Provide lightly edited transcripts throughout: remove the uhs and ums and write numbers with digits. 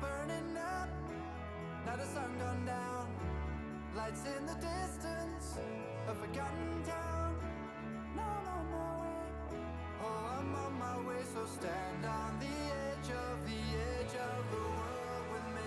burning up, now the sun gone down. Lights in the distance, a forgotten town. No, I'm on my way. Oh, I'm on my way. So stand on the edge of the world with me.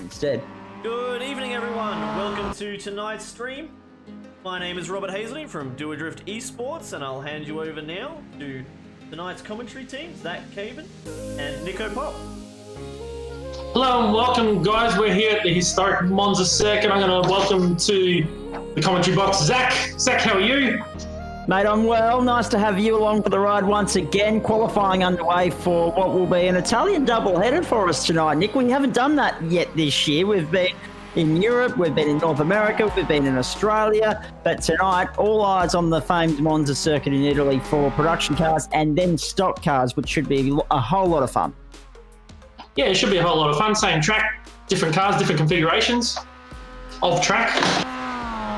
Instead. Good evening, everyone. Welcome to tonight's stream. My name is Robert Hazley from Doadrift Esports, and I'll hand you over now to tonight's commentary team, Zach Caven and Nico Pop. Hello and welcome, guys. We're here at the historic Monza circuit. I'm going to welcome to the commentary box Zach. Zach, how are you? Mate, I'm well. Nice to have you along for the ride once again. Qualifying underway for what will be an Italian double-header for us tonight. Nick, we haven't done that yet this year. We've been in Europe, we've been in North America, we've been in Australia. But tonight, all eyes on the famed Monza circuit in Italy for production cars and then stock cars, which should be a whole lot of fun. Yeah, it should be a whole lot of fun. Same track, different cars, different configurations of track.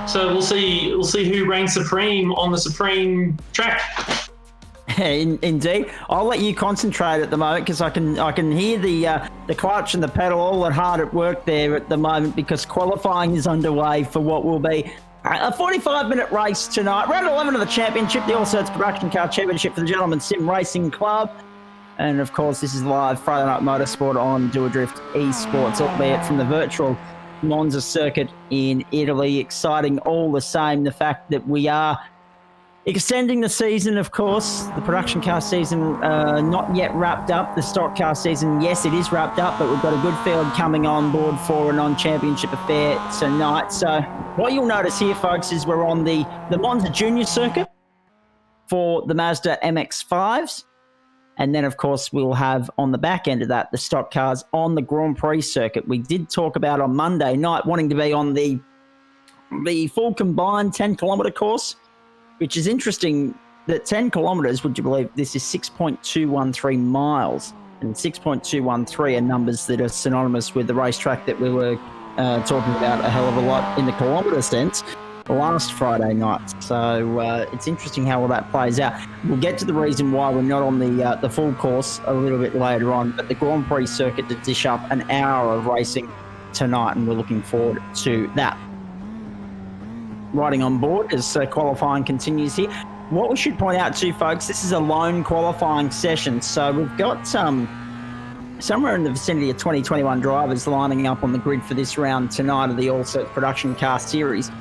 So we'll see who reigns supreme on the supreme track. Indeed, I'll let you concentrate at the moment because I can hear the clutch and the pedal all hard at work there at the moment because qualifying is underway for what will be a 45-minute race tonight. Round 11 of the championship, the All Certs Production Car Championship for the Gentlemen Sim Racing Club. And of course, this is live Friday Night Motorsport on Doadrift Esports, albeit from the virtual Monza circuit in Italy. Exciting all the same. The fact that we are extending the season, of course, the production car season not yet wrapped up. The stock car season, yes, it is wrapped up, but we've got a good field coming on board for a non-championship affair tonight. So what you'll notice here, folks, is we're on the Monza Junior circuit for the Mazda MX-5s. And then, of course, we'll have on the back end of that, the stock cars on the Grand Prix circuit. We did talk about on Monday night wanting to be on the full combined 10-kilometre course, which is interesting that 10 kilometres, would you believe, this is 6.213 miles. And 6.213 are numbers that are synonymous with the racetrack that we were talking about a hell of a lot in the kilometre sense last Friday night. So it's interesting how all that plays out. We'll get to the reason why we're not on the full course a little bit later on, but the Grand Prix circuit to dish up an hour of racing tonight, and we're looking forward to that. Riding on board as qualifying continues here. What we should point out too, folks, this is a lone qualifying session, so we've got somewhere in the vicinity of 2021 drivers lining up on the grid for this round tonight of the All Certs Production Car Series.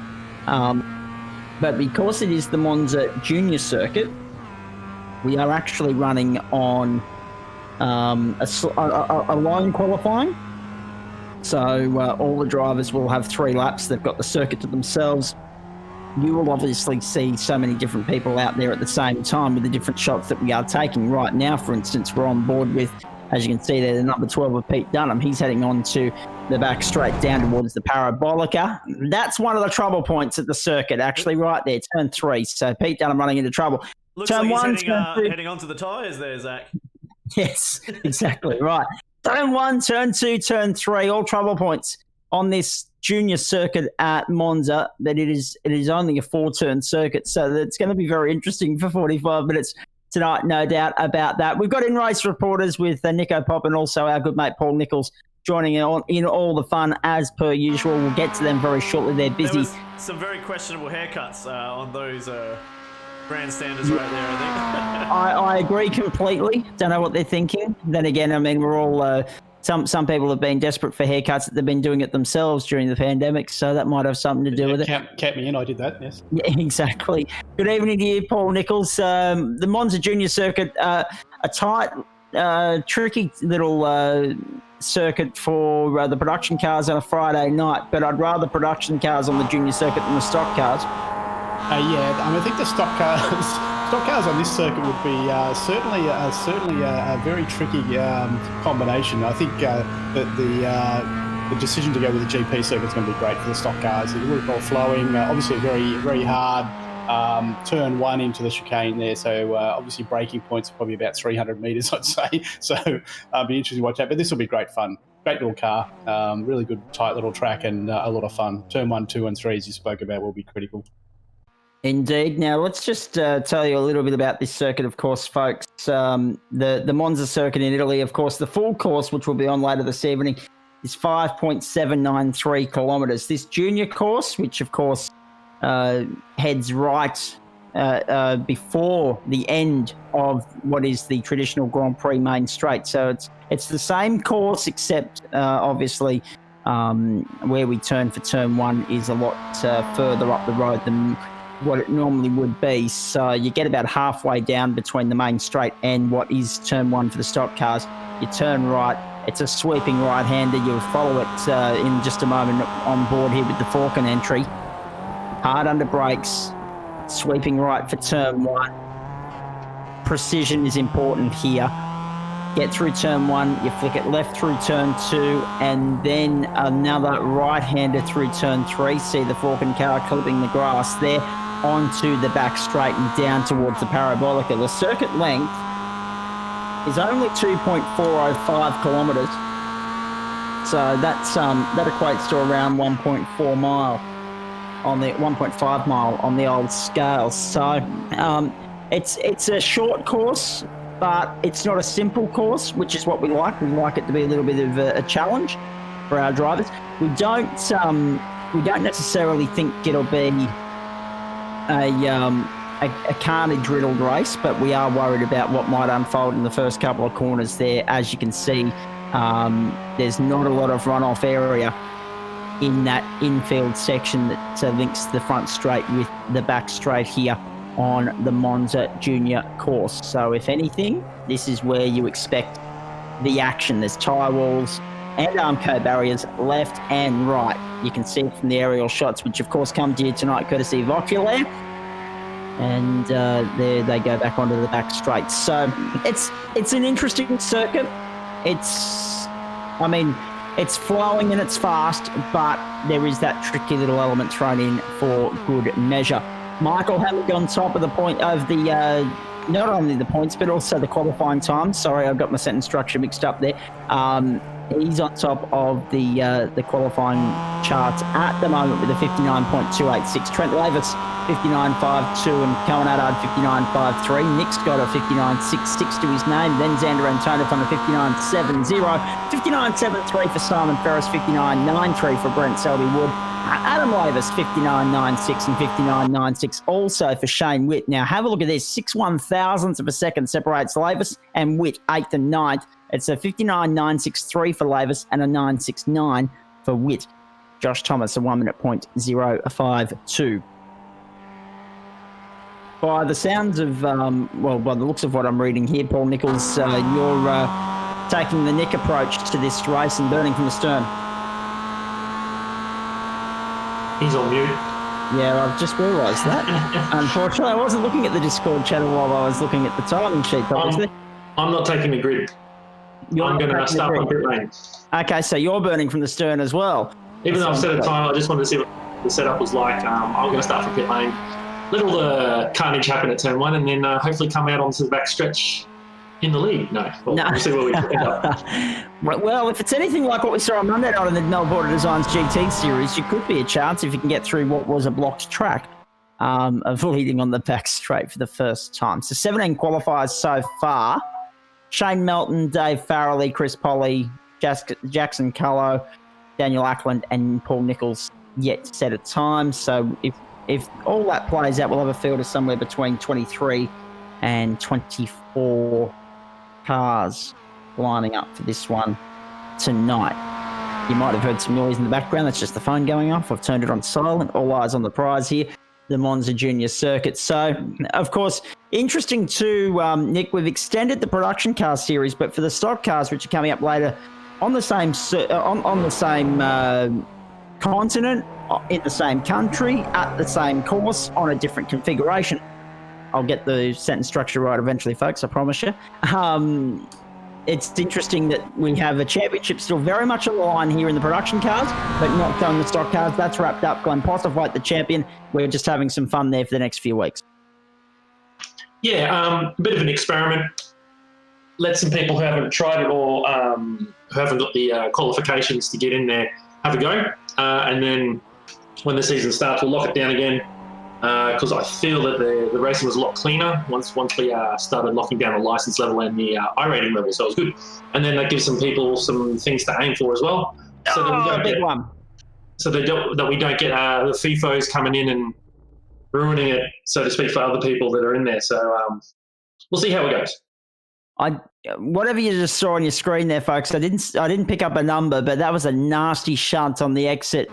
But because it is the Monza Junior circuit, we are actually running on a line qualifying. So all the drivers will have 3 laps. They've got the circuit to themselves. You will obviously see so many different people out there at the same time with the different shots that we are taking right now. For instance, we're on board with, as you can see there, the number 12 of Pete Dunham. He's heading on to the back straight down towards the Parabolica. That's one of the trouble points at the circuit, actually, right there, turn 3. So Pete Dunham running into trouble. Looks turn like 1, he's heading onto the tyres there, Zach. Yes, exactly, right. Turn 1, turn 2, turn 3, all trouble points on this junior circuit at Monza, but it is only a 4-turn circuit, so it's going to be very interesting for 45 minutes tonight, no doubt about that. We've got in-race reporters with Nico Pop and also our good mate Paul Nichols joining in all the fun as per usual. We'll get to them very shortly. They're busy. There was some very questionable haircuts on those grandstanders right there, I think. I agree completely. Don't know what they're thinking. Then again, I mean, we're all some people have been desperate for haircuts. They've been doing it themselves during the pandemic, so that might have something to do with it. Count me in. I did that. Yes. Yeah, exactly. Good evening to you, Paul Nichols. The Monza Junior Circuit, a tight, tricky little circuit for the production cars on a Friday night, but I'd rather production cars on the junior circuit than the stock cars. I think the stock cars on this circuit would be certainly a very tricky combination. I think the decision to go with the GP circuit is going to be great for the stock cars. It's really well flowing, obviously very, very hard turn one into the chicane there. So obviously braking points are probably about 300 metres, I'd say. So it'll be interesting to watch that. But this will be great fun. Great little car, really good tight little track and a lot of fun. Turn 1, 2 and 3, as you spoke about, will be critical. Indeed. Now, let's just tell you a little bit about this circuit, of course, folks. The Monza circuit in Italy, of course, the full course, which will be on later this evening, is 5.793 kilometres. This junior course, which, of course, heads right before the end of what is the traditional Grand Prix main straight. So it's the same course, except obviously where we turn for turn one is a lot further up the road than what it normally would be. So you get about halfway down between the main straight and what is turn one for the stock cars. You turn right. It's a sweeping right-hander. You'll follow it in just a moment on board here with the Falcon entry. Hard under brakes. Sweeping right for turn one. Precision is important here. Get through turn one, you flick it left through turn two, and then another right-hander through turn three. See the Falcon car clipping the grass there onto the back straight and down towards the Parabolica. The circuit length is only 2.405 kilometres. So that's that equates to around 1.4 mile on the 1.5 mile on the old scale. So it's a short course, but it's not a simple course, which is what we like. We like it to be a little bit of a challenge for our drivers. We don't necessarily think it'll be a carnage-riddled race, but we are worried about what might unfold in the first couple of corners there. As you can see, there's not a lot of runoff area in that infield section that links the front straight with the back straight here on the Monza Junior course. So if anything, this is where you expect the action. There's tyre walls and Armco barriers left and right. You can see it from the aerial shots, which of course come to you tonight courtesy of Oculair. And there they go back onto the back straight. So it's an interesting circuit. It's flowing and it's fast, but there is that tricky little element thrown in for good measure. Michael Hammock on top of the point of the, not only the points, but also the qualifying time. Sorry, I've got my sentence structure mixed up there. He's on top of the qualifying charts at the moment with a 59.286. Trent Lavis, 59.52, and Cohen Adard, 59.53. Nick's got a 59.66 to his name. Then Xander Antonov on a 59.70. 59.73 for Simon Ferris, 59.93 for Brent Selby Wood. Adam Lavis, 59.96 and 59.96 also for Shane Witt. Now, have a look at this. 6 thousandths of a second separates Lavis and Witt, 8th and 9th. It's a 59.963 for Lavis and a 9.69 for Witt. Josh Thomas, a 1 minute point 052. By the sounds of, by the looks of what I'm reading here, Paul Nichols, you're taking the Nick approach to this race and burning from the stern. He's on mute. Yeah, I've just realised that. Unfortunately, I wasn't looking at the Discord channel while I was looking at the timing sheet, obviously. I'm not taking the grid. I'm going to start on pit lane. Okay, so you're burning from the stern as well. Even though I've set a time, I just wanted to see what the setup was like. I'm going to start from pit lane. Let all the carnage happen at turn one, and then hopefully come out onto the back stretch in the lead. We'll see where we end up. Well, if it's anything like what we saw on Monday night in the Melbourne Designs GT series, you could be a chance if you can get through what was a blocked track of leading on the back straight for the first time. So 17 qualifiers so far. Shane Melton, Dave Farrelly, Chris Polly, Jackson Cullo, Daniel Ackland and Paul Nichols yet to set a time. So if all that plays out, we'll have a field of somewhere between 23 and 24 cars lining up for this one tonight. You might have heard some noise in the background. That's just the phone going off. I've turned it on silent. All eyes on the prize here, the Monza Junior Circuit. So, of course, interesting too, Nick, we've extended the production car series, but for the stock cars, which are coming up later on the same continent, in the same country, at the same course, on a different configuration. I'll get the sentence structure right eventually, folks, I promise you. It's interesting that we have a championship still very much on the line here in the production cars, but not on the stock cars. That's wrapped up. Glenn Postlethwaite, the champion. We're just having some fun there for the next few weeks. Yeah, a bit of an experiment. Let some people who haven't tried it or who haven't got the qualifications to get in there have a go. And then when the season starts, we'll lock it down again. Because I feel that the racing was a lot cleaner once we started locking down the license level and the iRating level, so it was good. And then that gives some people some things to aim for as well. So that we don't big get, one. So that we don't get the FIFOs coming in and ruining it, so to speak, for other people that are in there. So we'll see how it goes. Whatever you just saw on your screen there, folks, I didn't pick up a number, but that was a nasty shunt on the exit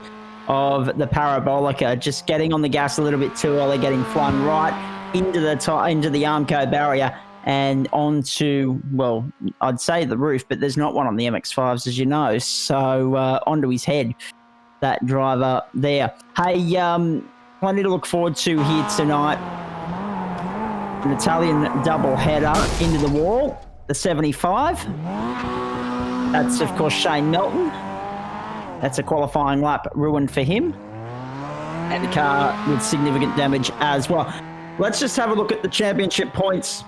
of the Parabolica, just getting on the gas a little bit too early, getting flung right into the Armco barrier and onto, well, I'd say the roof, but there's not one on the MX-5s, as you know, so onto his head, that driver there. Hey, plenty to look forward to here tonight. An Italian double header into the wall, the 75. That's, of course, Shane Milton. That's a qualifying lap ruined for him. And the car with significant damage as well. Let's just have a look at the championship points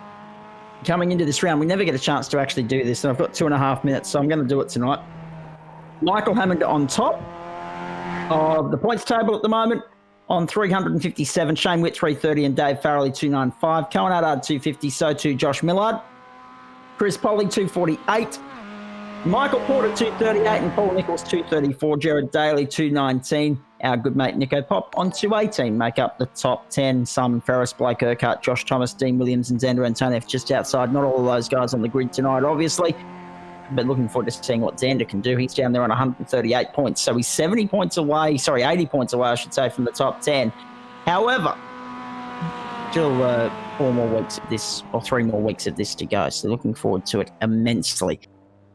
coming into this round. We never get a chance to actually do this, and I've got 2.5 minutes, so I'm going to do it tonight. Michael Hammond on top of the points table at the moment on 357. Shane Witt 330 and Dave Farrelly 295. Cohen Haddad 250, so too Josh Millard. Chris Polly 248. Michael Porter 238 and Paul Nichols 234. Jared Daly 219. Our good mate Nico Pop on 218 make up the top 10. Simon Ferris, Blake Urquhart, Josh Thomas, Dean Williams and Xander Antonieff just outside. Not all of those guys on the grid tonight, obviously, but looking forward to seeing what Xander can do. He's down there on 138 points, so he's 80 points away, I should say, from the top 10. However, still 4 more weeks of this, or 3 more weeks of this to go, so looking forward to it immensely.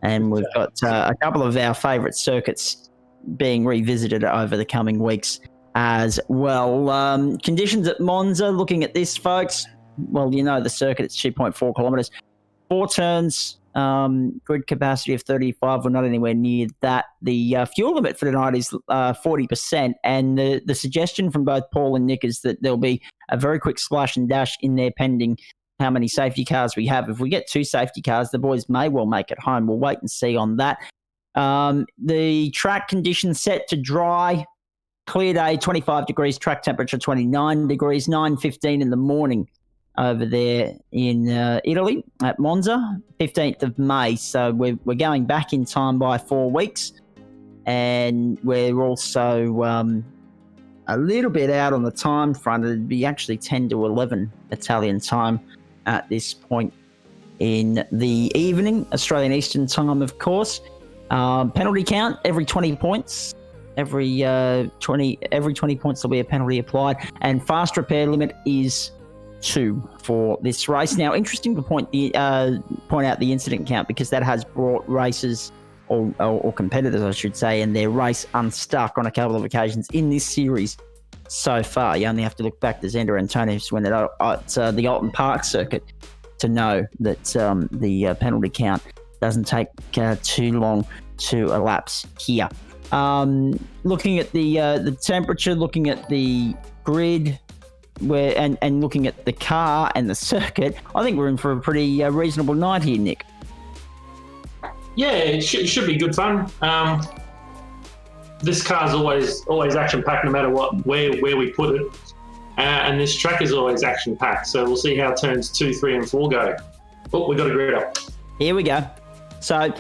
And we've got a couple of our favourite circuits being revisited over the coming weeks as well. Conditions at Monza, looking at this, folks. Well, you know the circuit, it's 2.4 kilometres. 4 turns, grid capacity of 35. We're not anywhere near that. The fuel limit for tonight is 40%. And the suggestion from both Paul and Nick is that there'll be a very quick splash and dash in there pending how many safety cars we have. If we get 2 safety cars, the boys may well make it home. We'll wait and see on that. The track conditions set to dry, clear day, 25 degrees, track temperature 29 degrees, 9:15 in the morning over there in Italy at Monza, 15th of May. So we're going back in time by 4 weeks, and we're also a little bit out on the time front. It'd be actually 10 to 11 Italian time at this point in the evening, Australian Eastern time, of course. Penalty count every 20 points. Every 20 points there'll be a penalty applied, and fast repair limit is 2 for this race. Now, interesting to point out the incident count, because that has brought racers or competitors, I should say, and their race unstuck on a couple of occasions in this series so far. You only have to look back to Xander Antonieff's win at the Alton Park circuit to know that the penalty count doesn't take too long to elapse here. Looking at the temperature, looking at the grid, and looking at the car and the circuit, I think we're in for a pretty reasonable night here, Nick. Yeah, it should be good fun. This car's always action-packed no matter where we put it. And this track is always action-packed. So we'll see how turns 2, 3 and 4 go. Oh, we got a grid up. Here we go. So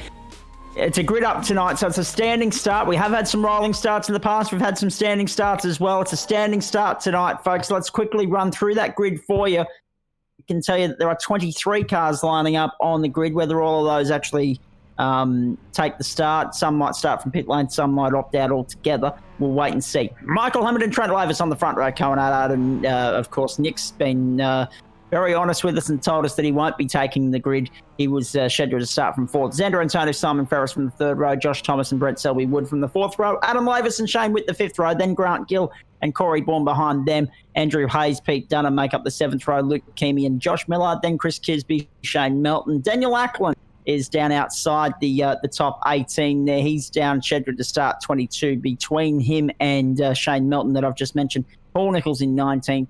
it's a grid up tonight. So it's a standing start. We have had some rolling starts in the past. We've had some standing starts as well. It's a standing start tonight, folks. Let's quickly run through that grid for you. I can tell you that there are 23 cars lining up on the grid. Whether all of those actually take the start. Some might start from pit lane, some might opt out altogether. We'll wait and see. Michael Hammond and Trent Lavis on the front row coming out, and of course Nick's been very honest with us and told us that he won't be taking the grid. He was scheduled to start from fourth. Xander Antonio, Simon Ferris from the third row, Josh Thomas and Brett Selby-Wood from the fourth row, Adam Lavis and Shane Witt the fifth row, then Grant Gill and Corey Bourne behind them. Andrew Hayes, Pete Dunham make up the seventh row, Luke Keamy and Josh Millard, then Chris Kisby, Shane Melton. Daniel Ackland is down outside the top 18 there. He's down scheduled to start 22 between him and Shane Melton that I've just mentioned. Paul Nichols in 19th.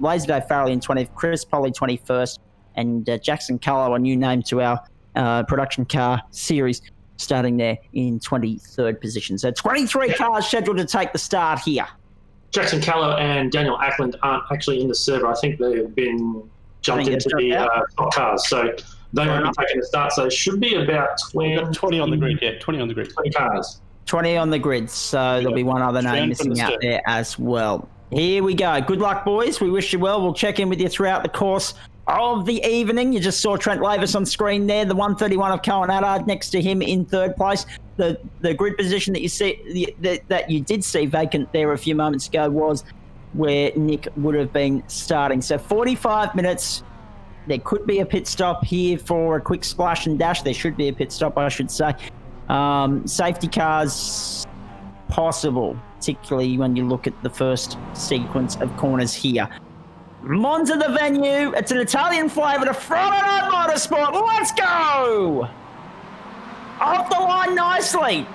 Laser Farrell in 20th, Chris Polly 21st, and Jackson Cullo, a new name to our production car series, starting there in 23rd position. So 23 cars scheduled to take the start here. Jackson Callow and Daniel Ackland aren't actually in the server. I think they've been jumped into the top cars, so they won't be taking the start. So it should be about 20 on the grid. Yeah, 20 on the grid. 20 cars. 20 on the grid, so there'll be one other name missing out there as well. Here we go. Good luck, boys. We wish you well. We'll check in with you throughout the course of the evening. You just saw Trent Lavis on screen there, the 131 of Cohen Haddard next to him in third place. The grid position that you see that you did see vacant there a few moments ago was where Nick would have been starting. So 45 minutes. There could be a pit stop here for a quick splash and dash. There should be a pit stop, I should say. Safety cars possible, particularly when you look at the first sequence of corners here. Monza the venue. It's an Italian flavour to front on motorsport. Let's go! Off the line nicely.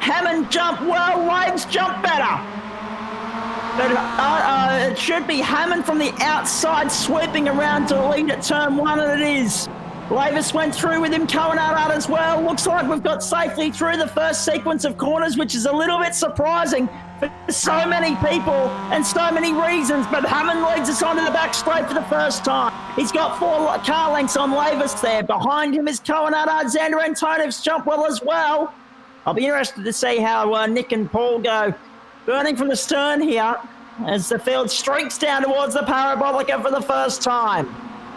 Hammond jumped well. Waves jumped better. But it should be Hammond from the outside sweeping around to lead at turn one, and it is. Lavis went through with him, Cohen out as well. Looks like we've got safely through the first sequence of corners, which is a little bit surprising for so many people and so many reasons. But Hammond leads us onto the back straight for the first time. He's got 4 car lengths on Lavis there. Behind him is Cohen Haddard. Xander Antonio's jumped well as well. I'll be interested to see how Nick and Paul go. Burning from the stern here as the field streaks down towards the Parabolica for the first time.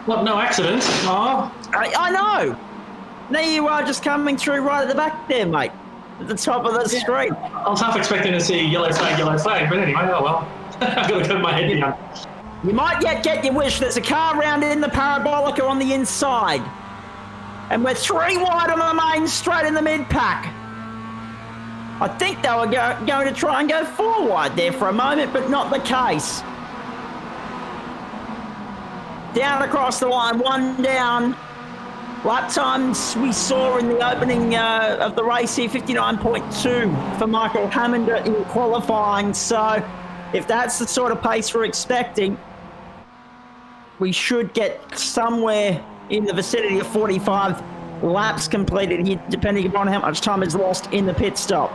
What, no accidents? Oh. I know. There you are, just coming through right at the back there, mate. At the top of the street. I was half expecting to see yellow flag, but anyway, oh well. I've got to put my head down. You might yet get your wish. There's a car round in the Parabolica on the inside. And we're 3 wide on the main straight in the mid-pack. I think they were going to try and go 4 wide there for a moment, but not the case. Down across the line, 1 down. Lap times we saw in the opening of the race here, 59.2 for Michael Hammond in qualifying. So if that's the sort of pace we're expecting, we should get somewhere in the vicinity of 45 laps completed here, depending upon how much time is lost in the pit stop.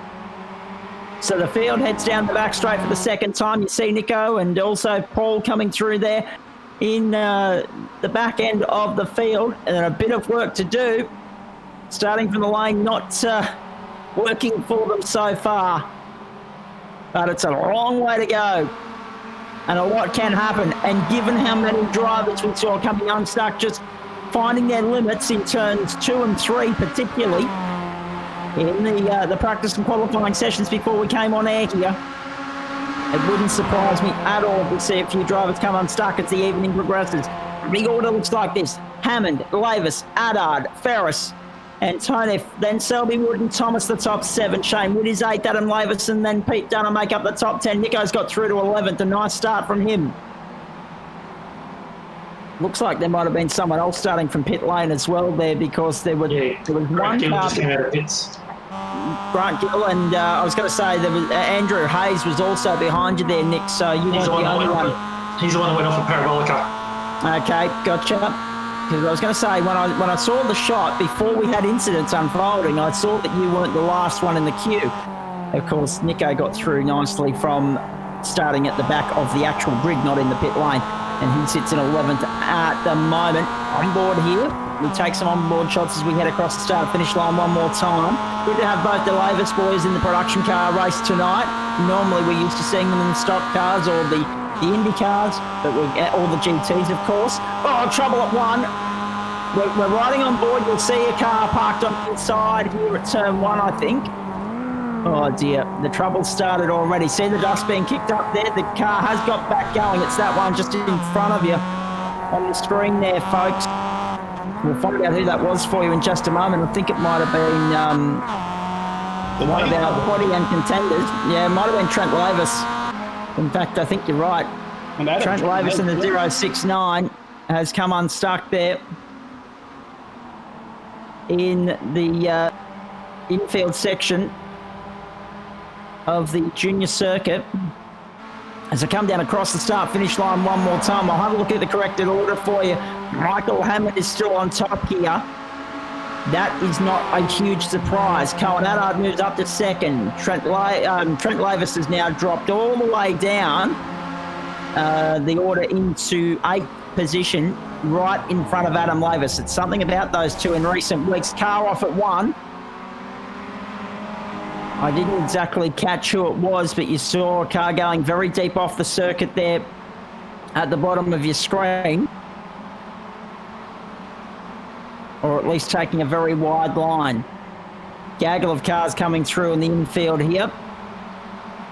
So the field heads down the back straight for the second time. You see Nico and also Paul coming through there in the back end of the field, and then a bit of work to do. Starting from the lane, not working for them so far. But it's a long way to go. And a lot can happen. And given how many drivers we saw coming unstuck, just finding their limits in turns 2 and 3 particularly, in the practice and qualifying sessions before we came on air here, it wouldn't surprise me at all to see a few drivers come unstuck as the evening progresses. The big order looks like this: Hammond, Lavis, Haddard, Ferris, and Tonif. Then Selby, Wood and Thomas the top 7. Shane Wood is 8th, Adam Lavis, and then Pete Dunham make up the top 10. Nico's got through to 11th. A nice start from him. Looks like there might have been someone else starting from pit lane as well there, because there was one car. Just came out of pits. Grant Gill, and I was going to say there was Andrew Hayes was also behind you there, Nick, so you weren't the only one. He's the one that went off a Parabolica. Okay, gotcha. Because I was going to say, when I saw the shot, before we had incidents unfolding, I saw that you weren't the last one in the queue. Of course, Nico got through nicely from starting at the back of the actual grid, not in the pit lane, and he sits in 11th at the moment. On board here, we take some on-board shots as we head across the start-finish line one more time. Good to have both the Lavis boys in the production car race tonight. Normally we're used to seeing them in the stock cars or the Indy cars, but we'll get all the GTs, of course. Oh, trouble at 1. We're riding on board. You'll see a car parked on the inside here at turn 1, I think. Oh dear, the trouble started already. See the dust being kicked up there? The car has got back going. It's that one just in front of you on the screen there, folks. We'll find out who that was for you in just a moment. I think it might have been one of our body and contenders. Yeah, it might have been Trent Lavis. In fact, I think you're right. Trent Lavis in the 069 has come unstuck there in the infield section of the junior circuit. As I come down across the start-finish line one more time, I'll have a look at the corrected order for you. Michael Hammond is still on top here. That is not a huge surprise. Cohen Attard moves up to second. Trent Lavis has now dropped all the way down the order into 8th position, right in front of Adam Lavis. It's something about those two in recent weeks. Car off at 1. I didn't exactly catch who it was, but you saw a car going very deep off the circuit there at the bottom of your screen. Or at least taking a very wide line. Gaggle of cars coming through in the infield here.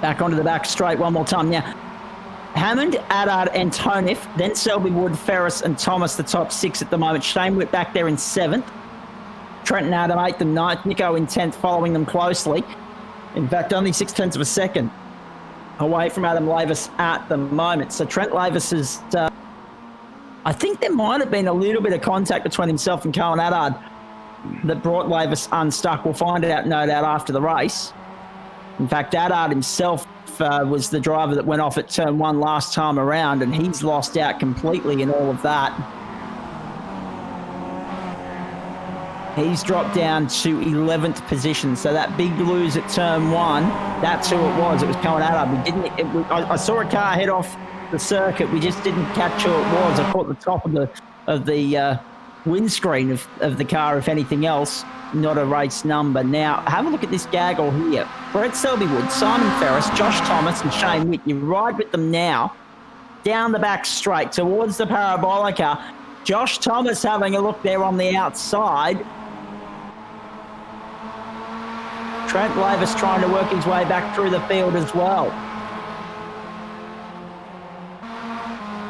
Back onto the back straight one more time. Now, Hammond, Attard and Tonif, then Selby, Wood, Ferris and Thomas, the top 6 at the moment. Shane Witt back there in 7th. Trent and Adam 8th and 9th. Nico in 10th, following them closely. In fact, only 0.6 of a second away from Adam Lavis at the moment. So Trent Lavis is... I think there might have been a little bit of contact between himself and Cohen Attard that brought Lavis unstuck. We'll find out, no doubt, after the race. In fact, Attard himself was the driver that went off at turn 1 last time around, and he's lost out completely in all of that. He's dropped down to 11th position, so that big lose at turn 1, that's who it was. It was Cohen Attard. I saw a car head off the circuit. We just didn't catch who it was. I caught the top of the windscreen of the car, if anything else. Not a race number. Now, have a look at this gaggle here. Brett Selbywood, Simon Ferris, Josh Thomas and Shane Witt. You ride with them now down the back straight towards the parabolica. Josh Thomas having a look there on the outside. Trent Lavis trying to work his way back through the field as well.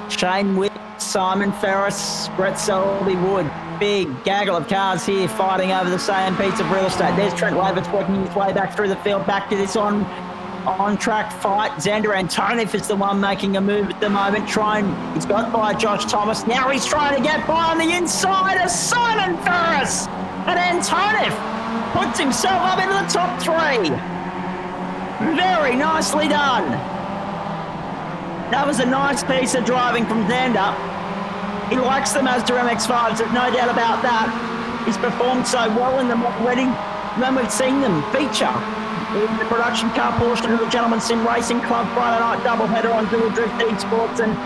Shane Witt, Simon Ferris, Brett Selby-Wood. Big gaggle of cars here fighting over the same piece of real estate. There's Trent Lavis working his way back through the field, back to this on-track fight. Xander Antonov is the one making a move at the moment. He's got by Josh Thomas. Now he's trying to get by on the inside of Simon Ferris. And Antonov puts himself up into the top 3. Very nicely done. That was a nice piece of driving from Xander. He likes the Mazda MX-5s, there's no doubt about that. He's performed so well in them already when we've seen them feature in the production car portion of the Gentleman Sim Racing Club Friday night doubleheader on Doadrift Esports, and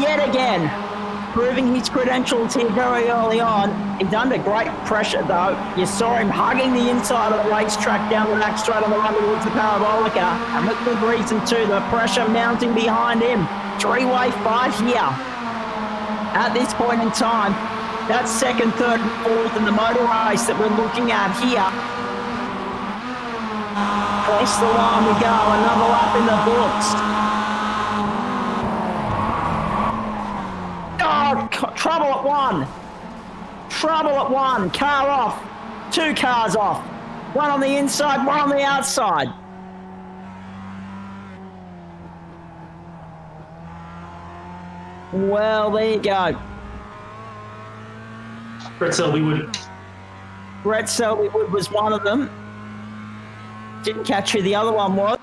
yet again, proving his credentials here very early on. He's under great pressure though. You saw him hugging the inside of the racetrack down the back straight on the run towards the parabolica, and with good reason too, the pressure mounting behind him. 3-way fight here. At this point in time, that's 2nd, 3rd and 4th in the motor race that we're looking at here. Across the line we go, another lap in the books. Oh, trouble at 1. Trouble at 1. Car off. 2 cars off. One on the inside, one on the outside. Well, there you go. Brett Selbywood. Brett Selbywood was one of them. Didn't catch who the other one was.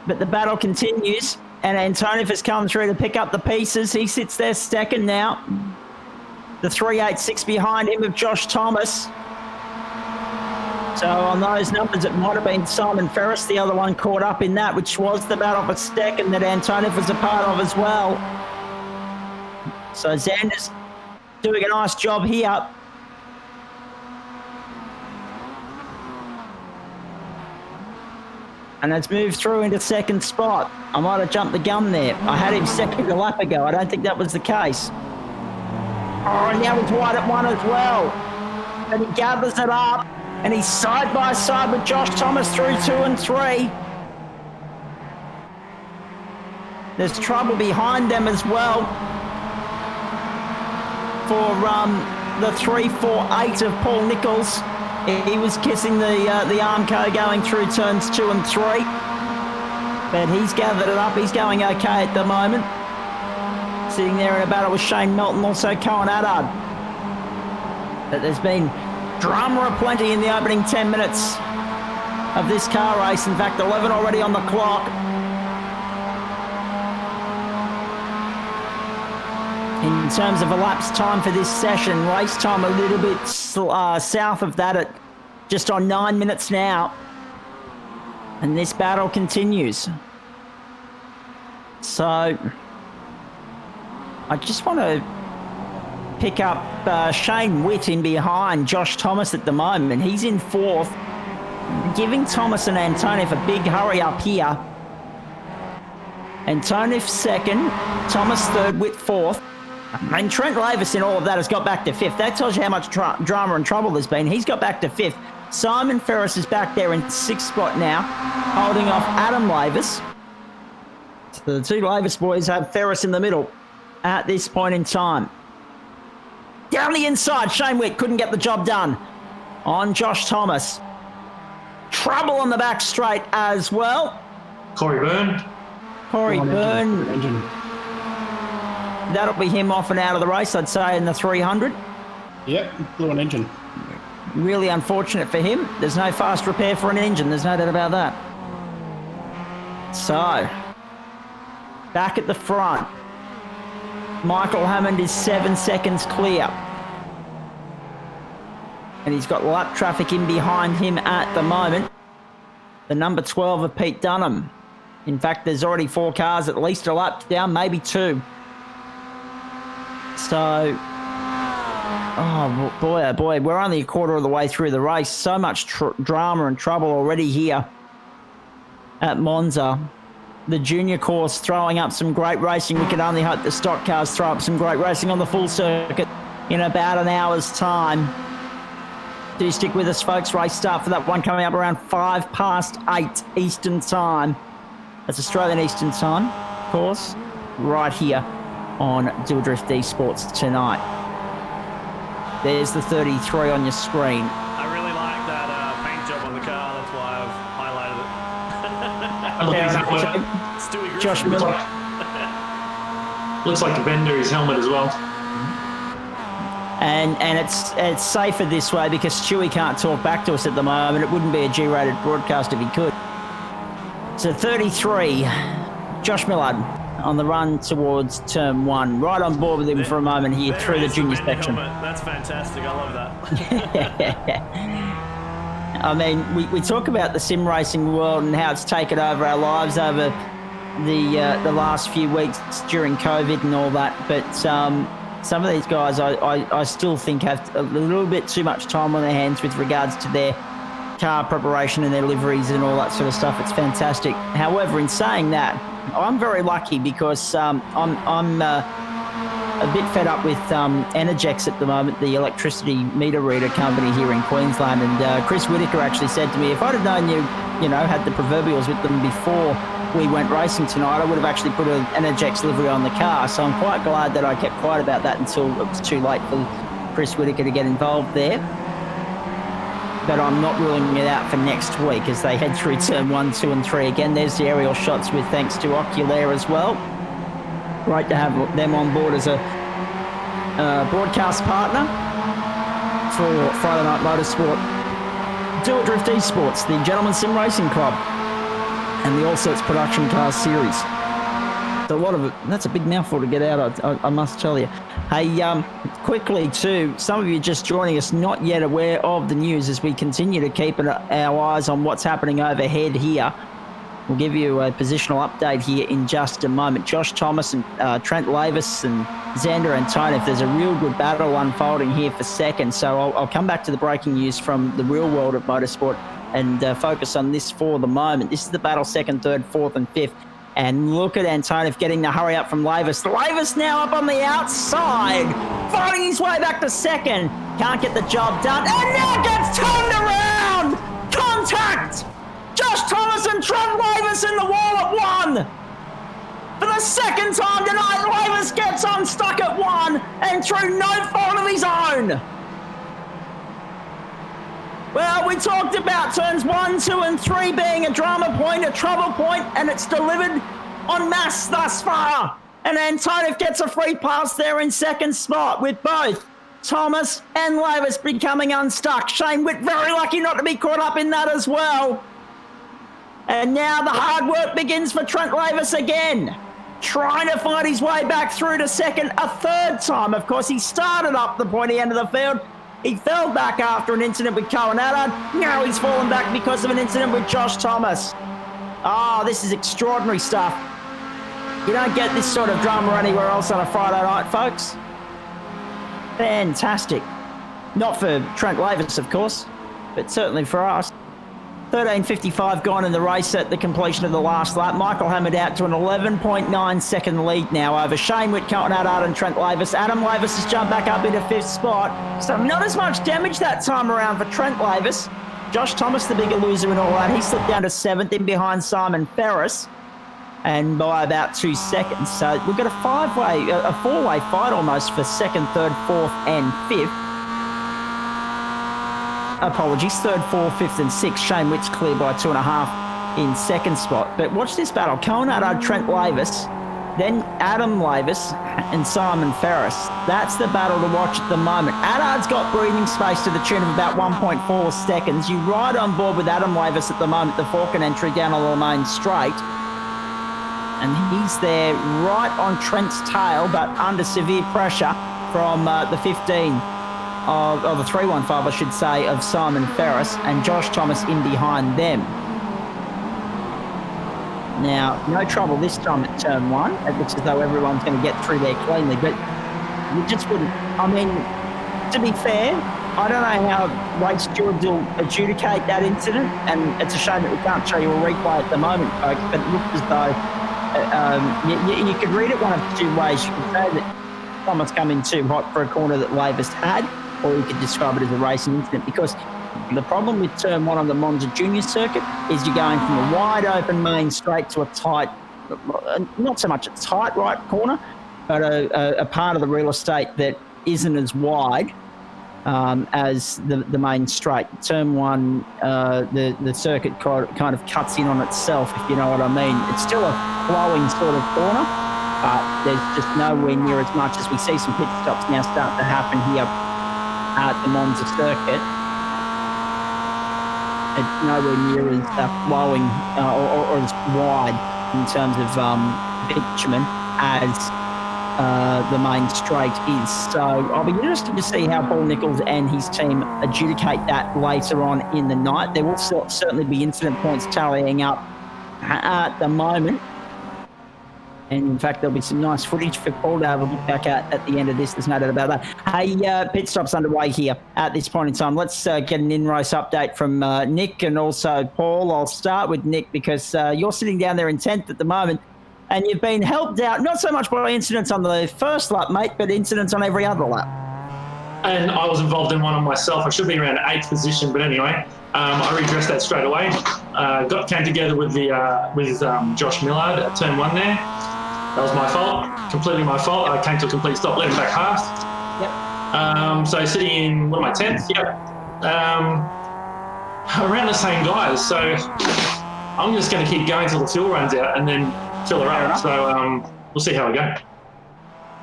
But the battle continues, and Antonov has come through to pick up the pieces. He sits there 2nd now. The 386 behind him of Josh Thomas. So on those numbers, it might have been Simon Ferris, the other one caught up in that, which was the battle for 2nd that Antonov was a part of as well. So Xander's doing a nice job here. And has moved through into second spot. I might have jumped the gun there. I had him second a lap ago. I don't think that was the case. Oh, and now he's wide at 1 as well. And he gathers it up. And he's side by side with Josh Thomas through 2 and 3. There's trouble behind them as well for the 3-4-8 of Paul Nichols. He was kissing the Armco going through turns 2 and 3. But he's gathered it up. He's going okay at the moment. Sitting there in a battle with Shane Melton, also Cohen Addard. But there's been drama aplenty in the opening 10 minutes of this car race. In fact, 11 already on the clock. In terms of elapsed time for this session, race time a little bit south of that at just on 9 minutes now. And this battle continues. So I just want to pick up Shane Witt in behind Josh Thomas at the moment. He's in 4th, giving Thomas and Antonov a big hurry up here. Antonov 2nd, Thomas 3rd, Witt 4th. And Trent Lavis in all of that has got back to 5th. That tells you how much drama and trouble there's been. He's got back to 5th. Simon Ferris is back there in 6th spot now, holding off Adam Lavis. So the two Lavis boys have Ferris in the middle at this point in time. Down the inside, Shane Witt couldn't get the job done on Josh Thomas. Trouble on the back straight as well. Corey Byrne. That'll be him off and out of the race, I'd say, in the 300. Yep, blew an engine. Really unfortunate for him. There's no fast repair for an engine. There's no doubt about that. So, back at the front. Michael Hammond is 7 seconds clear. And he's got lap traffic in behind him at the moment. The number 12 of Pete Dunham. In fact, there's already 4 cars at least a lap down, maybe 2. So, oh boy, we're only a quarter of the way through the race. So much drama and trouble already here at Monza. The junior course throwing up some great racing. We can only hope the stock cars throw up some great racing on the full circuit in about an hour's time. Do stick with us, folks. Race start for that one coming up around 8:05 Eastern Time. That's Australian Eastern Time, of course, right here on Doadrift Esports tonight. There's the 33 on your screen. I really like that paint job on the car. That's why I've highlighted it. Stewie Griffin. Josh Miller. Looks like the vendor his helmet as well. And it's safer this way because Stewie can't talk back to us at the moment. It wouldn't be a G-rated broadcast if he could. So 33, Josh Millard on the run towards turn 1. Right on board with him for a moment here through the junior section. That's fantastic. I love that. I mean, we talk about the sim racing world and how it's taken over our lives over the last few weeks during COVID and all that. But some of these guys I still think have a little bit too much time on their hands with regards to their car preparation and their liveries and all that sort of stuff. It's fantastic. However, in saying that, I'm very lucky because I'm a bit fed up with Energex at the moment, the electricity meter reader company here in Queensland. And Chris Whitaker actually said to me, if I'd have known you had the proverbials with them before we went racing tonight, I would have actually put an Energex livery on the car. So I'm quite glad that I kept quiet about that until it was too late for Chris Whitaker to get involved there. But I'm not ruling it out for next week as they head through turn 1, 2 and 3. Again, there's the aerial shots with thanks to Oculair as well. Great to have them on board as a broadcast partner for Friday Night Motorsport. Doadrift Esports, the Gentleman Sim Racing Club, and the All Sorts Production Car Series. A lot of it, that's a big mouthful to get out, I must tell you. Hey, quickly too, some of you just joining us, not yet aware of the news as we continue to keep our eyes on what's happening overhead here. We'll give you a positional update here in just a moment. Josh Thomas and Trent Lavis and Xander Antonov, there's a real good battle unfolding here for second. So I'll come back to the breaking news from the real world of motorsport and focus on this for the moment. This is the battle 2nd, 3rd, 4th, and 5th. And look at Antonov getting the hurry up from Lavis. Lavis now up on the outside, fighting his way back to 2nd. Can't get the job done, and now gets turned around. Contact! Josh Thomas and Trent Lavis in the wall at 1. For the 2nd time tonight, Lavis gets unstuck at 1, and through no fault of his own. Well, we talked about turns 1, 2, and 3 being a drama point, a trouble point, and it's delivered en masse thus far. And Antonov gets a free pass there in 2nd spot, with both Thomas and Lavis becoming unstuck. Shane Witt very lucky not to be caught up in that as well. And now the hard work begins for Trent Lavis again, trying to find his way back through to 2nd a 3rd time. Of course, he started up the pointy end of the field. He fell back after an incident with Cohen Allard. Now he's fallen back because of an incident with Josh Thomas. Oh, this is extraordinary stuff. You don't get this sort of drama anywhere else on a Friday night, folks. Fantastic. Not for Trent Lavis, of course, but certainly for us. 13.55 gone in the race at the completion of the last lap. Michael hammered out to an 11.9 second lead now over Shane Witt, Cohen Allard and Trent Lavis. Adam Lavis has jumped back up into 5th spot. So not as much damage that time around for Trent Lavis. Josh Thomas, the bigger loser in all that. He slipped down to 7th in behind Simon Ferris, and by about 2 seconds. So we've got a four-way fight almost for 2nd, 3rd, 4th and 5th. Apologies, 3rd, 4th, 5th and 6th. Shane Witt's clear by 2.5 in 2nd spot. But watch this battle. Cohen Allard, Trent Lavis, then Adam Lavis and Simon Ferris. That's the battle to watch at the moment. Allard's got breathing space to the tune of about 1.4 seconds. You ride on board with Adam Lavis at the moment, the Falcon entry down on the main straight. And he's there right on Trent's tail, but under severe pressure from the 15. Of the 315, I should say, of Simon Ferris, and Josh Thomas in behind them. Now, no trouble this time at turn 1. It looks as though everyone's going to get through there cleanly, but you just wouldn't. I mean, to be fair, I don't know how race stewards will adjudicate that incident, and it's a shame that we can't show you a replay at the moment, folks, but it looked as though you could read it one of 2 ways. You could say that Thomas come in too hot for a corner that Lavis had, or you could describe it as a racing incident, because the problem with turn 1 on the Monza Junior circuit is you're going from a wide open main straight to a tight, not so much a tight right corner, but a part of the real estate that isn't as wide as the main straight. Turn 1, the circuit kind of cuts in on itself, if you know what I mean. It's still a flowing sort of corner, but there's just nowhere near as much as we see some pit stops now start to happen here at the Monza circuit. It's nowhere near as flowing or as wide in terms of bitumen as the main straight is. So I'll be interested to see how Paul Nichols and his team adjudicate that later on in the night. There will certainly be incident points tallying up at the moment. And in fact, there'll be some nice footage for Paul to have a look back at the end of this. There's no doubt about that. Hey, pit stop's underway here at this point in time. Let's get an in-race update from Nick and also Paul. I'll start with Nick because you're sitting down there in 10th at the moment, and you've been helped out, not so much by incidents on the first lap, mate, but incidents on every other lap. And I was involved in one on myself. I should be around 8th position, but anyway, I redressed that straight away. Came together with Josh Millard at turn 1 there. That was my fault, completely my fault. I came to a complete stop, let him back half. Yep. So sitting in, what am I, 10th? Yep. Around the same guys. So I'm just going to keep going till the fuel runs out and then fill her up. So we'll see how we go.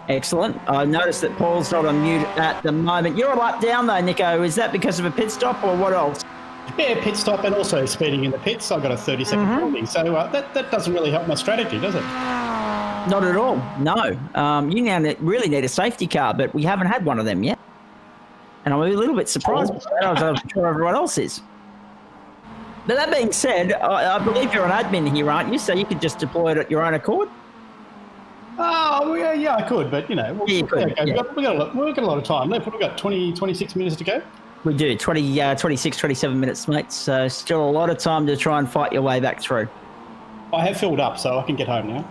Excellent. I noticed that Paul's not on mute at the moment. You're a lap down though, Nico. Is that because of a pit stop or what else? Yeah, pit stop and also speeding in the pits. I got a 30-second penalty. So that doesn't really help my strategy, does it? Not at all, no. You now really need a safety car, but we haven't had one of them yet. And I'm a little bit surprised by that. I'm sure everyone else is. But that being said, I believe you're an admin here, aren't you? So you could just deploy it at your own accord? Oh, yeah, I could, but, you know, we've got a lot of time left. We've got 26 minutes to go. We do. 26, 27 minutes, mate. So still a lot of time to try and fight your way back through. I have filled up, so I can get home now.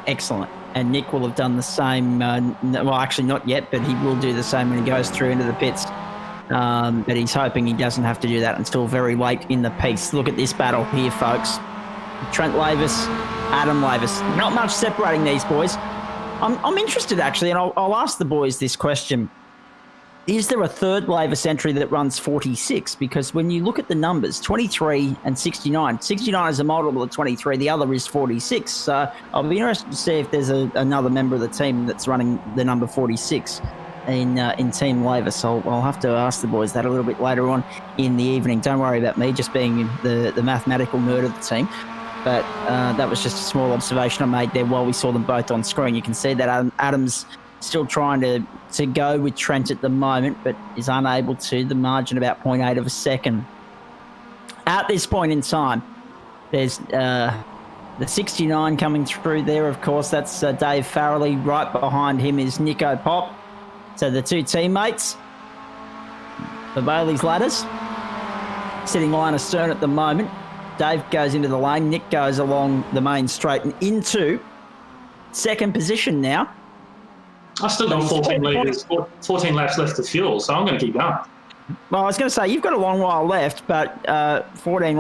Excellent. And Nick will have done the same. Well, actually not yet, but he will do the same when he goes through into the pits. But he's hoping he doesn't have to do that until very late in the piece. Look at this battle here, folks. Trent Lavis, Adam Lavis. Not much separating these boys. I'm interested, actually, and I'll ask the boys this question. Is there a third Lavis entry that runs 46? Because when you look at the numbers, 23 and 69. 69 is a multiple of 23. The other is 46. So I'll be interested to see if there's another member of the team that's running the number 46 in Team Lavis. I'll have to ask the boys that a little bit later on in the evening. Don't worry about me just being the mathematical nerd of the team. But that was just a small observation I made there while we saw them both on screen. You can see that Adam's still trying to go with Trent at the moment, but is unable to. The margin about 0.8 of a second. At this point in time, there's the 69 coming through there, of course. That's Dave Farrelly. Right behind him is Nico Pop. So the two teammates for Bailey's Ladders, sitting line astern at the moment. Dave goes into the lane. Nick goes along the main straight and into second position now. I've still got 14 litres, 14 laps left of fuel, so I'm going to keep going. Well, I was going to say, you've got a long while left, but 14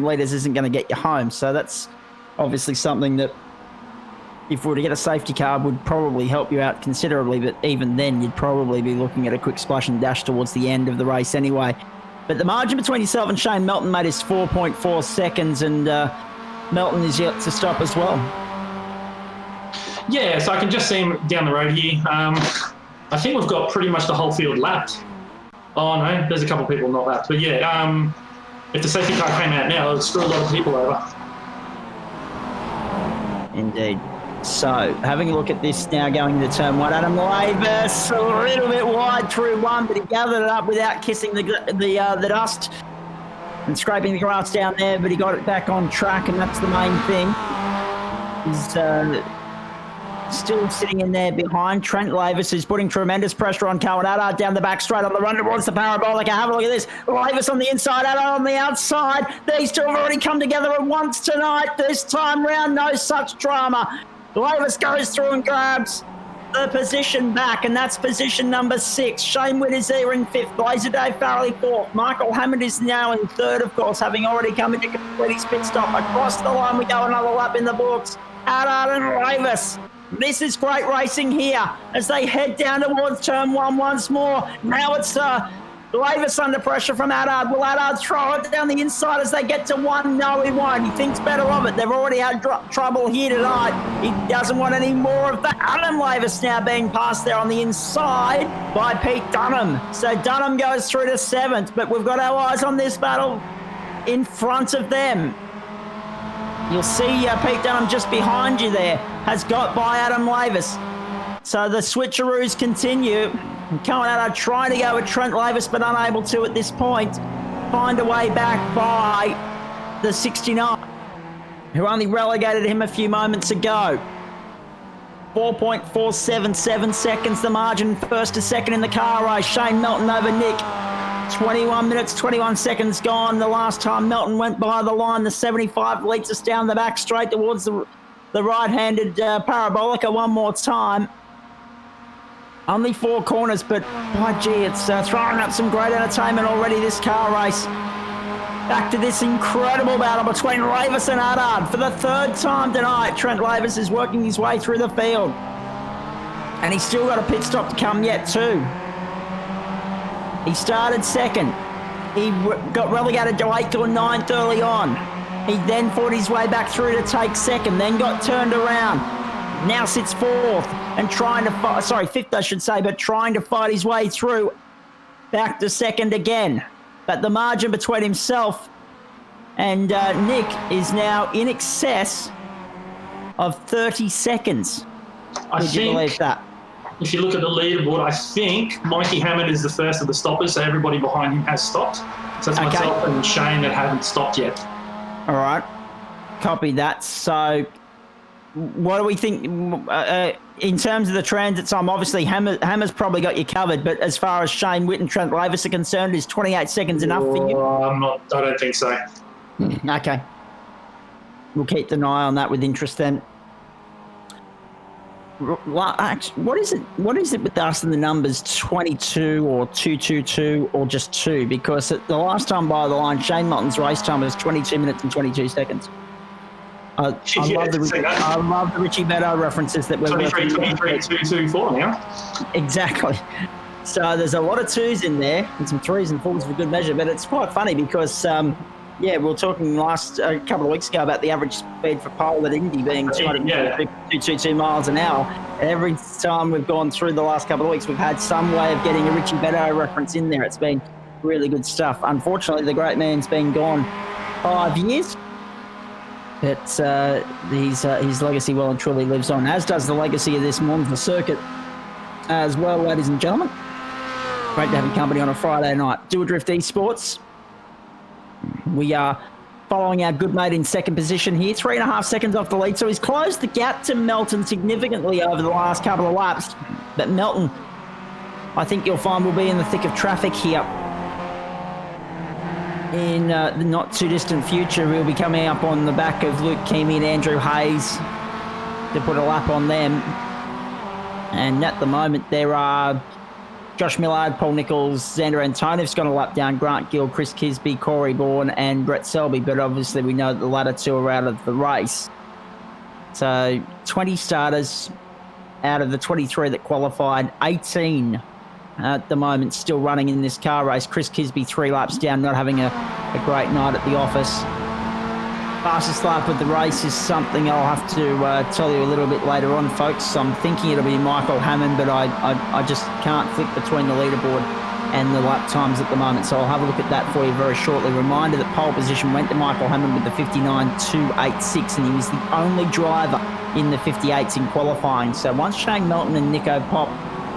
litres isn't going to get you home. So that's obviously something that, if we were to get a safety car, would probably help you out considerably. But even then, you'd probably be looking at a quick splash and dash towards the end of the race anyway. But the margin between yourself and Shane Melton, mate, is 4.4 seconds, and Melton is yet to stop as well. Yeah, so I can just see him down the road here. I think we've got pretty much the whole field lapped. Oh, no, there's a couple of people not lapped. But yeah, if the safety car came out now, it would screw a lot of people over. Indeed. So, having a look at this now going into turn one. Adam Lavis, a little bit wide through one, but he gathered it up without kissing the dust and scraping the grass down there, but he got it back on track, and that's the main thing. He's still sitting in there behind Trent Lavis, who's putting tremendous pressure on Kawanada down the back straight on the run towards the parabolic. Have a look at this. Lavis on the inside, Ada on the outside. These two have already come together at once tonight. This time round, no such drama. Lavis goes through and grabs the position back, and that's position number 6. Shane Witt is there in 5th. Blazer Dave Farrelly 4th. Michael Hammond is now in 3rd, of course, having already come into complete his pit stop. Across the line, we go another lap in the books. Ada and Lavis. This is great racing here as they head down towards turn 1 once more. Now it's Lavis under pressure from Adard. Will Adard throw it down the inside as they get to 1? No, he won't. He thinks better of it. They've already had trouble here tonight. He doesn't want any more of that. Adam Lavis now being passed there on the inside by Pete Dunham. So Dunham goes through to 7th, but we've got our eyes on this battle in front of them. You'll see Pete Dunham just behind you there has got by Adam Lavis. So the switcheroos continue. Cohen trying to go with Trent Lavis, but unable to at this point find a way back by the 69, who only relegated him a few moments ago. 4.477 seconds the margin, 1st to 2nd in the car race. Shane Melton over Nick. 21 minutes, 21 seconds gone. The last time Melton went by the line, the 75 leads us down the back straight towards the right-handed parabolica one more time. Only 4 corners, but by gee, it's throwing up some great entertainment already, this car race. Back to this incredible battle between Lavis and Adard. For the 3rd time tonight, Trent Lavis is working his way through the field. And he's still got a pit stop to come yet too. He started 2nd. He got relegated to 8th or 9th early on. He then fought his way back through to take 2nd, then got turned around. Now sits 4th and trying to fight, 5th I should say, but trying to fight his way through back to 2nd again. But the margin between himself and Nick is now in excess of 30 seconds. Would you believe that? If you look at the leaderboard, I think Mikey Hammond is the first of the stoppers, so everybody behind him has stopped. So it's myself and Shane that haven't stopped yet. All right. Copy that. So what do we think in terms of the transit time? Obviously, Hammer's probably got you covered, but as far as Shane Witt and Trent Lavis are concerned, is 28 seconds enough for you? I don't think so. Okay. We'll keep an eye on that with interest then. What is it with us and the numbers 22 or 222 or just 2? Because the last time by the line, Shane Moulton's race time was 22 minutes and 22 seconds. I love the Richie Beto references that we're 23-224 now. Exactly. So there's a lot of 2s in there and some 3s and 4s for good measure, but it's quite funny because we were talking a couple of weeks ago about the average speed for pole at Indy being 222 miles an hour. And every time we've gone through the last couple of weeks, we've had some way of getting a Richie Beto reference in there. It's been really good stuff. Unfortunately, the great man's been gone 5 years. But his legacy well and truly lives on, as does the legacy of this Monza circuit as well, ladies and gentlemen. Great to have your company on a Friday night. Doadrift Esports. We are following our good mate in second position here, 3.5 seconds off the lead. So he's closed the gap to Melton significantly over the last couple of laps. But Melton, I think you'll find, will be in the thick of traffic here. In the not too distant future, we'll be coming up on the back of Luke Keamy and Andrew Hayes to put a lap on them. And at the moment, there are Josh Millard, Paul Nichols, Xander Antonev's got a lap down, Grant Gill, Chris Kisby, Corey Bourne, and Brett Selby. But obviously, we know that the latter 2 are out of the race. So 20 starters out of the 23 that qualified, 18 at the moment still running in this car race. Chris Kisby 3 laps down, not having a great night at the office. Fastest lap of the race is something I'll have to tell you a little bit later on, folks. I'm thinking it'll be Michael Hammond, but I just can't flick between the leaderboard and the lap times at the moment. So I'll have a look at that for you very shortly. Reminder that pole position went to Michael Hammond with the 59.286, and he was the only driver in the 58s in qualifying. So once Shane Melton and Nico Pop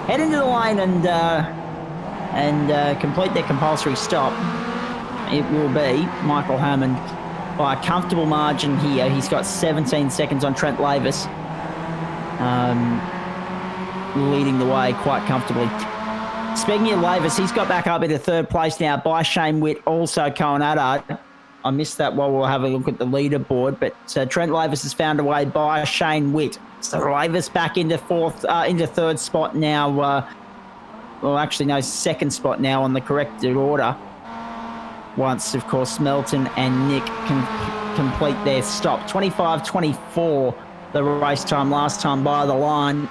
head into the lane and complete their compulsory stop, it will be Michael Hammond by a comfortable margin here. He's got 17 seconds on Trent Lavis, leading the way quite comfortably. Speaking of Lavis, he's got back up into third place now by Shane Witt, also Cohen Addard. I missed that while we'll have a look at the leaderboard, but Trent Lavis is found away by Shane Witt. So Lavis back into third spot now. Second spot now on the corrected order. Once, of course, Melton and Nick can complete their stop. 25.24 the race time last time by the line.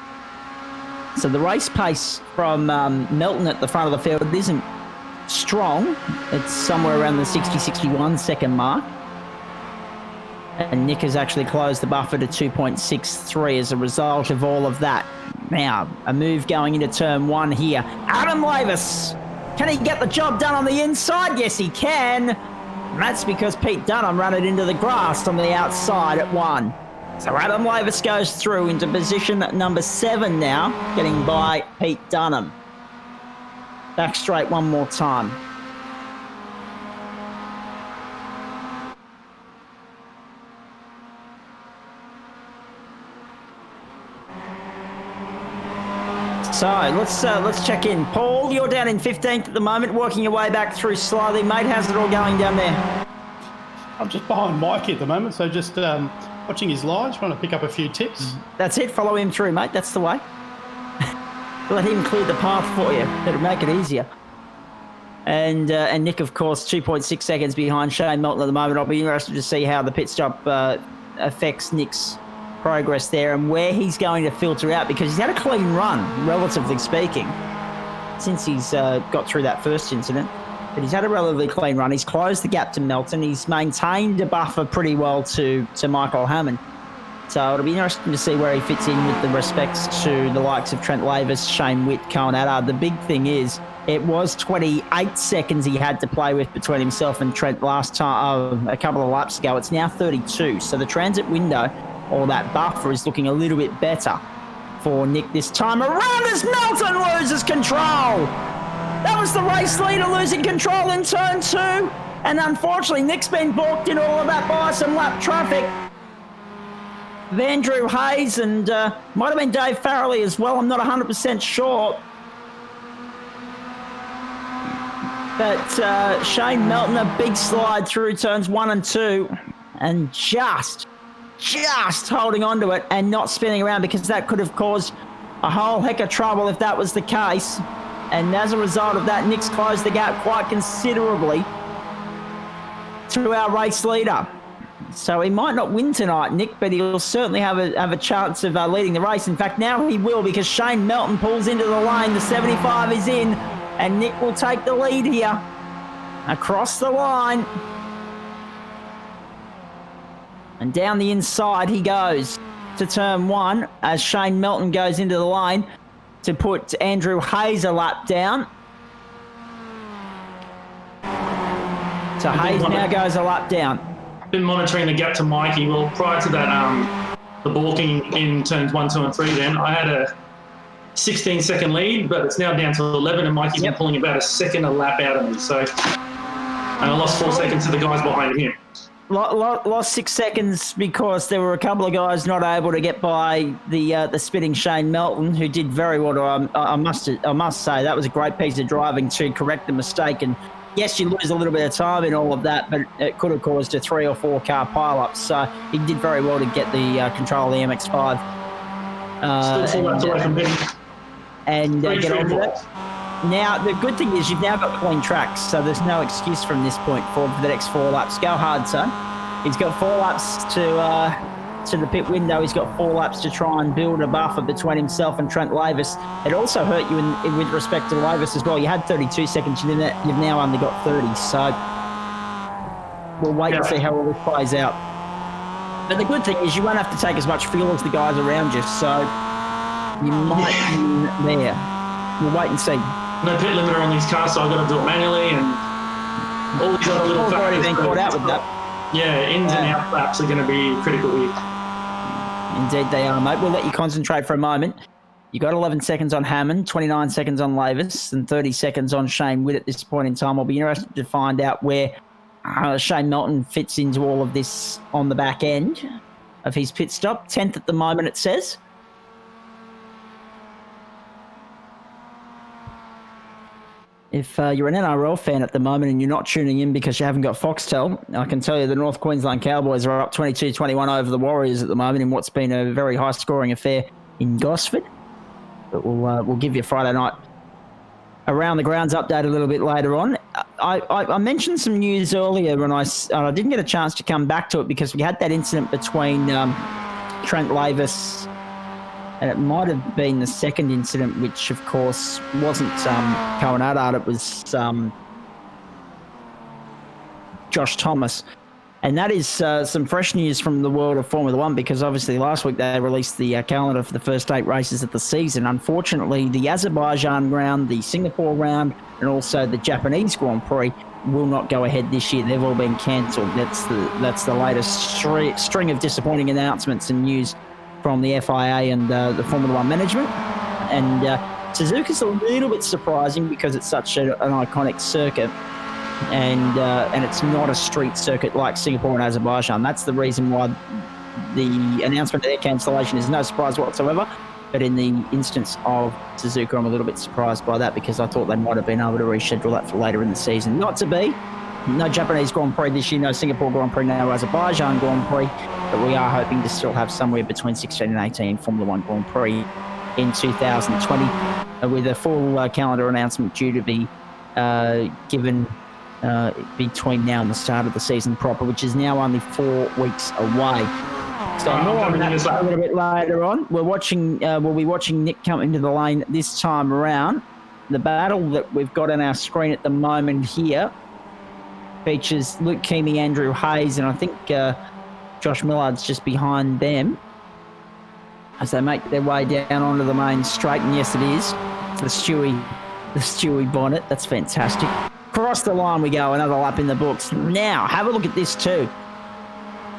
So the race pace from Melton at the front of the field isn't strong. It's somewhere around the 60-61 second mark. And Nick has actually closed the buffer to 2.63 as a result of all of that. Now, a move going into turn 1 here. Adam Lavis. Can he get the job done on the inside? Yes, he can. And that's because Pete Dunham ran it into the grass on the outside at 1. So Adam Lavis goes through into position number 7 now, getting by Pete Dunham. Back straight one more time. So let's check in. Paul, you're down in 15th at the moment, working your way back through slowly. Mate, how's it all going down there? I'm just behind Mike at the moment, so just watching his live, trying to pick up a few tips. That's it. Follow him through, mate. That's the way. Let him clear the path for you. It'll make it easier. And Nick, of course, 2.6 seconds behind Shane Melton at the moment. I'll be interested to see how the pit stop affects Nick's progress there and where he's going to filter out, because he's had a clean run, relatively speaking, since he's got through that first incident. But he's had a relatively clean run. He's closed the gap to Melton. He's maintained a buffer pretty well to Michael Hammond. So it'll be interesting to see where he fits in with the respects to the likes of Trent Lavis, Shane Witt, Cohen Addard. The big thing is it was 28 seconds he had to play with between himself and Trent last time, a couple of laps ago. It's now 32. So the transit window, or that buffer, is looking a little bit better for Nick this time around as Melton loses control. That was the race leader losing control in turn 2. And unfortunately, Nick's been balked in all of that by some lap traffic. of Andrew Hayes and might have been Dave Farrelly as well. I'm not 100% sure. But Shane Melton, a big slide through turns 1 and 2 and just holding on to it and not spinning around, because that could have caused a whole heck of trouble if that was the case. And as a result of that, Nick's closed the gap quite considerably to our race leader. So he might not win tonight, Nick, but he'll certainly have a chance of leading the race. In fact, now he will, because Shane Melton pulls into the lane. The 75 is in, and Nick will take the lead here across the line. And down the inside he goes to turn 1 as Shane Melton goes into the lane to put Andrew Hayes a lap down. So Hayes now goes a lap down. Been monitoring the gap to Mikey. Well, prior to that, the balking in turns 1, 2 and 3 then, I had a 16-second lead, but it's now down to 11, and Mikey's been pulling about a second a lap out of me. So and I lost 4 seconds to the guys behind him. Lost 6 seconds because there were a couple of guys not able to get by the spinning Shane Melton, who did very well. I must say that was a great piece of driving to correct the mistake. And yes, you lose a little bit of time in all of that, but it could have caused a 3 or 4 car pile-up. So he did very well to get the control of the MX-5. Still 4 laps away from Benny. And get on with it. Now, the good thing is you've now got clean tracks, so there's no excuse from this point forward for the next 4 laps. Go hard, son. He's got 4 laps to the pit window. He's got 4 laps to try and build a buffer between himself and Trent Lavis. It also hurt you with respect to Lavis as well. You had 32 seconds. You've now only got 30, so we'll wait and see how all this plays out. But the good thing is you won't have to take as much fuel as the guys around you, so you might win there. We'll wait and see. No pit limiter on these cars, so I've got to do it manually, and all these other little factors. Already been caught out with that. Yeah, ins and out laps are going to be critical here. Indeed they are, mate. We'll let you concentrate for a moment. You got 11 seconds on Hammond, 29 seconds on Lavis, and 30 seconds on Shane Witt at this point in time. I'll be interested to find out where Shane Melton fits into all of this on the back end of his pit stop. 10th at the moment, it says. If you're an NRL fan at the moment and you're not tuning in because you haven't got Foxtel, I can tell you the North Queensland Cowboys are up 22-21 over the Warriors at the moment in what's been a very high-scoring affair in Gosford. But we'll give you Friday night around the grounds update a little bit later on. I mentioned some news earlier and I didn't get a chance to come back to it because we had that incident between Trent Lavis, and it might have been the second incident, which, of course, wasn't Cohen Adard. It was Josh Thomas. And that is some fresh news from the world of Formula One, because obviously last week they released the calendar for the first 8 races of the season. Unfortunately, the Azerbaijan round, the Singapore round, and also the Japanese Grand Prix will not go ahead this year. They've all been cancelled. That's the latest string of disappointing announcements and news from the FIA and the Formula One management. And Suzuka's a little bit surprising because it's such an iconic circuit, and it's not a street circuit like Singapore and Azerbaijan. That's the reason why the announcement of their cancellation is no surprise whatsoever. But in the instance of Suzuka, I'm a little bit surprised by that, because I thought they might have been able to reschedule that for later in the season. Not to be. No Japanese Grand Prix this year, no Singapore Grand Prix, no Azerbaijan Grand Prix, but we are hoping to still have somewhere between 16 and 18 Formula One Grand Prix in 2020, with a full calendar announcement due to be given between now and the start of the season proper, which is now only 4 weeks away. So more on that a little bit later on. We'll be watching Nick come into the lane this time around. The battle that we've got on our screen at the moment here features Luke Keamy, Andrew Hayes, and I think Josh Millard's just behind them as they make their way down onto the main straight. And yes, it is the Stewie bonnet. That's fantastic. Across the line we go, another lap in the books. Now, have a look at this too.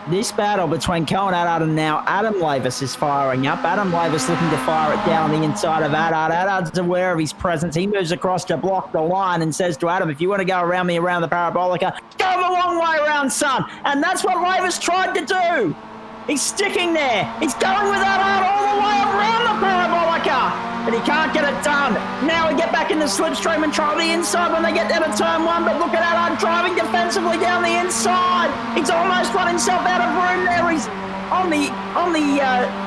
This battle between Cohen Adard and now Adam Lavis is firing up. Adam Lavis looking to fire it down on the inside of Adard. Adard's aware of his presence. He moves across to block the line and says to Adam, if you want to go around me around the parabolica, go the long way around, son. And that's what Lavis tried to do. He's sticking there. He's going with that out all the way around the parabolica. But he can't get it done. Now we get back in the slipstream and try the inside when they get down to turn one. But look at Allard driving defensively down the inside. He's almost run himself out of room there. He's on the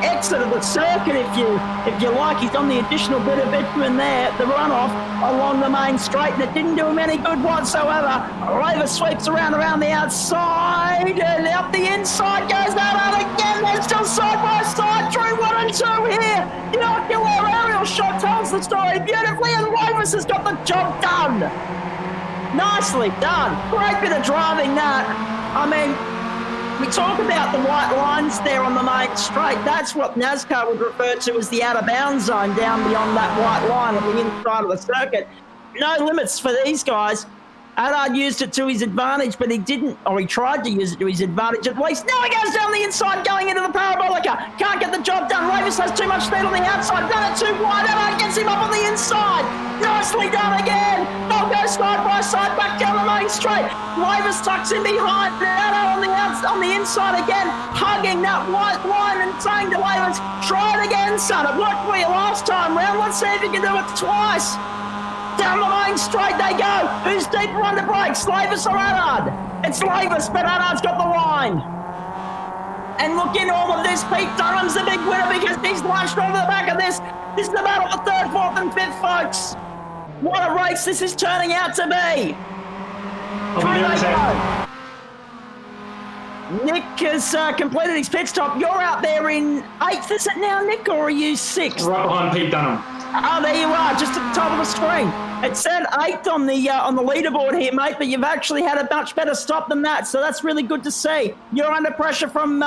exit of the circuit, if you like. He's on the additional bit of bitumen there, the runoff along the main straight, and it didn't do him any good whatsoever. Rover sweeps around the outside, and up the inside goes that out again. They're still side by side, through 1 and 2 here. The ocular aerial shot tells the story beautifully, and Rovers has got the job done. Nicely done. Great bit of driving that. I mean, we talk about the white lines there on the main straight. That's what NASCAR would refer to as the out-of-bounds zone down beyond that white line on the inside of the circuit. No limits for these guys. Allard used it to his advantage, but he didn't, or he tried to use it to his advantage at least. Now he goes down the inside, going into the parabolica. Can't get the job done. Rovers has too much speed on the outside. Done it too wide. Allard gets him up on the inside. Nicely done again. They'll go side by side back down the main straight. Rovers tucks in behind. Allard on the inside again, hugging that white line and saying to Rovers, try it again, son. It worked for you last time round. Let's see if you can do it twice. Down the main straight they go. Who's deeper under brakes, Lavis or Allard? It's Lavis, but Allard's got the line. And look, in all of this, Pete Dunham's the big winner because he's launched onto the back of this. This is the battle for 3rd, 4th and 5th, folks. What a race this is turning out to be. Nick has completed his pit stop. You're out there in 8th, is it now, Nick, or are you 6th? Right behind Pete Dunham. Oh, there you are, just at the top of the screen. It said 8th on the leaderboard here, mate, but you've actually had a much better stop than that, so that's really good to see. You're under pressure from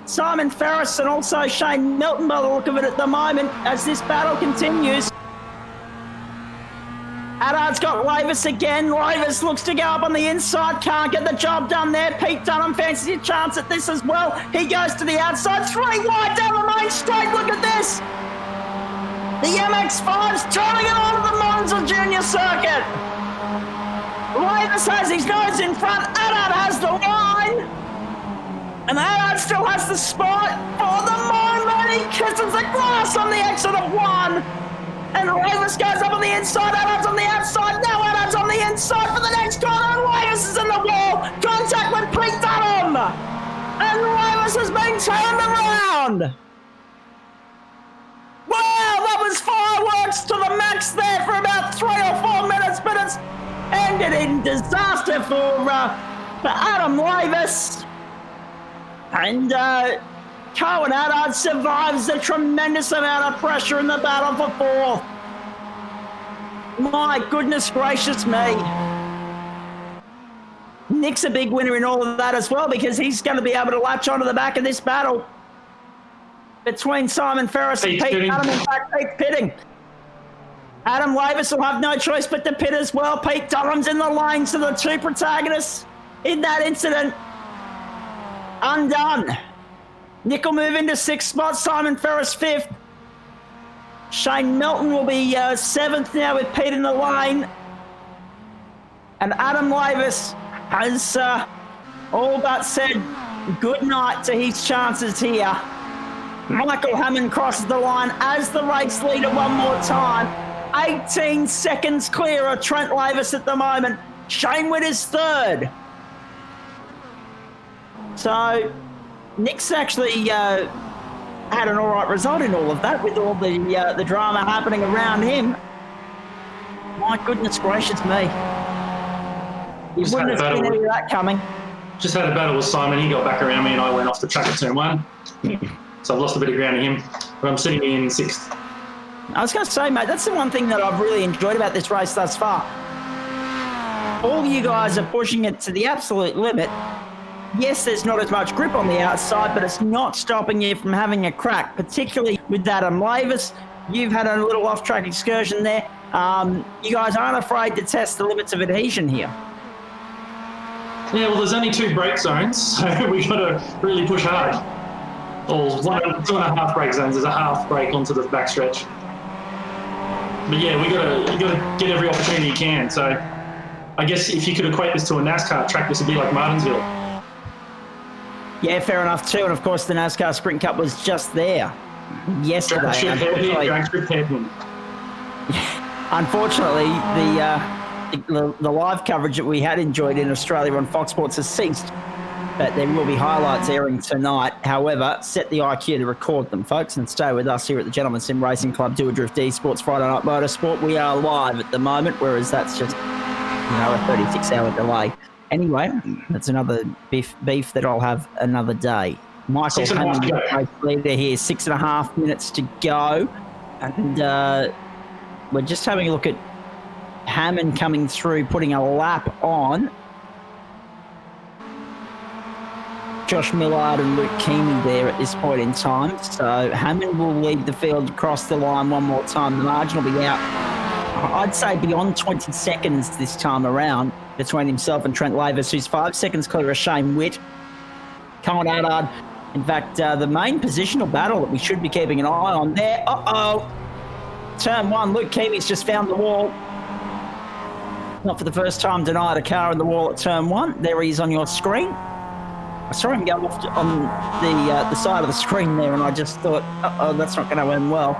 Simon Ferris and also Shane Milton by the look of it at the moment as this battle continues. Allard's got Lavis again. Lavis looks to go up on the inside. Can't get the job done there. Pete Dunham fancies a chance at this as well. He goes to the outside. 3 wide down the main straight. Look at this. The MX-5's turning it on the Monza Junior Circuit. Lavis has his nose in front. Allard has the line. And Allard still has the spot for the moment. He kisses the glass on the exit of 1. And Lavis goes up on the inside. Allard's on the outside. Now Allard's on the inside for the next corner. And Lavis is in the wall. Contact with Pete Dunham. And Lavis has been turned around. Wow, that was fireworks to the max there for about 3 or 4 minutes, but it's ended in disaster for Adam Lavis. And Cohen Allard survives a tremendous amount of pressure in the battle for 4th. My goodness gracious me. Nick's a big winner in all of that as well because he's going to be able to latch onto the back of this battle between Simon Ferris and Pete Dunham. In fact, Pete's pitting. Adam Lavis will have no choice but to pit as well. Pete Dunham's in the lane, so the 2 protagonists in that incident undone. Nick will move into 6th spot, Simon Ferris 5th. Shane Milton will be 7th now with Pete in the lane. And Adam Lavis has all but said good night to his chances here. Michael Hammond crosses the line as the race leader one more time. 18 seconds clear of Trent Lavis at the moment. Shane Witt is 3rd. So Nick's actually had an all right result in all of that with all the drama happening around him. My goodness gracious me. You wouldn't have seen any of that coming. Just had a battle with Simon. He got back around me and I went off the track at turn 1. So I've lost a bit of ground to him, but I'm sitting in 6th. I was going to say, mate, that's the one thing that I've really enjoyed about this race thus far. All you guys are pushing it to the absolute limit. Yes, there's not as much grip on the outside, but it's not stopping you from having a crack, particularly with Adam Lavis. You've had a little off-track excursion there. You guys aren't afraid to test the limits of adhesion here. Yeah, well, there's only 2 brake zones, so we've got to really push hard. Or 2.5 brake zones. There's a half brake onto the backstretch. But yeah, you got to get every opportunity you can. So I guess if you could equate this to a NASCAR track, this would be like Martinsville. Yeah, fair enough too. And of course, the NASCAR Sprint Cup was just there yesterday. Unfortunately, the live coverage that we had enjoyed in Australia on Fox Sports has ceased. But there will be highlights airing tonight. However, set the IQ to record them, folks, and stay with us here at the Gentleman Sim Racing Club, Doadrift Esports Friday Night Motorsport. We are live at the moment, whereas that's just, a 36-hour delay. Anyway, that's another beef that I'll have another day. Michael Hammond, race leader here, 6.5 minutes to go. And we're just having a look at Hammond coming through, putting a lap on Josh Millard and Luke Keamy there at this point in time. So Hammond will lead the field across the line one more time. The margin will be out, I'd say, beyond 20 seconds this time around between himself and Trent Lavis, who's 5 seconds clear of Shane Witt. Colin Adard, in fact, the main positional battle that we should be keeping an eye on there. Turn one, Luke Keamy's just found the wall. Not for the first time denied a car in the wall at turn one. There he is on your screen. I saw him go off on the side of the screen there, and I just thought, that's not going to end well.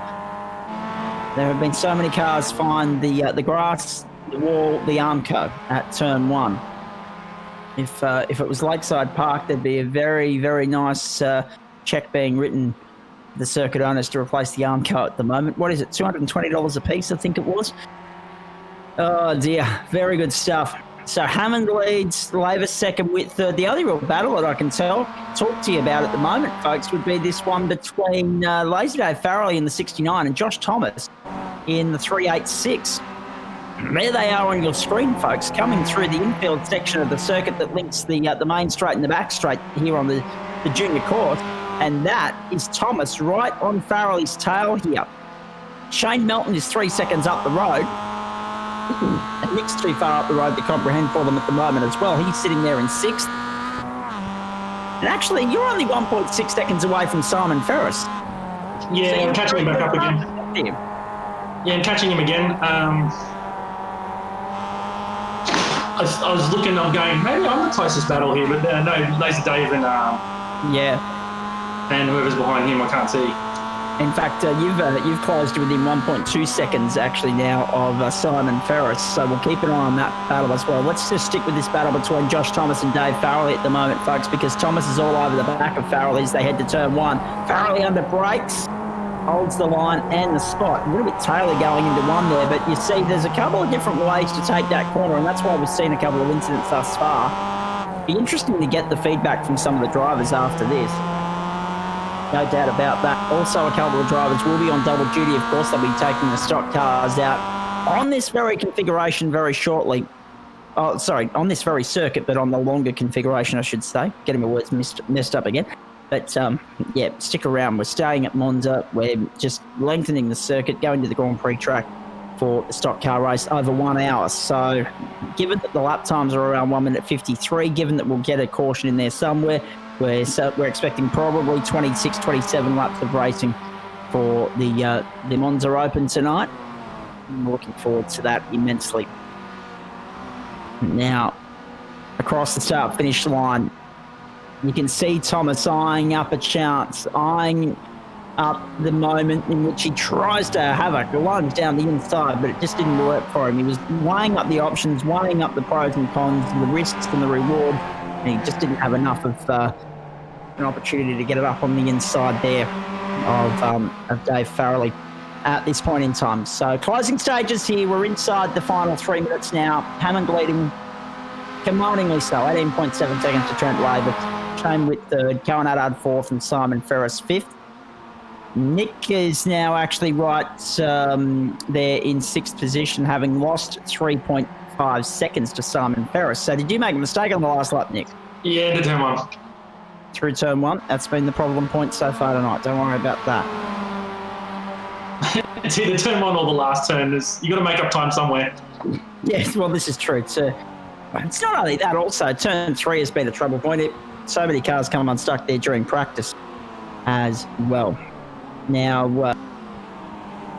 There have been so many cars find the grass, the wall, the Armco at turn one. If it was Lakeside Park, there'd be a very, very nice check being written to the circuit owners to replace the Armco at the moment. What is it, $220 a piece, I think it was? Oh, dear. Very good stuff. So Hammond leads, Lavis second, Witt third. The only real battle that I can talk to you about at the moment, folks, would be this one between Lazy Dave Farrelly in the 69 and Josh Thomas in the 386. There they are on your screen, folks, coming through the infield section of the circuit that links the main straight and the back straight here on the junior course. And that is Thomas right on Farrelly's tail here. Shane Melton is 3 seconds up the road. And Nick's too far up the road to comprehend for them at the moment as well. He's sitting there in sixth. And actually, you're only 1.6 seconds away from Simon Ferris. Yeah, so I'm catching him back up again. Yeah, I'm catching him again. I was looking, I'm going, maybe I'm the closest battle here, but no, Lazy Dave and whoever's behind him, I can't see. In fact, you've closed within 1.2 seconds actually now of Simon Ferris, so we'll keep an eye on that battle as well. Let's just stick with this battle between Josh Thomas and Dave Farrelly at the moment, folks, because Thomas is all over the back of Farrelly as they head to turn one. Farrelly under brakes, holds the line and the spot. A little bit Taylor going into one there, but you see there's a couple of different ways to take that corner, and that's why we've seen a couple of incidents thus far. Be interesting to get the feedback from some of the drivers after this. No doubt about that. Also, a couple of drivers will be on double duty. Of course, they'll be taking the stock cars out on this very configuration very shortly. Oh, sorry, on this very circuit, but on the longer configuration, I should say. Getting my words messed up again. But, yeah, stick around. We're staying at Monza. We're just lengthening the circuit, going to the Grand Prix track for the stock car race over 1 hour. So, given that the lap times are around 1 minute 53, given that we'll get a caution in there somewhere, we're expecting probably 26, 27 laps of racing for the Monza Open tonight. I'm looking forward to that immensely. Now, across the start-finish line, you can see Thomas eyeing up a chance, eyeing up the moment in which he tries to have a lunge down the inside, but it just didn't work for him. He was weighing up the options, weighing up the pros and cons, the risks and the reward. He just didn't have enough of an opportunity to get it up on the inside there of Dave Farrelly at this point in time. So closing stages here. We're inside the final 3 minutes now. Hammond leading commandingly so, 18.7 seconds to Trent Lavis. Shane Witt third, Cohen Adard fourth, and Simon Ferris fifth. Nick is now actually right there in sixth position, having lost 3.5 seconds to Simon Ferris. So did you make a mistake on the last lap, Nick? Yeah, the turn one. Through turn one. That's been the problem point so far tonight. Don't worry about that. It's either turn one or the last turn. You got to make up time somewhere. Yes, well, this is true too. It's not only that. Also, turn three has been a trouble point. So many cars come unstuck there during practice as well. Now,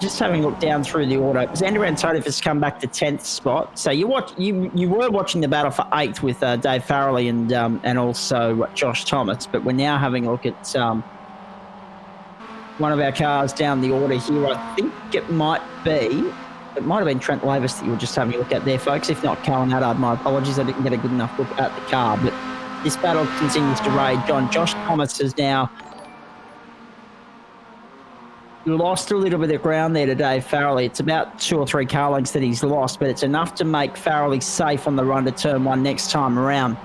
just having a look down through the order, because Andrew Antonov has come back to 10th spot. So you were watching the battle for 8th with Dave Farrelly and also Josh Thomas, but we're now having a look at one of our cars down the order here. I think it might have been Trent Lavis that you were just having a look at there, folks. If not, Colin Haddard, my apologies, I didn't get a good enough look at the car. But this battle continues to rage on. Josh Thomas has now lost a little bit of ground there to Dave Farrelly. It's about 2 or 3 car lengths that he's lost, but it's enough to make Farrelly safe on the run to turn 1 next time around.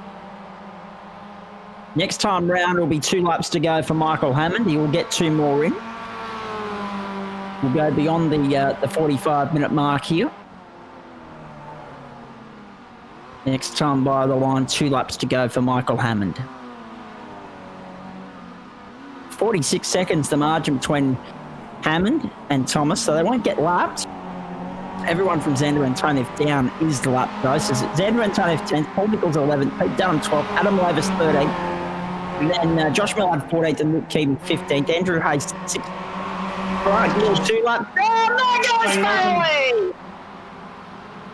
Next time round will be 2 laps to go for Michael Hammond. He will get 2 more in. We'll go beyond the 45-minute mark here. Next time by the line, 2 laps to go for Michael Hammond. 46 seconds the margin between Hammond and Thomas, so they won't get lapped. Everyone from Xander Antonov down is the lap though. So Xander Antonov 10th, Paul Nichols 11th, Pete Dunham 12th, Adam Lavis 13th, and then Josh Millard 14th and Luke Keaton 15th, Andrew Hayes 16th. Right, Gill 2 laps. Oh, there goes Farrelly!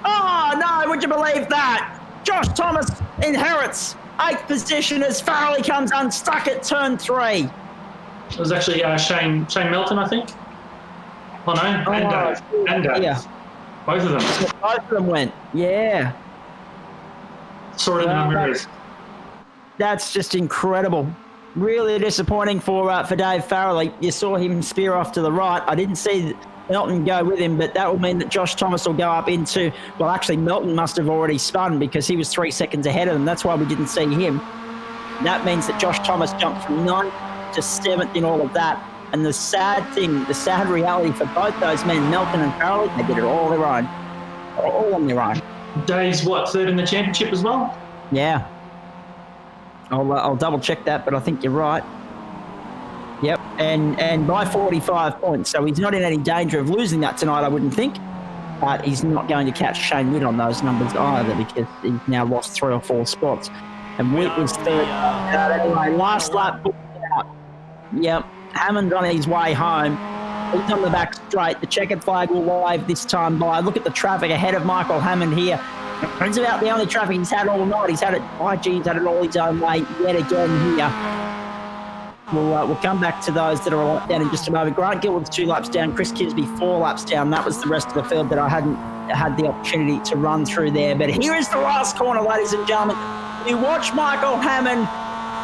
Oh, no, would you believe that? Josh Thomas inherits 8th position as Farrelly comes unstuck at turn 3. It was actually Shane Melton, I think. Oh, no, and Dave. Yeah. Both of them. Both of them went, yeah. Saw it in the mirrors. That's just incredible. Really disappointing for Dave Farrelly. You saw him spear off to the right. I didn't see Melton go with him, but that will mean that Josh Thomas will go up into... Well, actually, Melton must have already spun because he was 3 seconds ahead of them. That's why we didn't see him. That means that Josh Thomas jumped from 9th to 7th in all of that. And the sad reality for both those men, Melton and Farrelly, they did it all on their own. All on their own. Dave's, 3rd in the championship as well? Yeah. I'll double check that, but I think you're right. Yep, and by 45 points, so he's not in any danger of losing that tonight, I wouldn't think. But he's not going to catch Shane Witt on those numbers either because he's now lost 3 or 4 spots. And Witt was 3rd. Anyway, last lap. Yep, Hammond on his way home. He's on the back straight. The checkered flag will wave this time by. Look at the traffic ahead of Michael Hammond here. It's about the only traffic he's had all night. He's had it, he's had it all his own way yet again here. We'll come back to those that are a lap down in just a moment. Grant Gilwood's 2 laps down. Chris Kisby 4 laps down. That was the rest of the field that I hadn't had the opportunity to run through there. But here is the last corner, ladies and gentlemen. You watch Michael Hammond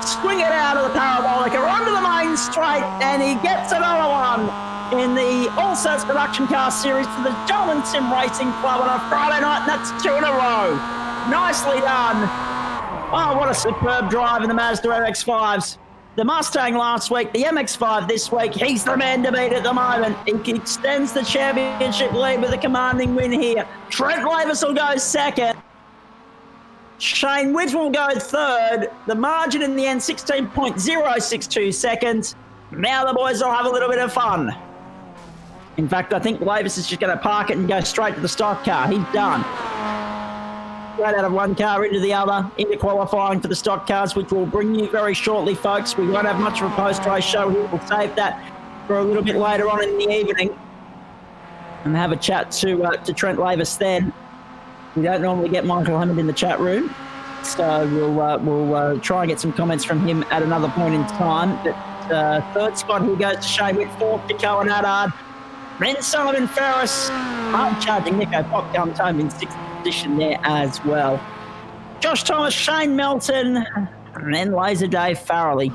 swing it out of the parabolic or onto the main straight, and he gets another one in the All Sorts Production Car Series for the Gentleman Sim Racing Club on a Friday night, and that's 2 in a row. Nicely done. Oh, what a superb drive in the Mazda MX-5s. The Mustang last week, the MX-5 this week. He's the man to beat at the moment. He extends the championship lead with a commanding win here. Trent Lavis will go 2nd. Shane Witt will go 3rd. The margin in the end, 16.062 seconds. Now the boys will have a little bit of fun. In fact, I think Lavis is just going to park it and go straight to the stock car. He's done. Right out of one car into the other, into qualifying for the stock cars, which we'll bring you very shortly, folks. We won't have much of a post-race show here. We'll save that for a little bit later on in the evening and have a chat to Trent Lavis then. We don't normally get Michael Hammond in the chat room, so we'll try and get some comments from him at another point in time. But 3rd spot, he goes to Shane Witt, 4th to Cohen Haddard. Then Sullivan Ferris, hard charging Nico Pop comes home in 6th position there as well. Josh Thomas, Shane Melton, and then Laser Dave Farrelly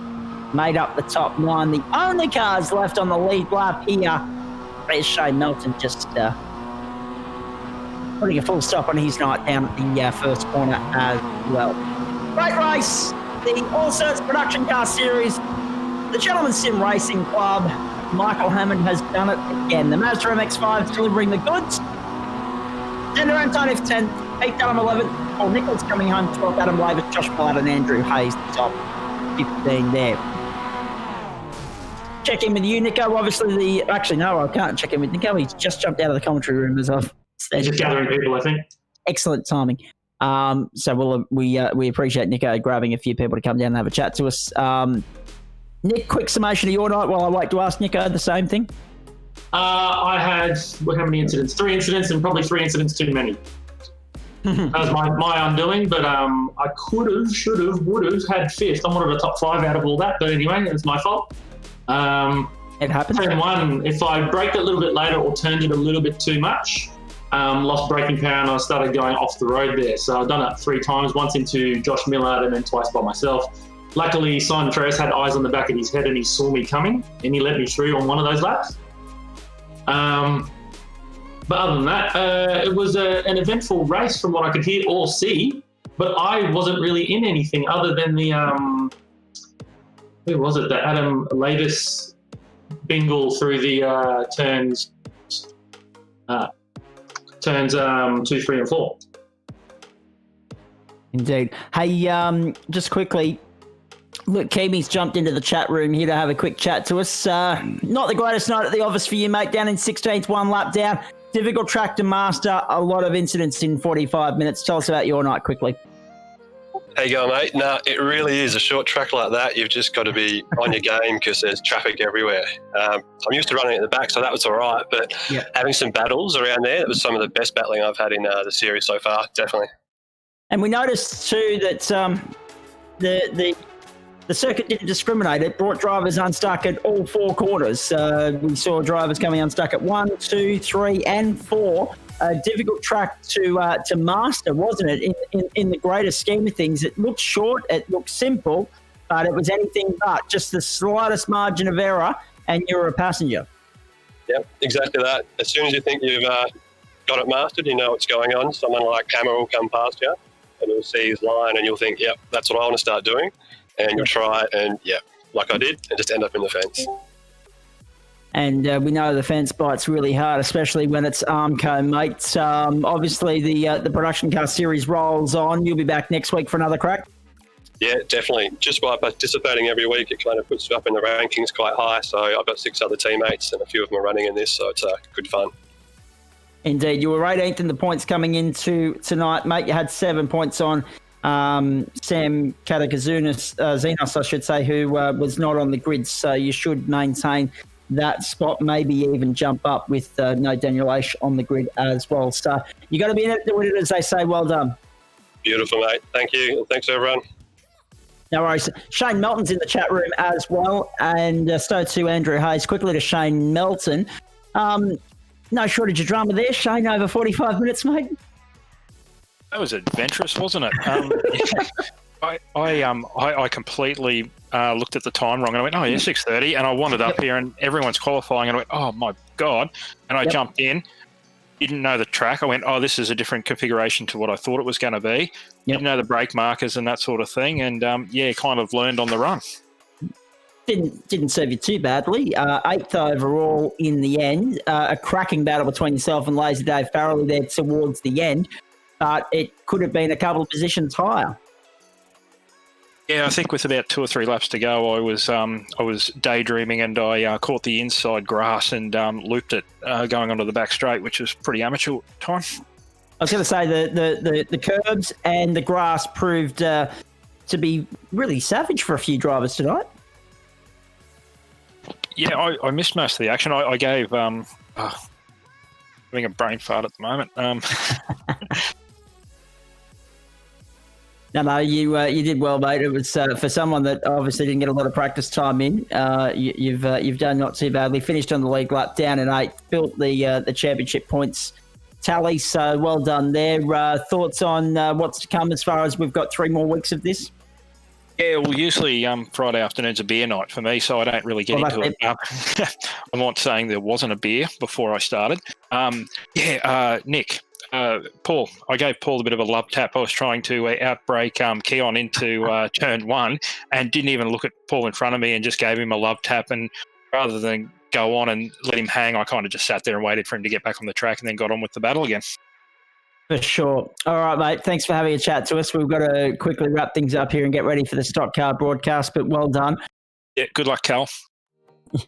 made up the top 9. The only cars left on the lead lap here. There's Shane Melton just putting a full stop on his night down at the first corner as well. Great race, the All Sorts Production Car Series, the Gentleman Sim Racing Club. Michael Hammond has done it again. The Mazda MX-5 delivering the goods. Xander Antonov 10th, Pete Dunham 11th, Paul Nichols coming home 12th, Adam Lavis, Josh Millard and Andrew Hayes the top 15 there. Check in with you, Nico. Obviously, actually, no, I can't check in with Nico. He's just jumped out of the commentary room as I've He's just gathering people, I think. Excellent timing. So we appreciate Nico grabbing a few people to come down and have a chat to us. Nick, quick summation of your night while I wait to ask Nico the same thing. I had, how many incidents? 3 incidents, and probably 3 incidents too many. That was my undoing, but I could have, should have, would have had 5th. I wanted a top 5 out of all that, but anyway, it's my fault. It happens. Turn 1, if I braked it a little bit later or turned it a little bit too much, lost braking power and I started going off the road there. So I've done it 3 times, once into Josh Millard and then twice by myself. Luckily, Simon Ferris had eyes on the back of his head and he saw me coming and he let me through on one of those laps. But other than that, it was an eventful race from what I could hear or see, but I wasn't really in anything other than the, who was it, the Adam Lavis bingle through the turns 2, 3 and 4. Indeed. Hey, just quickly, look, Kimi's jumped into the chat room here to have a quick chat to us. Not the greatest night at the office for you, mate. Down in 16th, 1 lap down. Difficult track to master. A lot of incidents in 45 minutes. Tell us about your night quickly. How you going, mate? No, it really is. A short track like that, you've just got to be on your game because there's traffic everywhere. I'm used to running at the back, so that was all right. But having some battles around there, it was some of the best battling I've had in the series so far, definitely. And we noticed, too, that the circuit didn't discriminate. It brought drivers unstuck at all 4 quarters. We saw drivers coming unstuck at 1, 2, 3 and 4. A difficult track to master, wasn't it? In the greater scheme of things, it looked short, it looked simple, but it was anything but just the slightest margin of error, and you're a passenger. Yep, exactly that. As soon as you think you've got it mastered, you know what's going on. Someone like Hammer will come past you, and you'll see his line, and you'll think, "Yep, that's what I want to start doing," and you'll try, and like I did, and just end up in the fence. And we know the fence bites really hard, especially when it's Armco, mate. Obviously, the production car series rolls on. You'll be back next week for another crack. Yeah, definitely. Just by participating every week, it kind of puts you up in the rankings quite high. So I've got 6 other teammates, and a few of them are running in this, so it's good fun. Indeed. You were 18th in the points coming into tonight, mate. You had 7 points on Sam Katakazunas, I should say, who was not on the grid. So you should maintain that spot, maybe even jump up with no Daniel Aish on the grid as well. So you got to be in it, do it, as they say. Well done. Beautiful, mate. Thank you. Thanks, everyone. No worries. Shane Melton's in the chat room as well, and so too Andrew Hayes. Quickly to Shane Melton. No shortage of drama there, Shane, over 45 minutes, mate. That was adventurous, wasn't it? I completely looked at the time wrong, and I went, 6:30, and I wandered up here, and everyone's qualifying, and I went, oh my God, and I jumped in, didn't know the track. I went, this is a different configuration to what I thought it was going to be. Didn't know the brake markers and that sort of thing, and kind of learned on the run. Didn't serve you too badly. 8th overall in the end. A cracking battle between yourself and Lazy Dave Farrelly there towards the end, but it could have been a couple of positions higher. Yeah, I think with about 2 or 3 laps to go, I was daydreaming, and I caught the inside grass and looped it going onto the back straight, which was pretty amateur time. I was going to say the curbs and the grass proved to be really savage for a few drivers tonight. Yeah, I missed most of the action. I gave having a brain fart at the moment. No, you did well, mate. It was for someone that obviously didn't get a lot of practice time in. You've done not too badly. Finished on the league lap, down in 8th. Built the championship points tally. So well done there. Thoughts on what's to come as far as we've got 3 more weeks of this? Yeah, well, usually Friday afternoon's a beer night for me, so I don't really get into it. I'm not saying there wasn't a beer before I started. Nick. Paul, I gave Paul a bit of a love tap. I was trying to outbrake Keon into turn 1 and didn't even look at Paul in front of me and just gave him a love tap. And rather than go on and let him hang, I kind of just sat there and waited for him to get back on the track and then got on with the battle again. For sure. All right, mate. Thanks for having a chat to us. We've got to quickly wrap things up here and get ready for the stock car broadcast, but well done. Yeah, good luck, Cal.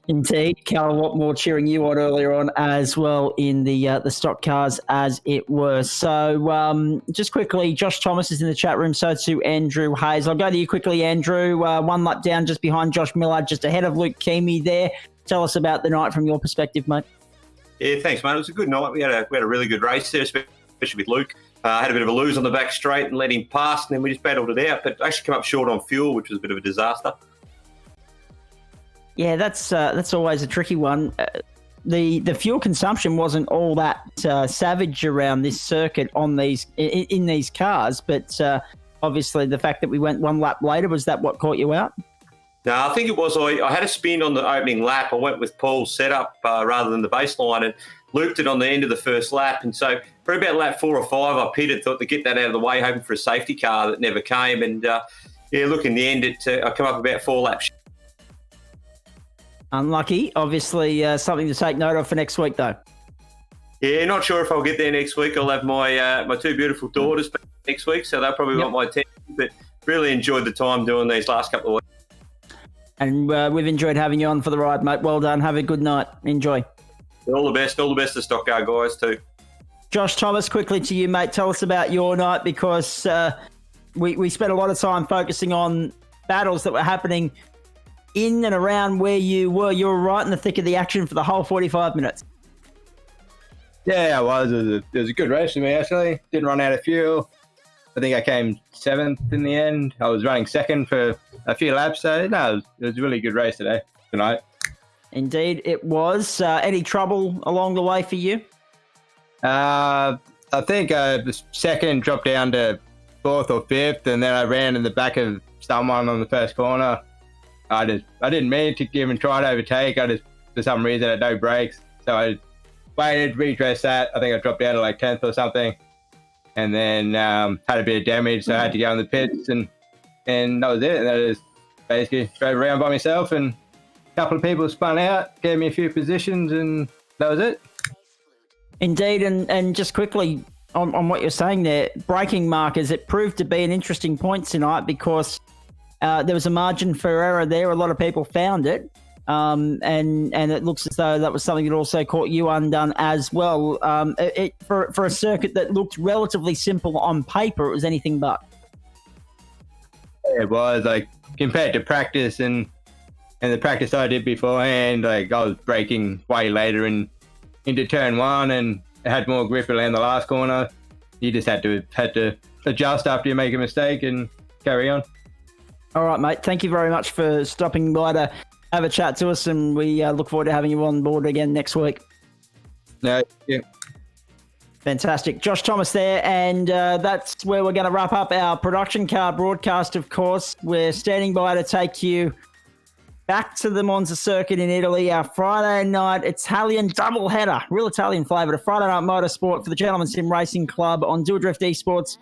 Indeed. Cal Watmore cheering you on earlier on as well in the stock cars as it were. So just quickly, Josh Thomas is in the chat room, so too Andrew Hayes. I'll go to you quickly, Andrew. 1 lap down just behind Josh Millard, just ahead of Luke Kimi there. Tell us about the night from your perspective, mate. Yeah, thanks, mate. It was a good night. We had a really good race there, especially with Luke. Had a bit of a lose on the back straight and let him pass, and then we just battled it out. But actually come up short on fuel, which was a bit of a disaster. Yeah, that's always a tricky one. The fuel consumption wasn't all that savage around this circuit on these in these cars, but obviously the fact that we went one lap later, was that what caught you out? No, I think it was I had a spin on the opening lap. I went with Paul's setup rather than the baseline and looped it on the end of the first lap. And so for about lap 4 or 5, I pitted, thought to get that out of the way, hoping for a safety car that never came. And look, in the end, I come up about 4 laps. Unlucky. Obviously, something to take note of for next week, though. Yeah, not sure if I'll get there next week. I'll have my 2 beautiful daughters next week, so they'll probably want my attention. But really enjoyed the time doing these last couple of weeks. And we've enjoyed having you on for the ride, mate. Well done. Have a good night. Enjoy. All the best to Stock Car guys too. Josh Thomas, quickly to you, mate. Tell us about your night, because we spent a lot of time focusing on battles that were happening in and around where you were. You were right in the thick of the action for the whole 45 minutes. Yeah, I was. It was a good race for me, actually. Didn't run out of fuel. I think I came 7th in the end. I was running 2nd for a few laps, so no, it was a really good race tonight. Indeed, it was. Any trouble along the way for you? I think the 2nd dropped down to 4th or 5th, and then I ran in the back of someone on the first corner. I didn't mean to even try to overtake. For some reason, I had no brakes, so I waited, redressed that. I think I dropped down to like 10th or something, and then had a bit of damage, so I had to go in the pits, and that was it. And I just basically drove around by myself, and a couple of people spun out, gave me a few positions, and that was it. Indeed, and just quickly on what you're saying there, braking markers, it proved to be an interesting point tonight, because there was a margin for error there. A lot of people found it, and it looks as though that was something that also caught you undone as well. For a circuit that looked relatively simple on paper, it was anything but. It was, like, compared to practice and the practice I did beforehand, like, I was braking way later into turn 1 and had more grip around the last corner. You just had to adjust after you make a mistake and carry on. All right, mate. Thank you very much for stopping by to have a chat to us, and we look forward to having you on board again next week. No, yeah. Fantastic. Josh Thomas there, and that's where we're going to wrap up our production car broadcast, of course. We're standing by to take you back to the Monza circuit in Italy, our Friday night Italian doubleheader, real Italian flavour, a Friday night motorsport for the Gentleman Sim Racing Club on Doadrift Esports.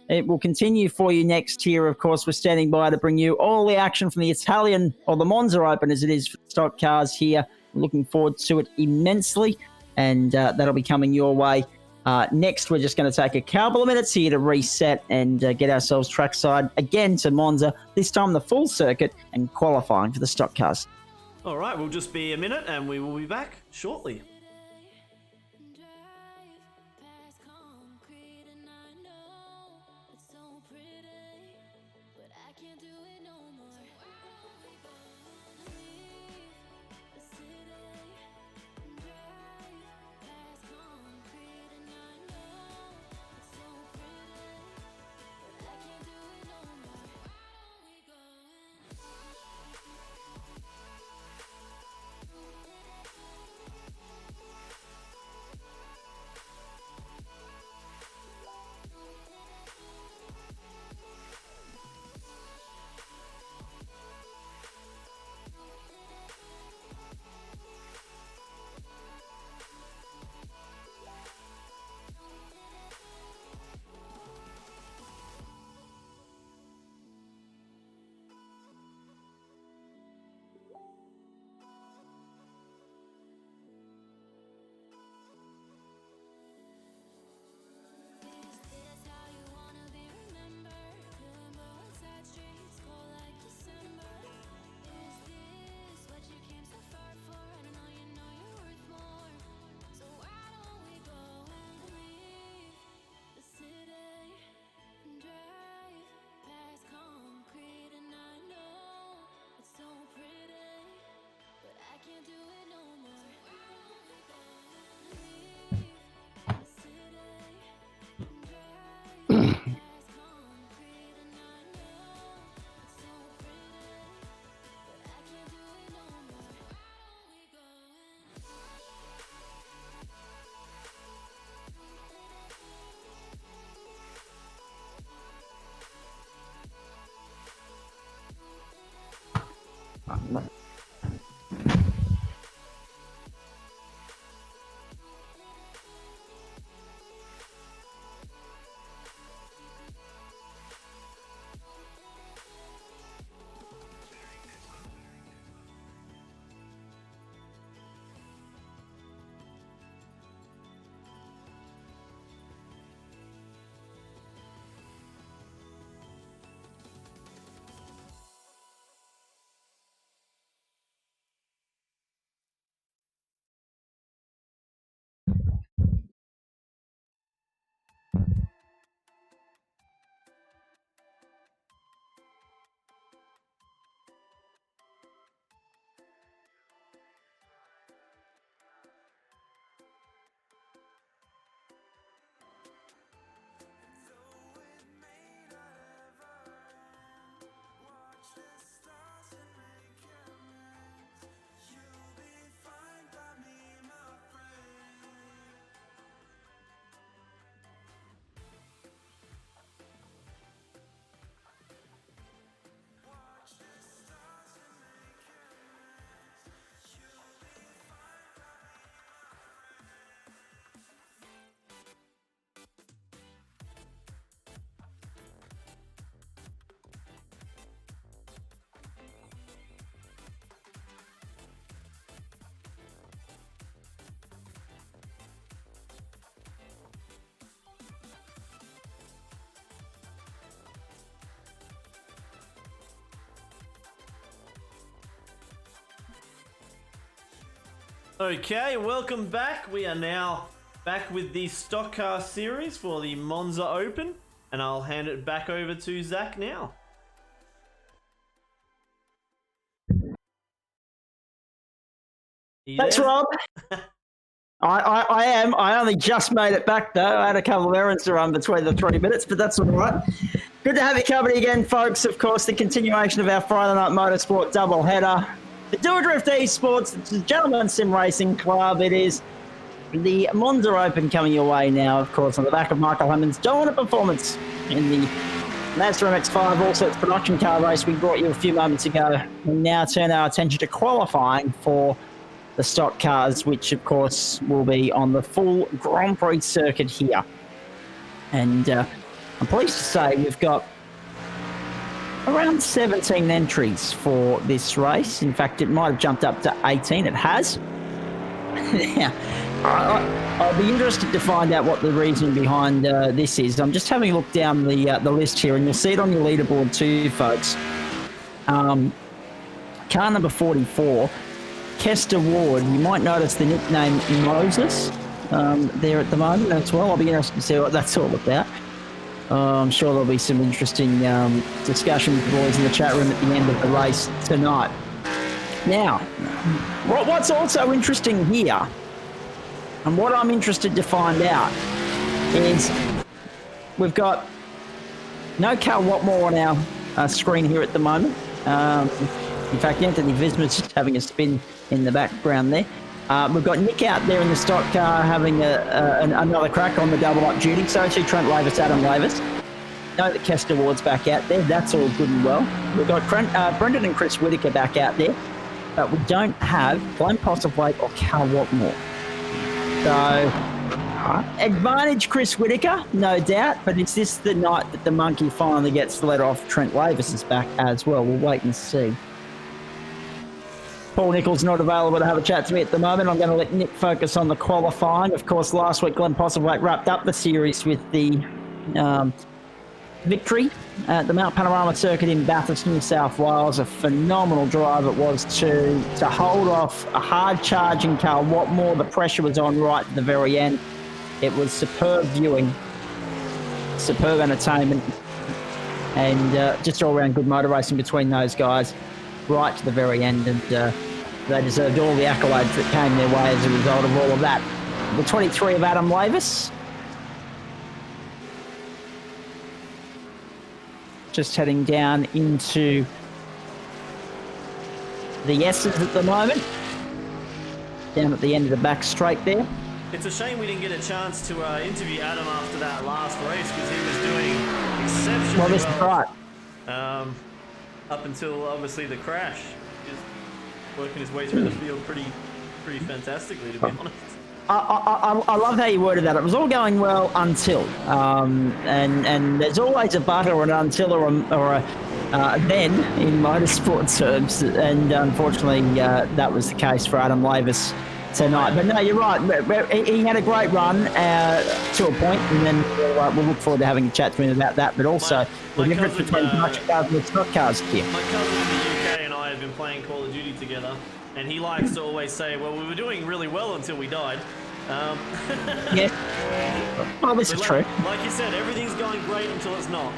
It will continue for you next year, of course. We're standing by to bring you all the action from the Italian, or the Monza Open as it is for stock cars here. We're looking forward to it immensely, and that'll be coming your way. Next, we're just going to take a couple of minutes here to reset and get ourselves trackside again to Monza, this time the full circuit and qualifying for the stock cars. All right, we'll just be a minute and we will be back shortly. Okay, welcome back. We are now back with the stock car series for the Monza Open, and I'll hand it back over to Zach now. Thanks, Rob. I am. I only just made it back, though. I had a couple of errands to run between the 3 minutes, but that's all right. Good to have you company again, folks. Of course, the continuation of our Friday Night Motorsport doubleheader. The Doadrift Esports, the Gentleman Sim Racing Club. It is the Monza Open coming your way now, of course, on the back of Michael Hammond's dominant performance in the Mazda MX-5 All Sorts production car race we brought you a few moments ago. We now turn our attention to qualifying for the stock cars, which of course will be on the full Grand Prix circuit here. And I'm pleased to say we've got around 17 entries for this race. In fact, it might have jumped up to 18. It has. Now, I'll be interested to find out what the reason behind this is. I'm just having a look down the list here, and you'll see it on your leaderboard too, folks. Car number 44, Kester Ward. You might notice the nickname Moses there at the moment as well. I'll be interested to see what that's all about. I'm sure there'll be some interesting discussion with the boys in the chat room at the end of the race tonight. Now, what's also interesting here, and what I'm interested to find out, is we've got no Cal Watmore on our screen here at the moment. In fact, Anthony Visma's just having a spin in the background there. We've got Nick out there in the stock car having another crack on the double up duty. So too Trent Lavis, Adam Lavis. Know that Kester Ward's back out there. That's all good and well. We've got Brendan and Chris Whitaker back out there. But we don't have Glenn Postlethwaite or Cal Watmore. So, advantage Chris Whitaker, no doubt. But is this the night that the monkey finally gets let off? Trent Lavis is back as well. We'll wait and see. Paul Nichols not available to have a chat to me at the moment. I'm going to let Nick focus on the qualifying. Of course, last week Glenn Postlethwaite wrapped up the series with the victory at the Mount Panorama circuit in Bathurst, New South Wales. A phenomenal drive it was to hold off a hard-charging Carl Watmore. The pressure was on right at the very end. It was superb viewing, superb entertainment, and just all-around good motor racing between those guys right to the very end, and they deserved all the accolades that came their way as a result of all of that. The 23 of Adam Lavis. Just heading down into the S's at the moment. Down at the end of the back straight there. It's a shame we didn't get a chance to interview Adam after that last race, because he was doing exceptionally well. This is right. Up until obviously the crash. He's working his way through the field pretty fantastically, to be honest. I love how you worded that. It was all going well until, and there's always a but or an until or a then in motorsport terms, and unfortunately that was the case for Adam Lavis tonight. But no, you're right. He had a great run to a point, and then we'll look forward to having a chat to him about that. But also the difference between production cars and stock cars here. My cousin in the UK and I have been playing Call of Duty together, and he likes to always say, "Well, we were doing really well until we died." Yeah. Well, this is true. Like you said, everything's going great until it's not.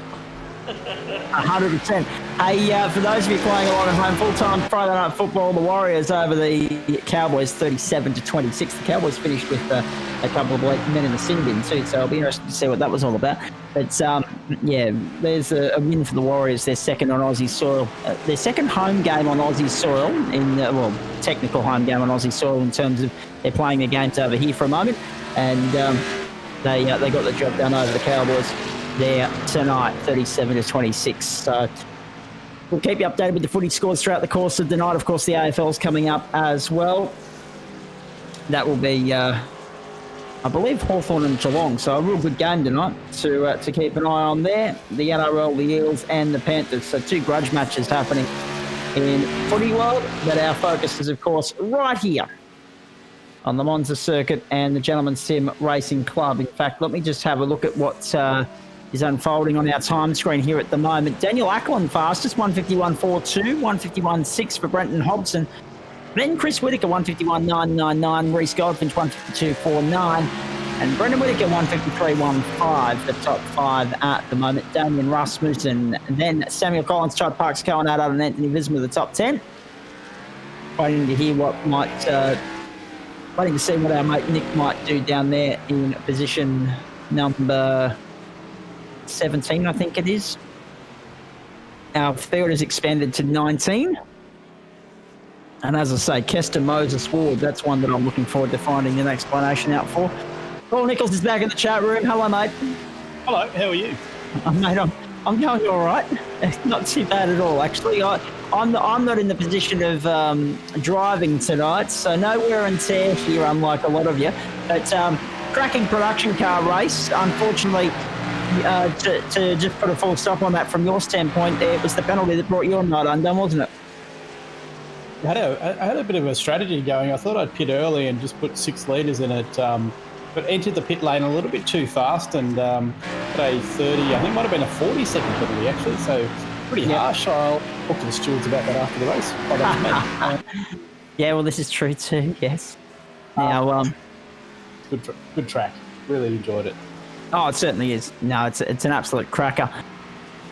100%. Hey, for those of you playing along at home, full-time Friday Night Football, the Warriors over the Cowboys 37-26. The Cowboys finished with a couple of men in the sin bin too, so I'll be interested to see what that was all about. But yeah, there's a win for the Warriors, their second on Aussie soil. Their second home game on Aussie soil, technical home game on Aussie soil in terms of they're playing their games over here for a moment, and they got the job done over the Cowboys there tonight, 37-26. So we'll keep you updated with the footy scores throughout the course of the night. Of course, the AFL's coming up as well. That will be, I believe, Hawthorn and Geelong. So a real good game tonight to keep an eye on there. The NRL, the Eels and the Panthers. So two grudge matches happening in footy world. But our focus is, of course, right here on the Monza circuit and the Gentleman Sim Racing Club. In fact, let me just have a look at what is unfolding on our time screen here at the moment. Daniel Ackland fastest, 151.42, 151.6 for Brenton Hobson. Then Chris Whittaker, 151.999. Reece Goldfinch, 152.49. And Brendan Whittaker, 153.15, the top 5 at the moment. Damien Rasmussen, and then Samuel Collins, Chad Parks, Cohen Haddad, and Anthony Visma, the top 10. Waiting to hear waiting to see what our mate Nick might do down there in position number 17, I think it is. Our field is expanded to 19. And as I say, Kester Moses Ward, that's one that I'm looking forward to finding an explanation out for. Paul Nichols is back in the chat room. Hello, mate. Hello, how are you? Mate, I'm going all right. It's not too bad at all, actually. I'm not in the position of driving tonight, so no wear and tear here, unlike a lot of you. But cracking production car race. Unfortunately, to just put a full stop on that from your standpoint, it was the penalty that brought your night undone, wasn't it? I had a bit of a strategy going. I thought I'd pit early and just put 6 litres in it, but entered the pit lane a little bit too fast and got a 30, I think it might have been a 40-second penalty actually, so pretty harsh. I'll talk to the stewards about that after the race. Yeah, well, this is true too, yes. Now, good track. Really enjoyed it. Oh, it certainly is. No, it's an absolute cracker.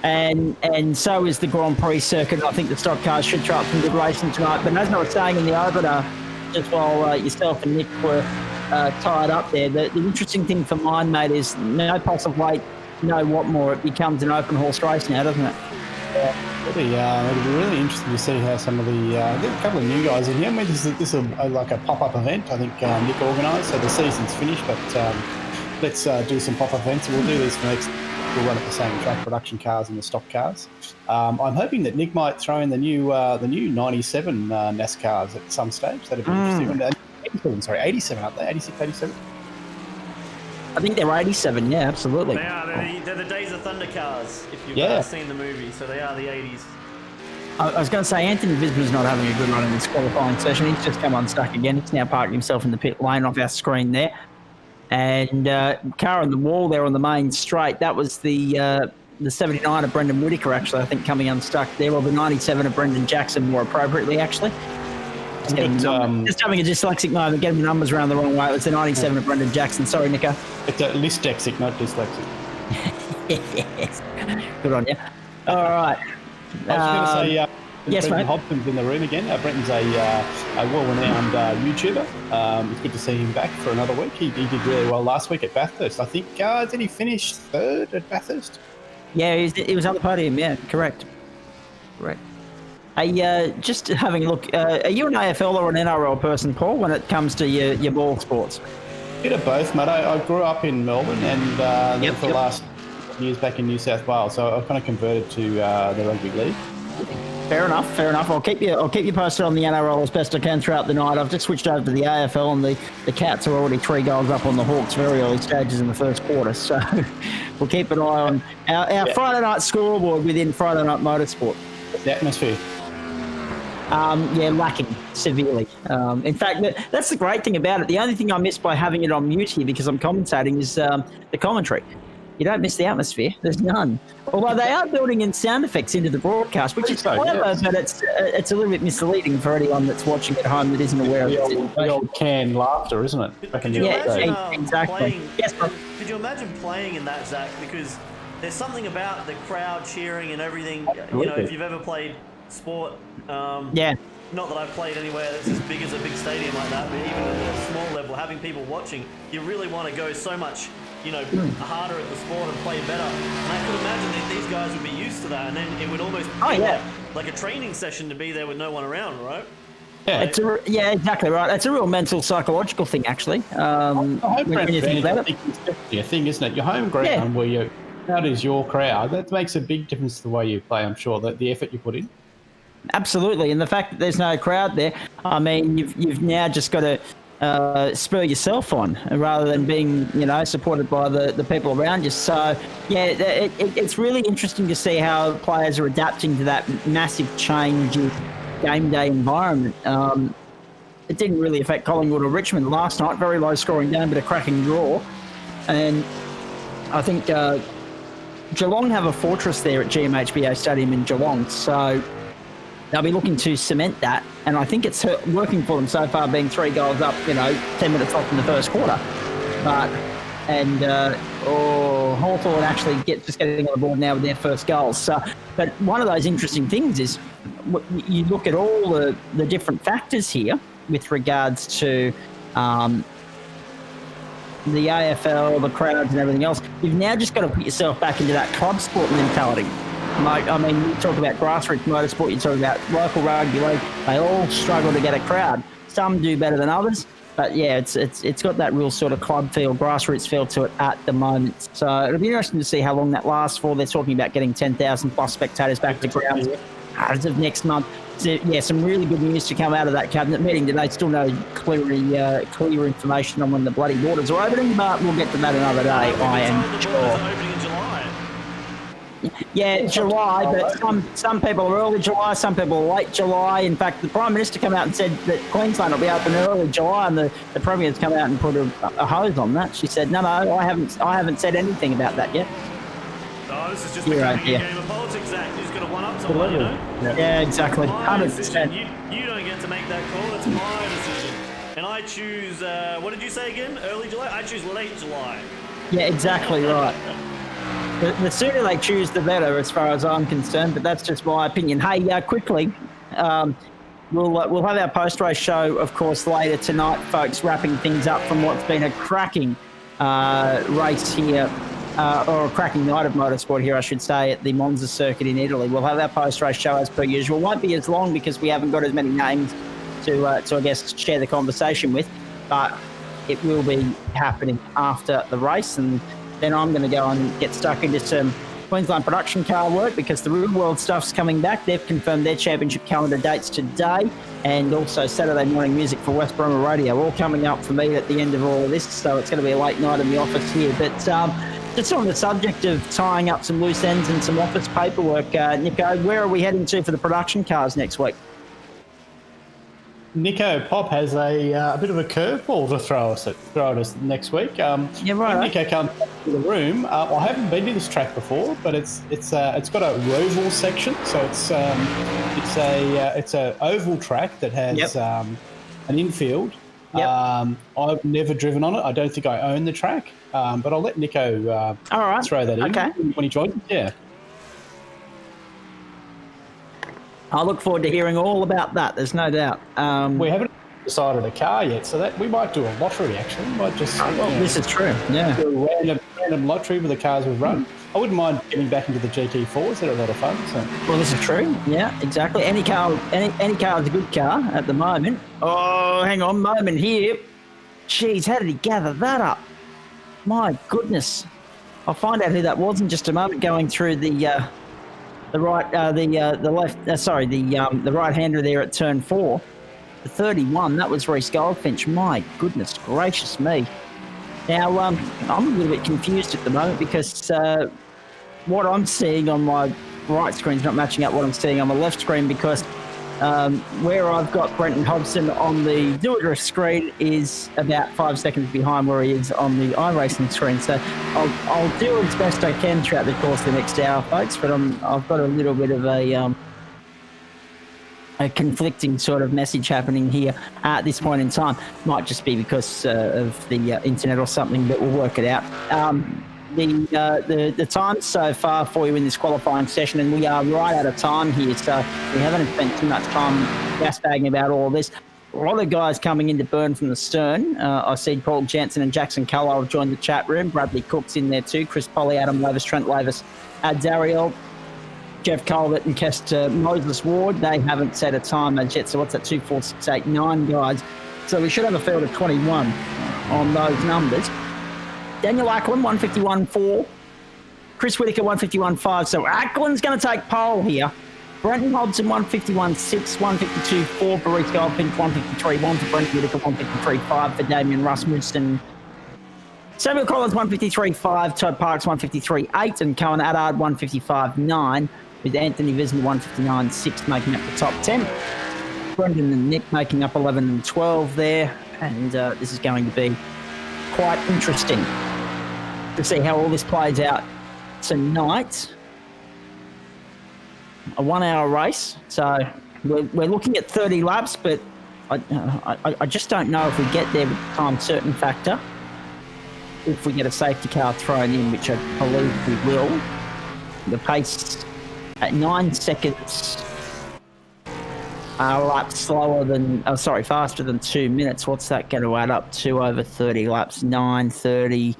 And so is the Grand Prix circuit. I think the stock cars should try out some good racing tonight. But as I was saying in the opener, just while yourself and Nick were tied up there, the interesting thing for mine, mate, is no pulse of weight, no what more. It becomes an open horse race now, doesn't it? It'll be really interesting to see how some of there's a couple of new guys in here. I mean, this is like a pop-up event. I think Nick organised, so the season's finished, but let's do some pop-up events. We'll do these for next. We'll run at the same track, production cars and the stock cars. I'm hoping that Nick might throw in the new 97 NASCARs at some stage. That'd be interesting. 87, aren't they? 86, 87? I think they're 87, yeah, absolutely. They are. They're the Days of Thunder cars, if you've seen the movie. So they are the 80s. I was going to say, Anthony Visma's not having a good run in this qualifying session. He's just come unstuck again. He's now parked himself in the pit lane off our screen there. And car on the wall there on the main straight, that was the 79 of Brendan Whittaker, actually, I think, coming unstuck there, or the 97 of Brendan Jackson, more appropriately, actually. Just having a dyslexic moment, getting the numbers around the wrong way. It was the 97 of Brendan Jackson. Sorry, Nico. It's a dyslexic, not dyslexic. Yes. Good on you. All right. I was going to say, yes, Brendan mate. Hobson's in the room again. Brendan's a well-renowned YouTuber. It's good to see him back for another week. He did really well last week at Bathurst. I think, did he finish 3rd at Bathurst? Yeah, he was on the podium, yeah, correct. Hey, just having a look, are you an AFL or an NRL person, Paul, when it comes to your ball sports? Bit of both, mate. I grew up in Melbourne and then for the last years back in New South Wales, so I kind of converted to the rugby league. Fair enough. I'll keep you posted on the NRL as best I can throughout the night. I've just switched over to the AFL, and the Cats are already 3 goals up on the Hawks very early stages in the first quarter. So we'll keep an eye on our Friday night scoreboard within Friday Night Motorsport. The atmosphere. Lacking severely. In fact, that's the great thing about it. The only thing I miss by having it on mute here, because I'm commentating, is the commentary. You don't miss the atmosphere. There's none. Although they are building in sound effects into the broadcast, which is clever, but it's a little bit misleading for anyone that's watching at home that isn't aware of it. The old canned laughter, isn't it? Could you imagine exactly. Yes, bro. Could you imagine playing in that, Zach? Because there's something about the crowd cheering and everything. You know, if you've ever played sport, not that I've played anywhere that's as big as a big stadium like that, but even at a small level, having people watching, you really want to go so much, harder at the sport and play better. And I could imagine that these guys would be used to that, and then it would almost be like a training session to be there with no one around, right? Yeah, exactly right. It's a real mental, psychological thing, actually. When you think about it, it's definitely a thing, isn't it? Your home ground where crowd is your crowd. That makes a big difference to the way you play. I'm sure that the effort you put in. Absolutely, and the fact that there's no crowd there, I mean, you've now just got to spur yourself on rather than being, supported by the people around you. So, it's really interesting to see how players are adapting to that massive change in game day environment. It didn't really affect Collingwood or Richmond last night. Very low scoring game, but a cracking draw. And I think Geelong have a fortress there at GMHBA Stadium in Geelong. So they'll be looking to cement that, and I think it's working for them so far, being 3 goals up, 10 minutes left in the first quarter. Hawthorn actually just getting on the board now with their first goals. So, but one of those interesting things is you look at all the different factors here with regards to the AFL, the crowds and everything else. You've now just got to put yourself back into that club sport mentality. Like, I mean, you talk about grassroots motorsport, you talk about local rugby league, they all struggle to get a crowd. Some do better than others, but yeah, it's got that real sort of club feel, grassroots feel to it at the moment. So it'll be interesting to see how long that lasts for. They're talking about getting 10,000 plus spectators back to grounds as of next month. So, yeah, some really good news to come out of that cabinet meeting today. Still no clear information on when the bloody borders are opening, but we'll get to that another day, I am sure. Yeah, July, but some people are early July, some people are late July. In fact, the Prime Minister came out and said that Queensland will be open early July, and the Premier's come out and put a hose on that. She said, no, I haven't said anything about that yet. No, this is just becoming a game of politics, Zach. You just got to one-up someone, Yeah, exactly. 100%. You don't get to make that call. That's my decision. And I choose, what did you say again? Early July? I choose late July. Yeah, exactly right. The sooner they choose, the better, as far as I'm concerned. But that's just my opinion. Hey, quickly, we'll have our post-race show, of course, later tonight, folks. Wrapping things up from what's been a cracking race here, or a cracking night of motorsport here, I should say, at the Monza circuit in Italy. We'll have our post-race show as per usual. Won't be as long because we haven't got as many names to I guess, share the conversation with, but it will be happening after the race, and then I'm going to go and get stuck into some Queensland production car work because the real world stuff's coming back. They've confirmed their championship calendar dates today, and also Saturday morning music for West Bromwich Radio, all coming up for me at the end of all of this, so it's going to be a late night in the office here. But just on the subject of tying up some loose ends and some office paperwork, Nico, where are we heading to for the production cars next week? Nico Pop has a bit of a curveball to throw at us next week. Yeah, right. When Nico comes to the room, I haven't been to this track before, but it's got a roval section, so it's a oval track that has an infield. Yep. I've never driven on it. I don't think I own the track, but I'll let Nico throw that in when he joins. Yeah. I look forward to hearing all about that. There's no doubt. We haven't decided a car yet, so that we might do a lottery. Actually, we might just. This is true. Yeah. Do a random lottery with the cars we've run. I wouldn't mind getting back into the GT4s. They're a lot of fun. So. Well, this is true. Yeah, exactly. Any car is a good car at the moment. Oh, hang on, moment here. Jeez, how did he gather that up? My goodness. I'll find out who that was in just a moment. Going through the right-hander there at turn 4. The 31, that was Reece Goldfinch. My goodness gracious me. Now, I'm a little bit confused at the moment because what I'm seeing on my right screen is not matching up what I'm seeing on my left screen, because where I've got Brenton Hobson on the Doadrift screen is about 5 seconds behind where he is on the iRacing screen. So I'll do as best I can throughout the course of the next hour, folks, but I've got a little bit of a conflicting sort of message happening here at this point in time. Might just be because of the internet or something, but we'll work it out. The time so far for you in this qualifying session, and we are right out of time here, so we haven't spent too much time gas-bagging about all this. A lot of guys coming in to burn from the stern. I see Paul Jansen and Jackson Carlisle have joined the chat room. Bradley Cook's in there too. Chris Polly, Adam Lavis, Trent Lavis, Dariel, Jeff Colbert and Kester Moses Ward. They haven't set a time as yet, so what's that, 2, 4, 6, 8, 9 guys. So we should have a field of 21 on those numbers. Daniel Ackland, 151.4. Chris Whittaker, 151.5. So Ackland's going to take pole here. Brenton Hobson, 151.6. 152.4 for Reece Goldfinch, 153.1 for Brenton Whittaker, 153.5 for Damien Rasmussen. Samuel Collins, 153.5. Todd Parks, 153.8. And Cohen Addard, 155.9. With Anthony Visner, 159.6 making up the top 10. Brendan and Nick making up 11 and 12 there. And this is going to be quite interesting to see how all this plays out tonight. A 1 hour race, so we're looking at 30 laps, but I just don't know if we get there with the time certain factor. If we get a safety car thrown in, which I believe we will, the pace at 9 seconds a lap faster than 2 minutes. What's that going to add up to over 30 laps? 9:30,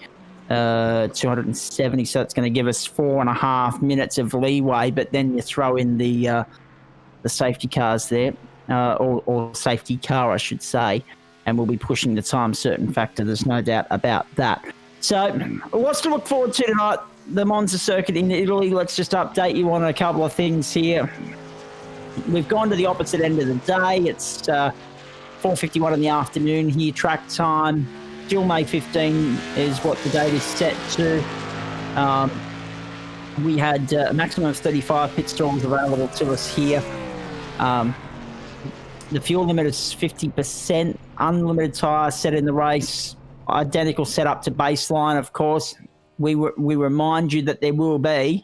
270. So it's going to give us 4.5 minutes of leeway. But then you throw in the safety cars there, or safety car, I should say, and we'll be pushing the time certain factor. There's no doubt about that. So what's to look forward to tonight? The Monza circuit in Italy. Let's just update you on a couple of things here. We've gone to the opposite end of the day. It's 4:51 in the afternoon here, track time. Still May 15 is what the date is set to. We had a maximum of 35 pit stalls available to us here. The fuel limit is 50%. Unlimited tyres set in the race. Identical setup to baseline, of course. We remind you that there will be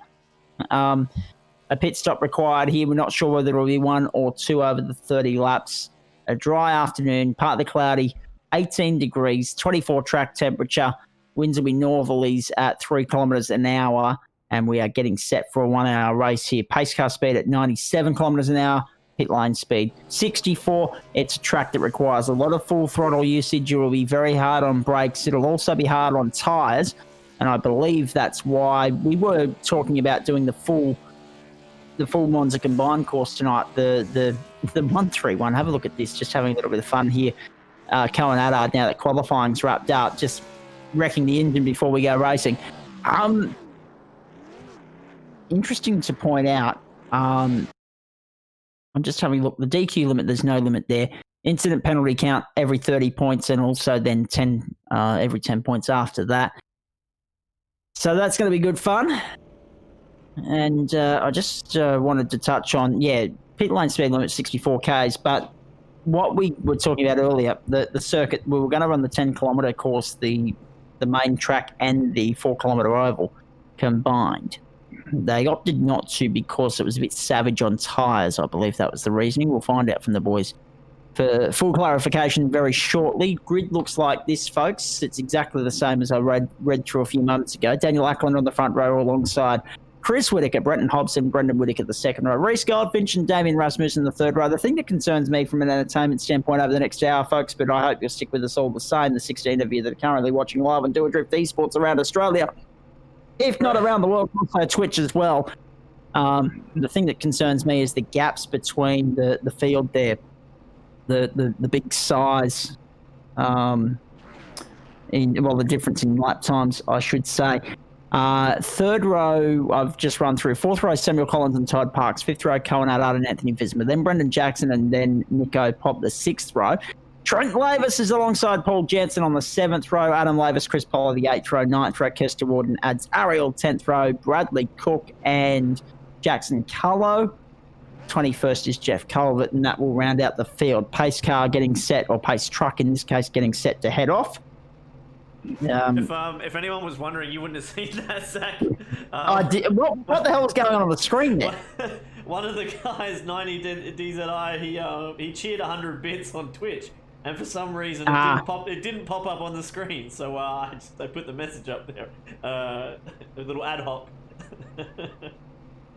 a pit stop required here. We're not sure whether it will be 1 or 2 over the 30 laps. A dry afternoon, partly cloudy, 18 degrees, 24 track temperature. Winds will be northerlies at 3 kilometres an hour, and we are getting set for a 1-hour race here. Pace car speed at 97 kilometres an hour. Pit lane speed 64. It's a track that requires a lot of full throttle usage. It will be very hard on brakes. It'll also be hard on tyres, and I believe that's why we were talking about doing the full Monza combined course tonight. The 131. Have a look at this. Just having a little bit of fun here. Cohen Adard, now that qualifying's wrapped up, just wrecking the engine before we go racing. Interesting to point out. I'm just having a look. The DQ limit, there's no limit there. Incident penalty count every 30 points, and also then 10 every 10 points after that. So that's going to be good fun. And I just wanted to touch on, pit lane speed limit 64 Ks, but what we were talking about earlier, the circuit, we were going to run the 10-kilometre course, the main track and the 4-kilometre oval combined. They opted not to because it was a bit savage on tyres. I believe that was the reasoning. We'll find out from the boys. For full clarification very shortly, grid looks like this, folks. It's exactly the same as I read through a few moments ago. Daniel Ackland on the front row alongside Chris Whittaker, Brenton Hobson, Brendan Whittaker the second row, Reece Goldfinch and Damien Rasmussen the third row. The thing that concerns me from an entertainment standpoint over the next hour, folks, but I hope you'll stick with us all the same, the 16 of you that are currently watching live on Doadrift Esports around Australia, if not around the world, also Twitch as well. The thing that concerns me is the gaps between the field there, the big size, the difference in lap times, I should say. Third row, I've just run through. Fourth row, Samuel Collins and Todd Parks. Fifth row, Cohen Adard and Anthony Visma. Then Brendan Jackson and then Nico Pop, the sixth row. Trent Lavis is alongside Paul Jansen on the 7th row. Adam Lavis, Chris Poller, the 8th row. 9th row, Kester Warden adds Ariel, 10th row. Bradley Cook and Jackson Cullo. 21st is Jeff Culvert, and that will round out the field. Pace car getting set, or pace truck in this case, getting set to head off. If anyone was wondering, you wouldn't have seen that, Zach. I did. What the hell was going on the screen there? One of the guys, 90 DZI, he cheered 100 bits on Twitch, and for some reason it didn't pop up on the screen. So I put the message up there, a little ad hoc.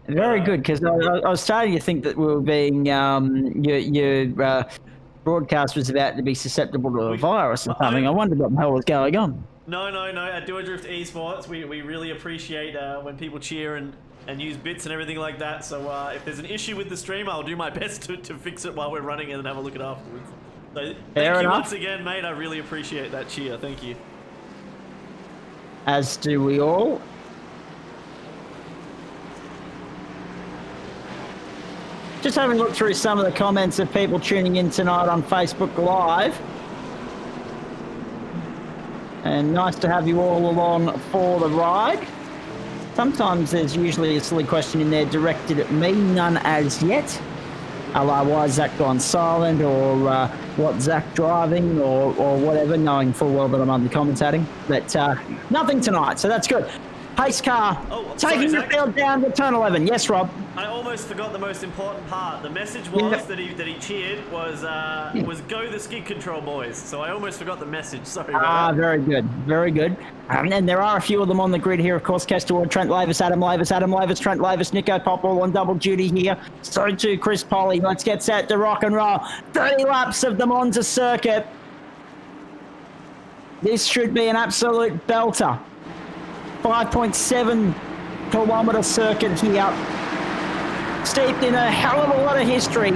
Very good, because I was starting to think that we were being your broadcast was about to be susceptible to a virus or something. I wondered what the hell was going on. No. At Doadrift Esports, we really appreciate when people cheer and use bits and everything like that. So if there's an issue with the stream, I'll do my best to fix it while we're running and then have a look at it afterwards. So thank you once again, mate. I really appreciate that cheer. Thank you. As do we all. Just having a look through some of the comments of people tuning in tonight on Facebook Live. And nice to have you all along for the ride. Sometimes there's usually a silly question in there directed at me, none as yet. A la, why Zach gone silent, or what Zach driving, or whatever, knowing full well that I'm under commentating. But nothing tonight, so that's good. Pace car taking the field down to turn 11. Yes, Rob. I almost forgot the most important part. The message was that he cheered was go the skid control boys. So I almost forgot the message. Sorry about that. Very good. Very good. And there are a few of them on the grid here. Of course, Kestaward, Trent Lavis, Adam Lavis, Trent Lavis, Nico Popple on double duty here. So too Chris Polly. Let's get set to rock and roll. 30 laps of the Monza circuit. This should be an absolute belter. 5.7 kilometre circuit here, steeped in a hell of a lot of history.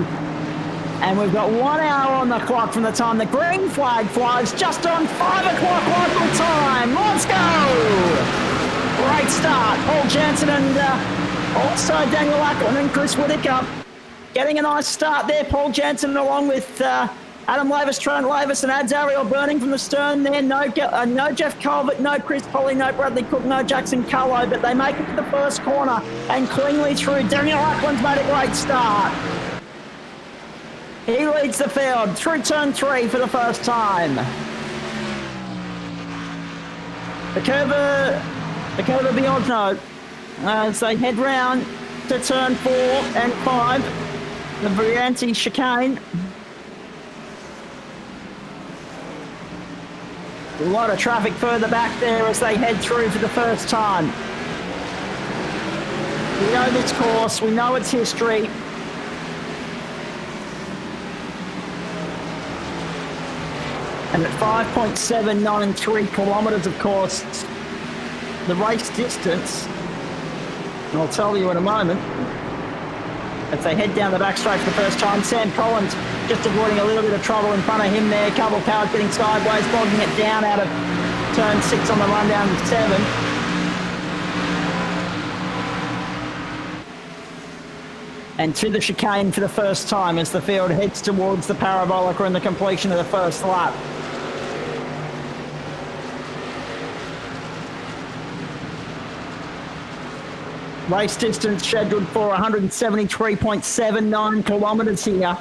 And we've got 1 hour on the clock from the time the green flag flies, just on 5 o'clock local time. Let's go! Great start. Paul Jansen and also Daniel Ackland and Chris Whittaker getting a nice start there. Paul Jansen along with Adam Lavis, Trent Lavis, and Ads Ariel burning from the stern there. No Jeff Calvert, no Chris Polly, no Bradley Cook, no Jackson Cullo, but they make it to the first corner and cleanly through. Daniel Ackland's made a great start. He leads the field through turn 3 for the first time. The curve beyond no. As they head round to turn 4 and 5, the Brianti chicane. A lot of traffic further back there as they head through for the first time. We know this course, we know its history. And at 5.793 kilometres, of course, the race distance, and I'll tell you in a moment, as they head down the back straight for the first time. Sam Collins just avoiding a little bit of trouble in front of him there. Couple cars getting sideways, bogging it down out of turn 6 on the run down to 7. And to the chicane for the first time as the field heads towards the parabolica and the completion of the first lap. Race distance scheduled for 173.79 kilometres here.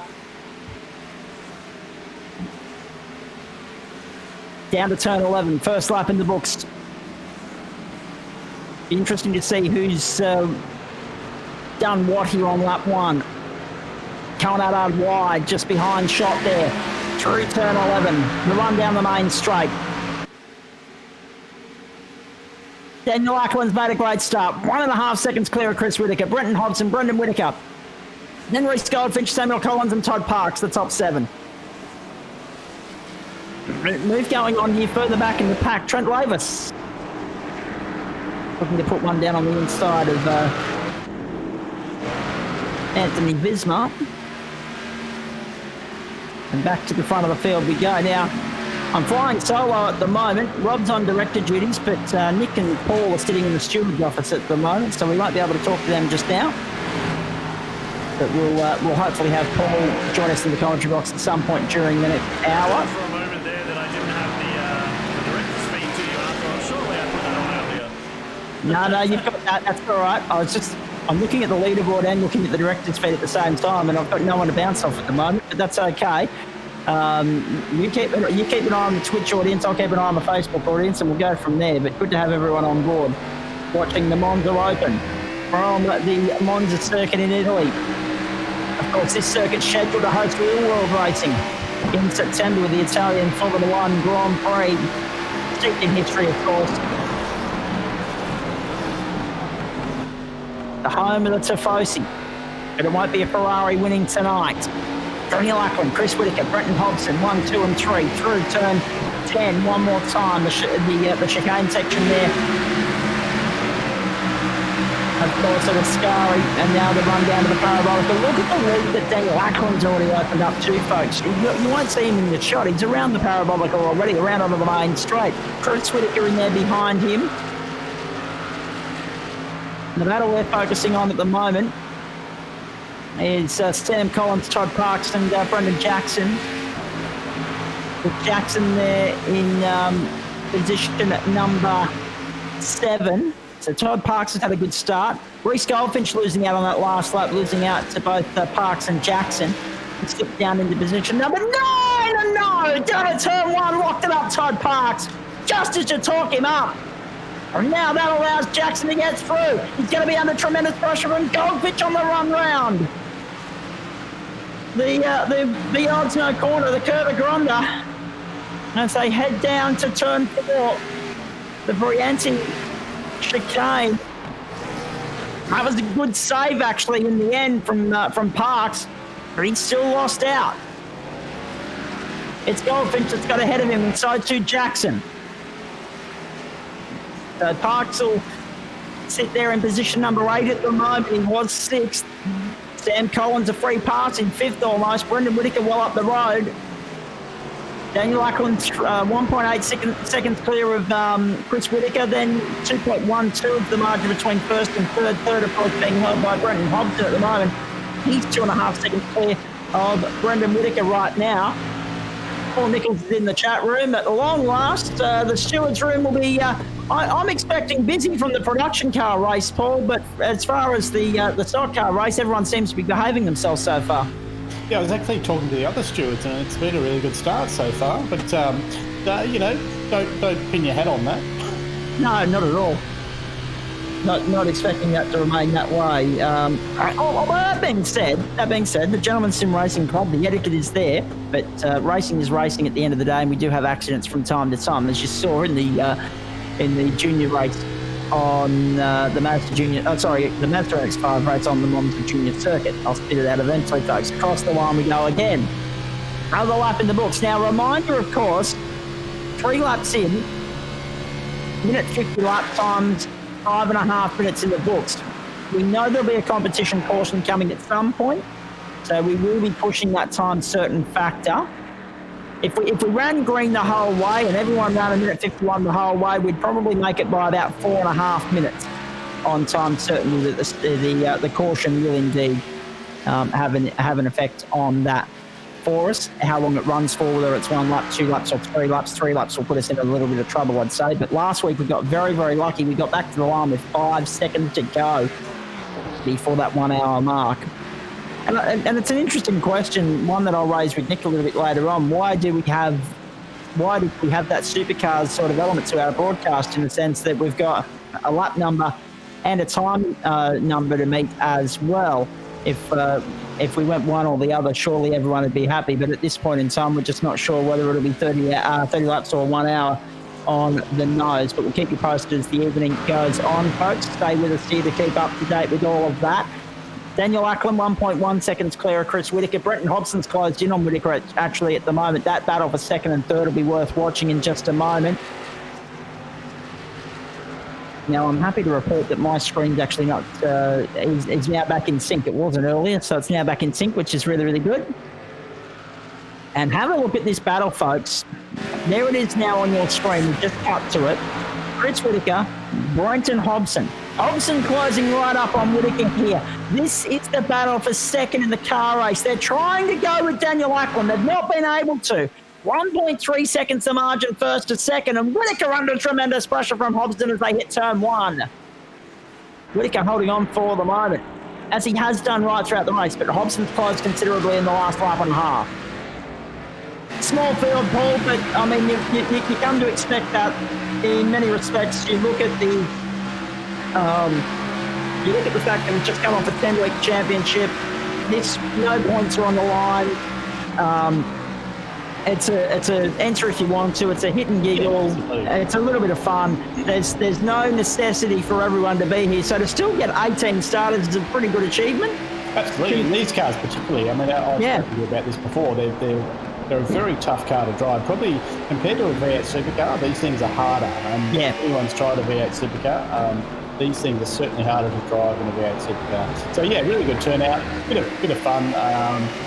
Down to turn 11, first lap in the books. Be interesting to see who's done what here on lap 1. Coming out wide, just behind shot there. Through turn 11, the run down the main straight. Daniel Ackland's made a great start. 1.5 seconds clear of Chris Whittaker. Brenton Hobson, Brendan Whittaker. Then Reece Goldfinch, Samuel Collins and Todd Parks, the top 7. Move going on here further back in the pack. Trent Lavis looking to put one down on the inside of Anthony Visma. And back to the front of the field we go now. I'm flying solo at the moment. Rob's on director duties, but Nick and Paul are sitting in the steward's office at the moment, so we won't be able to talk to them just now. But we'll hopefully have Paul join us in the commentary box at some point during the next hour. For a moment there that I didn't have the director's feed to you after. Surely I put that on earlier. No, you've got that. That's all right. I'm looking at the leaderboard and looking at the director's feed at the same time, and I've got no one to bounce off at the moment, but that's okay. You keep an eye on the Twitch audience, I'll keep an eye on the Facebook audience, and we'll go from there. But good to have everyone on board watching the Monza Open from the Monza circuit in Italy. Of course, this circuit's scheduled to host real world racing in September with the Italian Formula 1 Grand Prix, steeped in history, of course. The home of the Tifosi, but it won't be a Ferrari winning tonight. Daniel Ackland, Chris Whittaker, Brenton Hobson, 1, 2 and 3 through turn 10 one more time. The chicane section there. Of course, it was Scari, and now the run down to the parabolic. But look at the lead that Daniel Ackland's already opened up to, folks. You won't see him in the shot. He's around the parabolic already, around onto the main straight. Chris Whittaker in there behind him. The battle we're focusing on at the moment is Sam Collins, Todd Parks and Brendan Jackson. With Jackson there in position at number 7. So Todd Parks has had a good start. Reece Goldfinch losing out on that last lap, losing out to both Parks and Jackson. He slipped down into position number 9, and no! Down at turn 1, locked it up, Todd Parks. Just as you talk him up. And now that allows Jackson to get through. He's going to be under tremendous pressure from Goldfish on the run round. The VODs no corner, the Curva Gronda, as they head down to turn 4, the Brianti chicane. That was a good save, actually, in the end from Parks, but he still lost out. It's Goldfinch that's got ahead of him, and so too Jackson. Parks will sit there in position number 8 at the moment. He was 6th. Sam Collins a free pass in 5th almost. Brendan Whittaker well up the road. Daniel Ackland's 1.8 seconds clear of Chris Whittaker, then 2.12 of the margin between 1st and 3rd. 3rd, of course, being held by Brendan Hobson at the moment. He's 2.5 seconds clear of Brendan Whittaker right now. Paul Nichols is in the chat room. At long last, the stewards' room will be... I'm expecting busy from the production car race, Paul, but as far as the stock car race, everyone seems to be behaving themselves so far. Yeah, I was actually talking to the other stewards, and it's been a really good start so far. But don't pin your head on that. No, not at all. Not expecting that to remain that way. That being said, the Gentlemen's Sim Racing Club, the etiquette is there, but racing is racing at the end of the day, and we do have accidents from time to time, as you saw in the junior race on the Mazda X5 race on the Monza Junior Circuit. I'll spit it out eventually, folks. Across the line we go again. Another lap in the books. Now, reminder, of course, 3 laps in, minute 50 lap times, 5.5 minutes in the books. We know there'll be a competition caution coming at some point, so we will be pushing that time certain factor. If we ran green the whole way and everyone ran a minute 51 the whole way, we'd probably make it by about 4.5 minutes on time certainty that the caution will indeed have an effect on that for us. How long it runs for, whether it's 1 lap, 2 laps or 3 laps. 3 laps will put us in a little bit of trouble, I'd say. But last week we got very, very lucky. We got back to the line with 5 seconds to go before that 1 hour mark. And it's an interesting question, one that I'll raise with Nick a little bit later on. Why did we have that supercars sort of element to our broadcast, in the sense that we've got a lap number and a time number to meet as well? If we went one or the other, surely everyone would be happy. But at this point in time, we're just not sure whether it'll be 30 laps or 1 hour on the nose. But we'll keep you posted as the evening goes on, folks. Stay with us here to keep up to date with all of that. Daniel Ackland, 1.1 seconds clear of Chris Whittaker. Brenton Hobson's closed in on Whittaker actually at the moment. That battle for 2nd and 3rd will be worth watching in just a moment. Now, I'm happy to report that my screen's actually not, is now back in sync. It wasn't earlier, so it's now back in sync, which is really, really good. And have a look at this battle, folks. There it is now on your screen. We've just cut to it. Chris Whittaker, Brenton Hobson. Hobson closing right up on Whittaker here. This is the battle for 2nd in the car race. They're trying to go with Daniel Ackland. They've not been able to. 1.3 seconds the margin 1st to 2nd, and Whittaker under tremendous pressure from Hobson as they hit turn 1. Whittaker holding on for the moment, as he has done right throughout the race, but Hobson's closed considerably in the last lap and a half. Small field, Paul, but I mean, you come to expect that in many respects. You look at the fact that we've just come off a 10-week championship. No points are on the line. It's a enter if you want to. It's a hit and giggle. It's a little bit of fun. There's no necessity for everyone to be here. So to still get 18 starters is a pretty good achievement. Absolutely. And these cars particularly, I mean, I've spoken to you about this before. They're a very tough car to drive. Probably compared to a V8 supercar, these things are harder. If anyone's tried a V8 supercar, these things are certainly harder to drive than a V8 supercar. So yeah, really good turnout, bit of fun.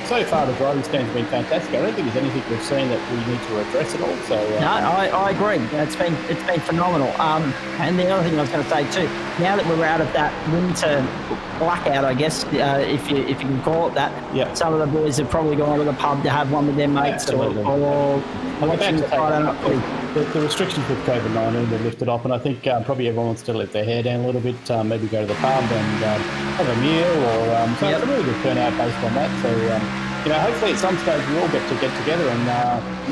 So far the driving stand's been fantastic. I don't think there's anything we've seen that we need to address at all. So no, I agree. It's been phenomenal. And the other thing I was going to say too, now that we're out of that winter blackout, I guess if you can call it that, some of the boys have probably gone to the pub to have one with their mates or watching the the restrictions with COVID-19 were lifted off, and I think probably everyone wants to let their hair down a little bit, maybe go to the pub and have a meal, or so it's a really good turnout based on that. So hopefully at some stage we all get together and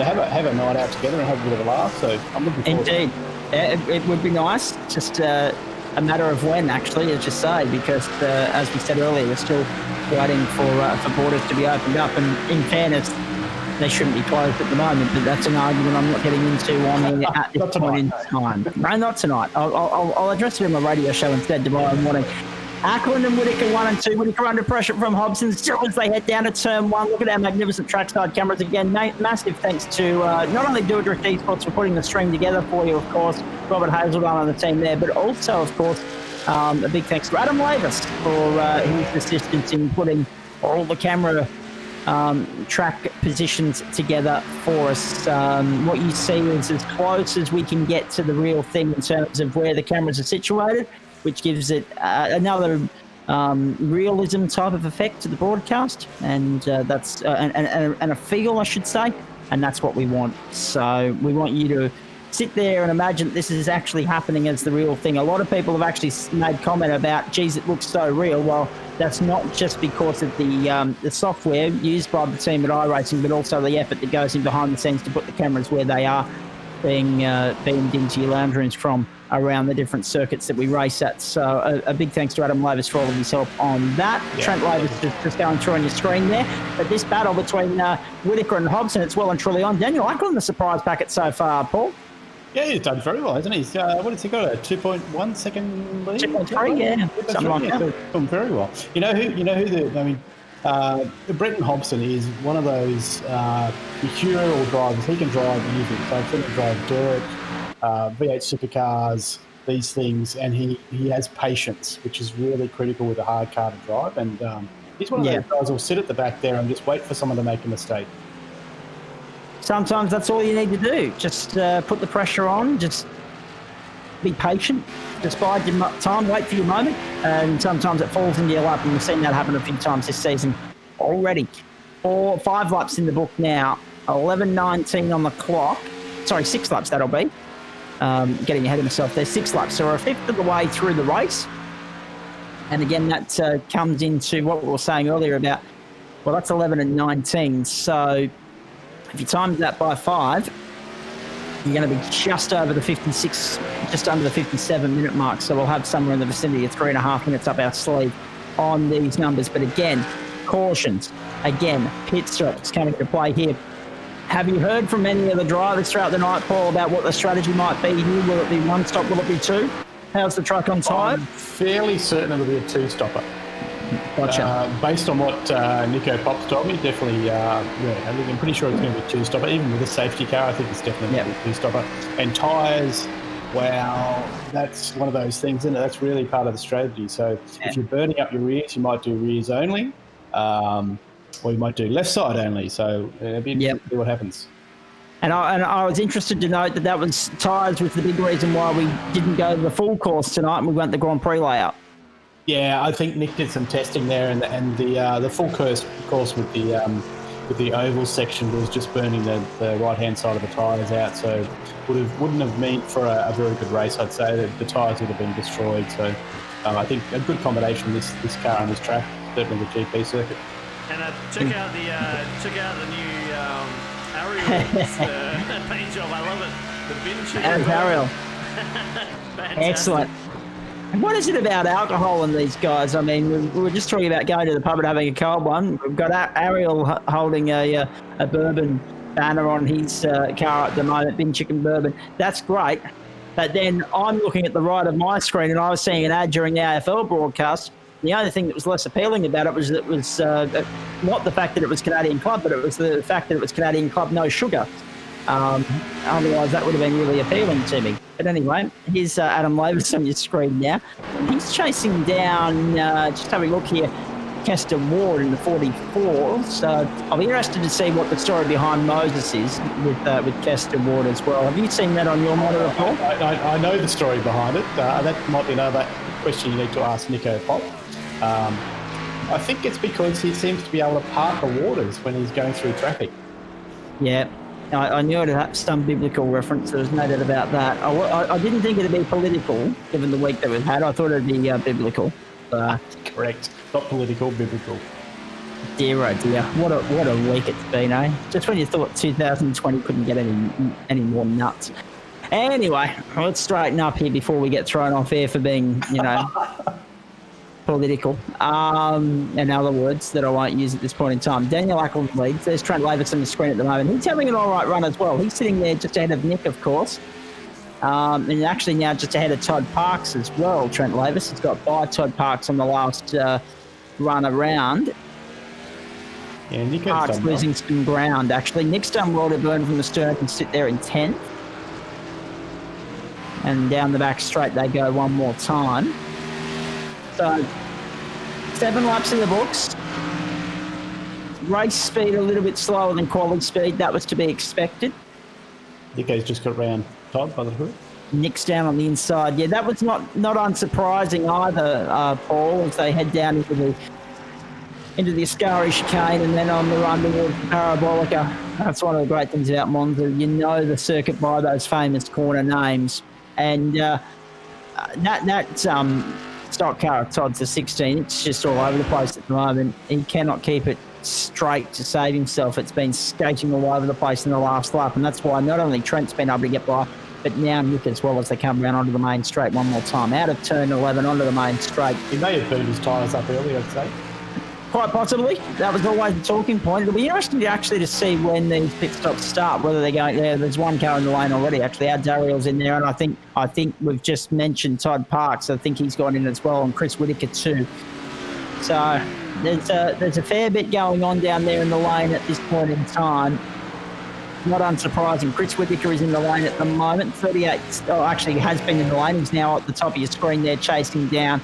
have a night out together and have a bit of a laugh. So I'm looking forward to it. It would be nice, just a matter of when, actually, as you say, because as we said earlier, we're still waiting for borders to be opened up, and in fairness, they shouldn't be closed at the moment, but that's an argument I'm not getting into at this point in time. No, not tonight. I'll address it in my radio show instead tomorrow morning. Ackland and Whittaker 1 and 2. Whittaker under pressure from Hobson still as they head down to turn 1. Look at our magnificent trackside cameras again. Massive thanks to not only Doadrift Esports for putting the stream together for you, of course, Robert Hazeldown on the team there, but also, of course, a big thanks to Adam Lavis for his assistance in putting all the camera track positions together for us. What you see is as close as we can get to the real thing in terms of where the cameras are situated, which gives it another realism type of effect to the broadcast, and that's and a feel, I should say, and that's what we want. So we want you to sit there and imagine this is actually happening as the real thing. A lot of people have actually made comment about, geez, it looks so real. Well, that's not just because of the software used by the team at iRacing, but also the effort that goes in behind the scenes to put the cameras where they are being beamed into your lounge rooms from around the different circuits that we race at. So a big thanks to Adam Lavis for all of his help on that. Yeah. Trent Lavis just going through on your screen there. But this battle between Whittaker and Hobson, it's well and truly on. Daniel Ackland, the surprise packet so far, Paul. Yeah, he's done very well, hasn't he? What has he got? A 2.1 second lead? 2.3, yeah. Something like that. Done very well. You know who Brenton Hobson is one of those mercurial drivers. He can drive anything. So he can drive dirt, V8 supercars, these things, and he has patience, which is really critical with a hard car to drive. And he's one of those guys who'll sit at the back there and just wait for someone to make a mistake. Sometimes that's all you need to do. Just put the pressure on. Just be patient. Just bide your time. Wait for your moment. And sometimes it falls into your lap. And we've seen that happen a few times this season already. 5 laps in the book now. 11:19 on the clock. Sorry, 6 laps that'll be. Getting ahead of myself there. 6 laps. So we're a fifth of the way through the race. And again, that comes into what we were saying earlier about, well, that's 11 and 19. So if you times that by 5, you're going to be just over the 56, just under the 57-minute mark. So we'll have somewhere in the vicinity of 3.5 minutes up our sleeve on these numbers. But again, cautions. Again, pit stops coming to play here. Have you heard from any of the drivers throughout the night, Paul, about what the strategy might be here? Will it be 1 stop? Will it be 2? How's the truck on time? I'm fairly certain it'll be a 2-stopper. Gotcha. Based on what Nico Pop's told me, definitely, I'm pretty sure it's going to be a 2-stopper. Even with a safety car, I think it's definitely going to be a 2-stopper. And tyres, wow, that's one of those things, isn't it? That's really part of the strategy. So if you're burning up your rears, you might do rears only, or you might do left side only. So it'll be interesting to see what happens. And I was interested to note that was tyres was the big reason why we didn't go to the full course tonight and we went the Grand Prix layout. Yeah, I think Nick did some testing there, and the full course with the oval section was just burning the right hand side of the tyres out, so wouldn't have meant for a very good race. I'd say that the tyres would have been destroyed. So I think a good combination this car on this track, certainly the GP circuit. And check out the new Ariel's paint job. I love it. The bin chicken. Ariel. Excellent. And what is it about alcohol in these guys? I mean, we were just talking about going to the pub and having a cold one. We've got Ariel holding a bourbon banner on his car at the moment, bin chicken bourbon. That's great. But then I'm looking at the right of my screen and I was seeing an ad during the AFL broadcast. The only thing that was less appealing about it was not the fact that it was Canadian Club, but it was the fact that it was Canadian Club no sugar. Otherwise, that would have been really appealing to me. But anyway, here's Adam Lavis on your screen now. He's chasing down, just having a look here, Kester Ward in the 44. So I'll be interested to see what the story behind Moses is with Kester Ward as well. Have you seen that on your monitor, Paul? I know the story behind it. That might be another question you need to ask Nico Pop. I think it's because he seems to be able to part the waters when he's going through traffic. Yeah. I knew it had some biblical reference. There was no doubt about that. I didn't think it'd be political, given the week that we've had. I thought it'd be biblical. Correct. Not political, biblical. Dear, oh dear. What a week it's been, eh? Just when you thought 2020 couldn't get any more nuts. Anyway, let's straighten up here before we get thrown off air for being, political. In other words that I won't use at this point in time. Daniel Ackland leads. There's Trent Lavis on the screen at the moment. He's having an all right run as well. He's sitting there just ahead of Nick, of course. And actually now just ahead of Todd Parks as well, Trent Lavis. He's got by Todd Parks on the last run around. Yeah, Nick Parks losing some ground, actually. Nick's done well to burn from the stern and sit there in 10th. And down the back straight they go one more time. So 7 laps in the books. Race speed a little bit slower than quality speed. That was to be expected. Nico's just got round Todd by the hood. Nick's down on the inside. Yeah, that was not unsurprising either, Paul, as they head down into the Ascari chicane and then on the run towards the Parabolica. That's one of the great things about Monza. You know the circuit by those famous corner names. And that stock car of Todd's a 16. It's just all over the place at the moment. He cannot keep it straight to save himself. It's been skating all over the place in the last lap, and that's why not only Trent's been able to get by, but now Nick as well as they come around onto the main straight one more time. Out of turn 11 onto the main straight. He may have burned his tyres up early, I'd say. Quite possibly. That was always the talking point. It'll be interesting to see when these pit stops start, whether they're going there. There's one car in the lane already, actually. Our Dariel's in there, and I think we've just mentioned Todd Parks. I think he's gone in as well, and Chris Whittaker too. So there's a fair bit going on down there in the lane at this point in time. Not unsurprising. Chris Whittaker is in the lane at the moment. 38, actually has been in the lane. He's now at the top of your screen there, chasing down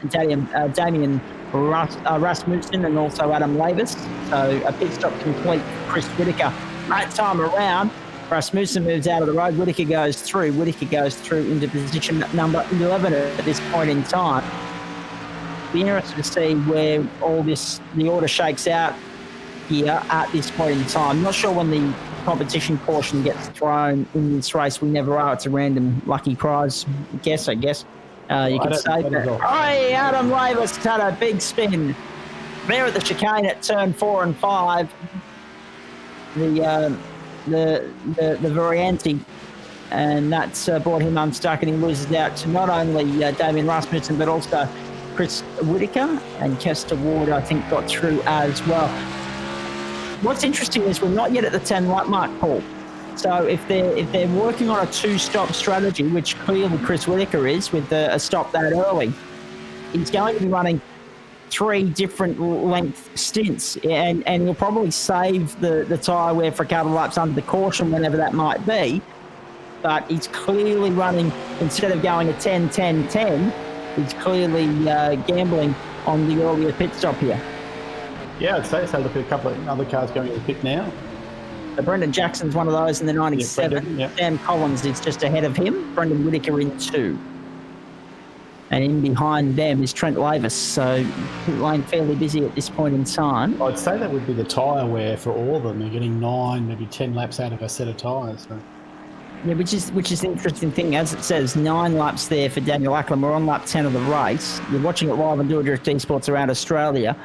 Damien Rasmussen and also Adam Lavis. So a pit stop complete for Chris Whittaker. Right time around, Rasmussen moves out of the road. Whittaker goes through. Whittaker goes through into position number 11 at this point in time. Be interested to see where the order shakes out here at this point in time. Not sure when the competition portion gets thrown in this race. We never are. It's a random lucky prize guess, I guess. You could say that. Hey, Adam Lavis had a big spin there at the chicane at turn 4 and 5. The Varianti, and that's brought him unstuck, and he loses out to not only Damien Rasmussen but also Chris Whittaker, and Kester Ward I think got through as well. What's interesting is we're not yet at the 10 lap mark, Paul. So if they're working on a 2-stop strategy, which clearly Chris Whittaker is with a stop that early, he's going to be running 3 different length stints, and he'll probably save the tyre wear for a couple of laps under the caution whenever that might be. But he's clearly running, instead of going a 10-10-10, he's clearly gambling on the earlier pit stop here. Yeah, I'd say so. Look at a couple of other cars going to the pit now. So Brendan Jackson's one of those in the 97. Yeah, Sam Collins is just ahead of him. Brendan Whittaker in 2. And in behind them is Trent Lavis. So pit lane fairly busy at this point in time. I'd say that would be the tyre wear for all of them. They're getting 9, maybe 10 laps out of a set of tyres. So. Yeah, which is the interesting thing. As it says, 9 laps there for Daniel Ackland. We're on lap 10 of the race. You're watching it live on Doadrift Esports around Australia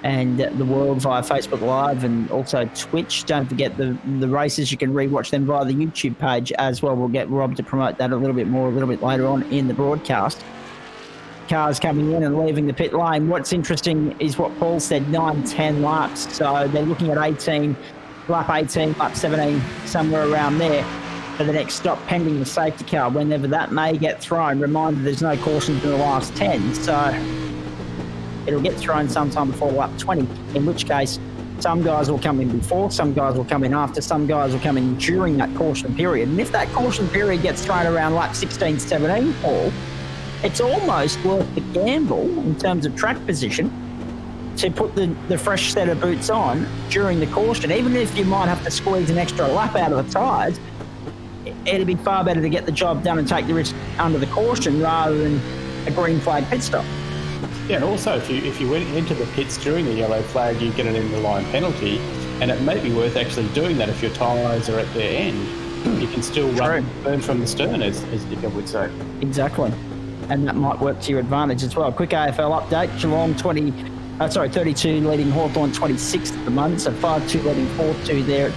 and the world via Facebook Live and also Twitch. Don't forget the races. You can rewatch them via the YouTube page as well. We'll get Rob to promote that a little bit later on in the broadcast. Cars coming in and leaving the pit lane. What's interesting is what Paul said, 9-10 laps. So they're looking at lap 18, lap 17, somewhere around there for the next stop, pending the safety car, whenever that may get thrown. Reminder, there's no cautions in the last 10, so it'll get thrown sometime before lap 20, in which case some guys will come in before, some guys will come in after, some guys will come in during that caution period. And if that caution period gets thrown around lap 16, 17, Paul, it's almost worth the gamble in terms of track position to put the fresh set of boots on during the caution. Even if you might have to squeeze an extra lap out of the tyres, it'd be far better to get the job done and take the risk under the caution rather than a green flag pit stop. Yeah, and also if you went into the pits during the yellow flag, you get an in-the-line penalty, and it may be worth actually doing that if your tyres are at their end. You can still burn from the stern, as Dicker would say. Exactly. And that might work to your advantage as well. Quick AFL update. Geelong 20 32 leading Hawthorn 26th at the moment, so 5-2 leading 4-2 there at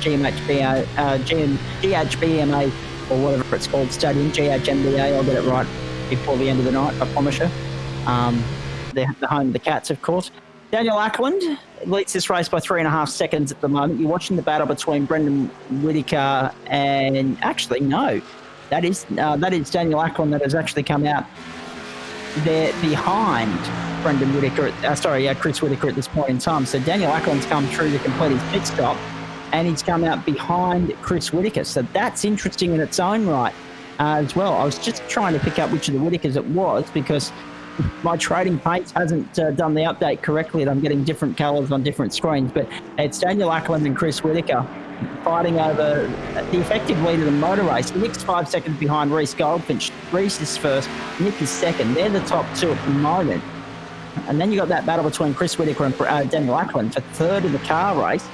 GHBMA, or whatever it's called, Stadium, GHMBA. I'll get it right before the end of the night, I promise you. They're the home of the Cats, of course. Daniel Ackland leads this race by 3.5 seconds at the moment. You're watching the battle between Brendan Whitaker and... Actually, no. That is Daniel Ackland that has actually come out there behind Brendan Whitaker, Chris Whitaker at this point in time. So Daniel Ackland's come through to complete his pit stop, and he's come out behind Chris Whitaker. So that's interesting in its own right as well. I was just trying to pick up which of the Whitakers it was, because my trading paints hasn't done the update correctly, and I'm getting different colours on different screens. But it's Daniel Ackland and Chris Whitaker fighting over the effective lead of the motor race. Nick's 5 seconds behind Reece Goldfinch. Reece is first, Nick is second. They're the top two at the moment. And then you got that battle between Chris Whitaker and Daniel Ackland for third in the car race.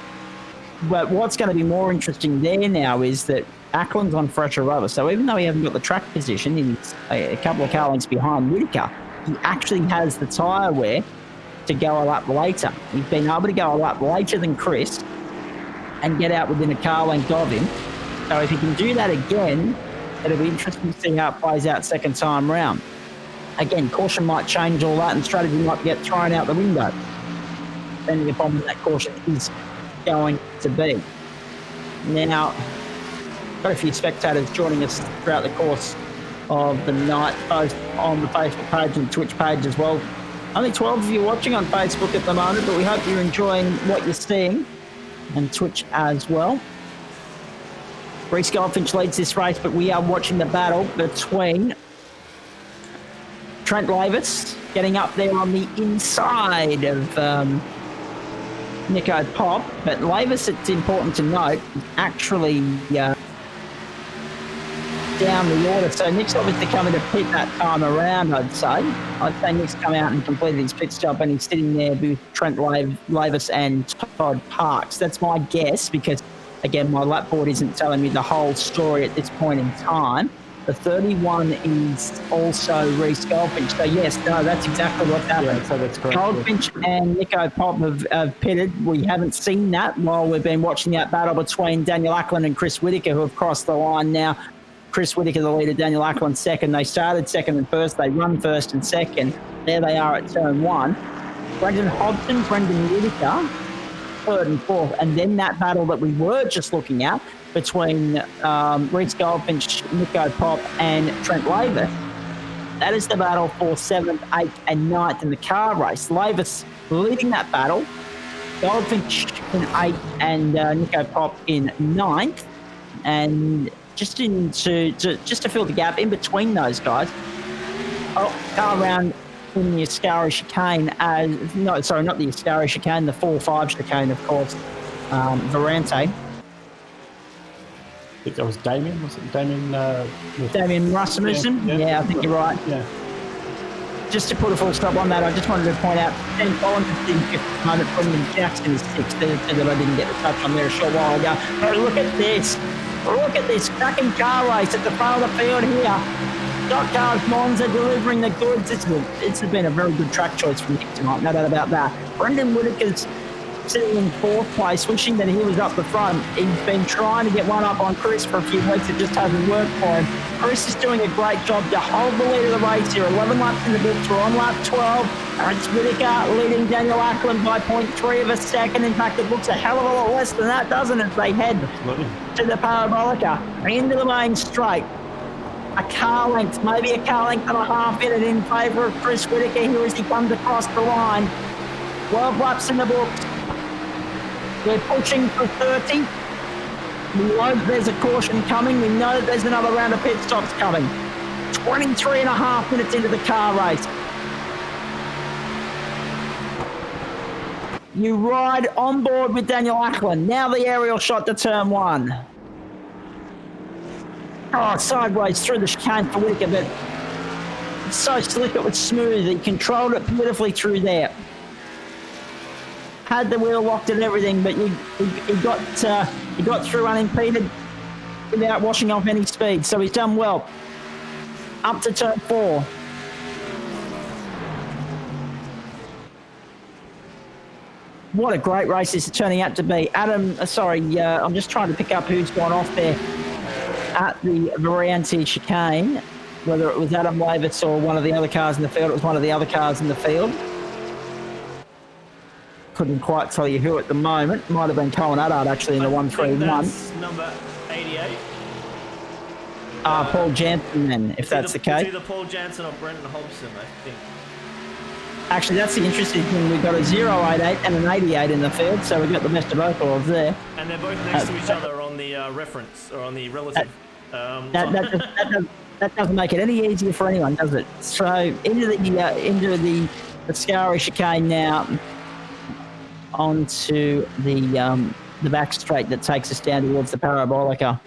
But what's going to be more interesting there now is that Ackland's on fresher rubber. So even though he hasn't got the track position, he's a couple of car lengths behind Whitaker, he actually has the tyre wear to go a lap later. He's been able to go a lap later than Chris and get out within a car length of him. So if he can do that again, it'll be interesting to see how it plays out second time round. Again, caution might change all that, and strategy might get thrown out the window, depending upon what that caution is going to be. Now, got a few spectators joining us throughout the course of the night, both on the Facebook page and Twitch page as well. Only 12 of you watching on Facebook at the moment, but we hope you're enjoying what you're seeing, and Twitch as well. Reece Goldfinch leads this race, but we are watching the battle between Trent Lavis getting up there on the inside of Nico Pop. But Lavis, it's important to note, actually down the order. So Nick's obviously coming to pit that time around, I'd say. I'd say Nick's come out and completed his pit stop, and he's sitting there with Trent Lavis and Todd Parks. That's my guess, because, again, my lap board isn't telling me the whole story at this point in time. The 31 is also Reece Goldfinch. So, yes, no, that's exactly what's happened. Yeah, so that's correct. Goldfinch and Nico Pop have pitted. We haven't seen that while we've been watching that battle between Daniel Ackland and Chris Whitaker, who have crossed the line now. Chris Whitaker, the leader, Daniel Ackland second. They started second and first. They run first and second. There they are at turn one. Brendan Hobson, Brendan Whitaker, third and fourth. And then that battle that we were just looking at between Reece Goldfinch, Nico Pop and Trent Lavis. That is the battle for 7th, 8th and 9th in the car race. Lavis leading that battle. Goldfinch in 8th and Nico Pop in 9th. And just to fill the gap in between those guys, car round in the Ascari chicane, not the Ascari chicane, the 4-5 chicane, of course, Varante. I think that was Damien, was it? Damien Rasmussen? Yeah, I think you're right. Yeah. Just to put a full stop on that, I just wanted to point out Ben Collins is in 5th moment, Brendan Jackson is 6th. That I didn't get to touch on there a short while ago. But look at this. Look at this cracking car race at the front of the field here. Stock Cars Monza delivering the goods. It's been a very good track choice from Nick tonight, no doubt about that. Brendan Whitaker's sitting in 4th place, wishing that he was up the front. He's been trying to get one up on Chris for a few weeks. It just hasn't worked for him. Chris is doing a great job to hold the lead of the race here. 11 laps in the books. We're on lap 12. It's Whitaker leading Daniel Ackland by 0.3 of a second. In fact, it looks a hell of a lot less than that, doesn't it? They head to the Parabolica, into the main straight. A car length, maybe a car length and a half in it in favour of Chris Whitaker here as he comes across the line. 12 laps in the books. We're pushing for 30. We know that there's a caution coming. We know that there's another round of pit stops coming. 23 and a half minutes into the car race. You ride on board with Daniel Ackland. Now the aerial shot to turn one. Oh, sideways through the chicane for Whitaker, but it's so slick, it was smooth. He controlled it beautifully through there. Had the wheel locked and everything, but he got through unimpeded without washing off any speed, so he's done well. Up to turn 4. what a great race this is turning out to be. Adam, I'm just trying to pick up who's gone off there at the Variante chicane, whether it was Adam Lavis or one of the other cars in the field. It was one of the other cars in the field. Couldn't quite tell you who at the moment. Might have been Colin Addard actually in the 131. That's number 88. Paul Jansen then, if that's the case. It's either Paul Jansen or Brendan Hobson, I think. Actually, that's the interesting thing. We've got a 088 and an 88 in the field, so we've got the best of both worlds there. And they're both next to each other on the reference, or on the relative. That doesn't make it any easier for anyone, does it? So into the Scary chicane now, onto the back straight that takes us down towards the Parabolica.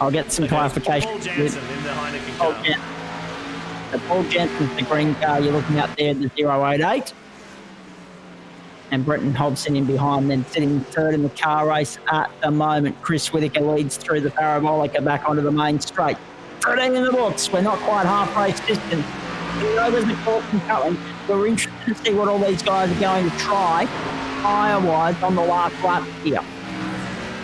I'll get some clarification. Paul Jansen in the Heineken car. Paul Jansen's the green car you're looking at there, the 088. And Brenton Hobson in behind, then sitting third in the car race at the moment. Chris Whittaker leads through the Parabolica back onto the main straight. 13 in the books. We're not quite half-race distance. There's the caution coming. We're interested to see what all these guys are going to try tyre-wise on the last lap here.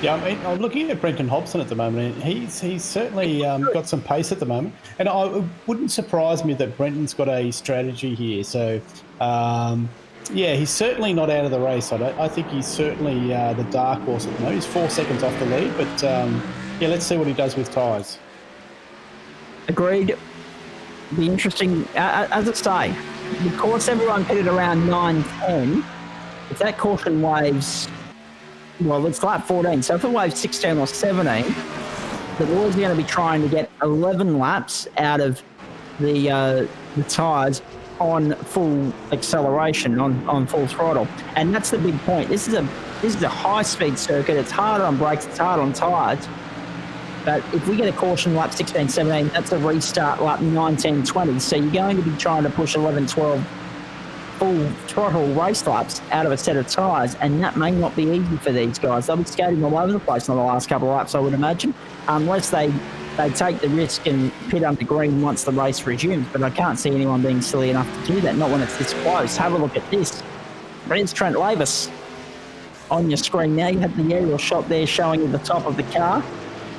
Yeah, I mean, I'm looking at Brenton Hobson at the moment. He's certainly got some pace at the moment. And it wouldn't surprise me that Brenton's got a strategy here. So, he's certainly not out of the race. I think he's certainly the dark horse at the moment. He's 4 seconds off the lead. But, let's see what he does with tyres. Agreed. Be interesting. As I say, of course, everyone pitted around 9:10. If that caution waves... Well, it's lap 14, so if it waves 16 or 17, the boys are going to be trying to get 11 laps out of the tyres on full acceleration, on full throttle. And that's the big point. This is a high-speed circuit. It's hard on brakes, it's hard on tyres. But if we get a caution lap 16, 17, that's a restart lap 19, 20. So you're going to be trying to push 11, 12 full throttle race laps out of a set of tyres, and that may not be easy for these guys. They'll be skating all over the place on the last couple of laps, I would imagine, unless they take the risk and pit under green once the race resumes. But I can't see anyone being silly enough to do that, not when it's this close. Have a look at this. There's Trent Lavis on your screen now. You have the aerial shot there showing you the top of the car.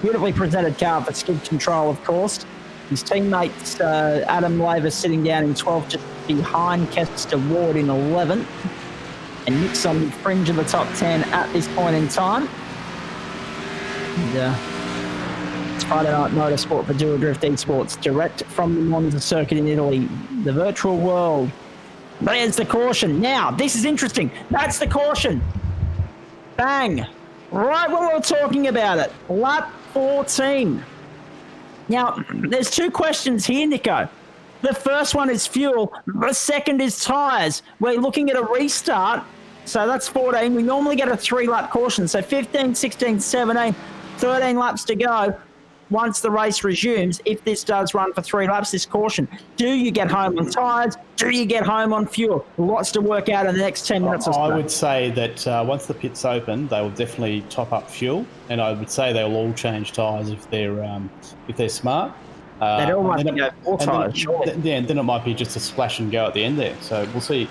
Beautifully presented car for skid control, of course. His teammates, Adam Lavis sitting down in 12th, just behind Kester Ward in 11th. And Nick's on the fringe of the top 10 at this point in time. And, it's Friday Night Motorsport for Doadrift Esports, direct from the Monza circuit in Italy, the virtual world. There's the caution. Now, this is interesting. That's the caution. Bang. Right when we were talking about it. Lap 14. Now, there's two questions here, Nico. The first one is fuel. The second is tyres. We're looking at a restart. So that's 14. We normally get a 3-lap caution. So 15, 16, 17, 13 laps to go once the race resumes. If this does run for 3 laps, this caution. Do you get home on tyres? Do you get home on fuel? Lots to work out in the next 10 minutes or so. I would say that once the pit's open, they will definitely top up fuel. And I would say they'll all change tyres if they're smart. They'd all run to go 4 tyres. Then it might be just a splash and go at the end there. So we'll see.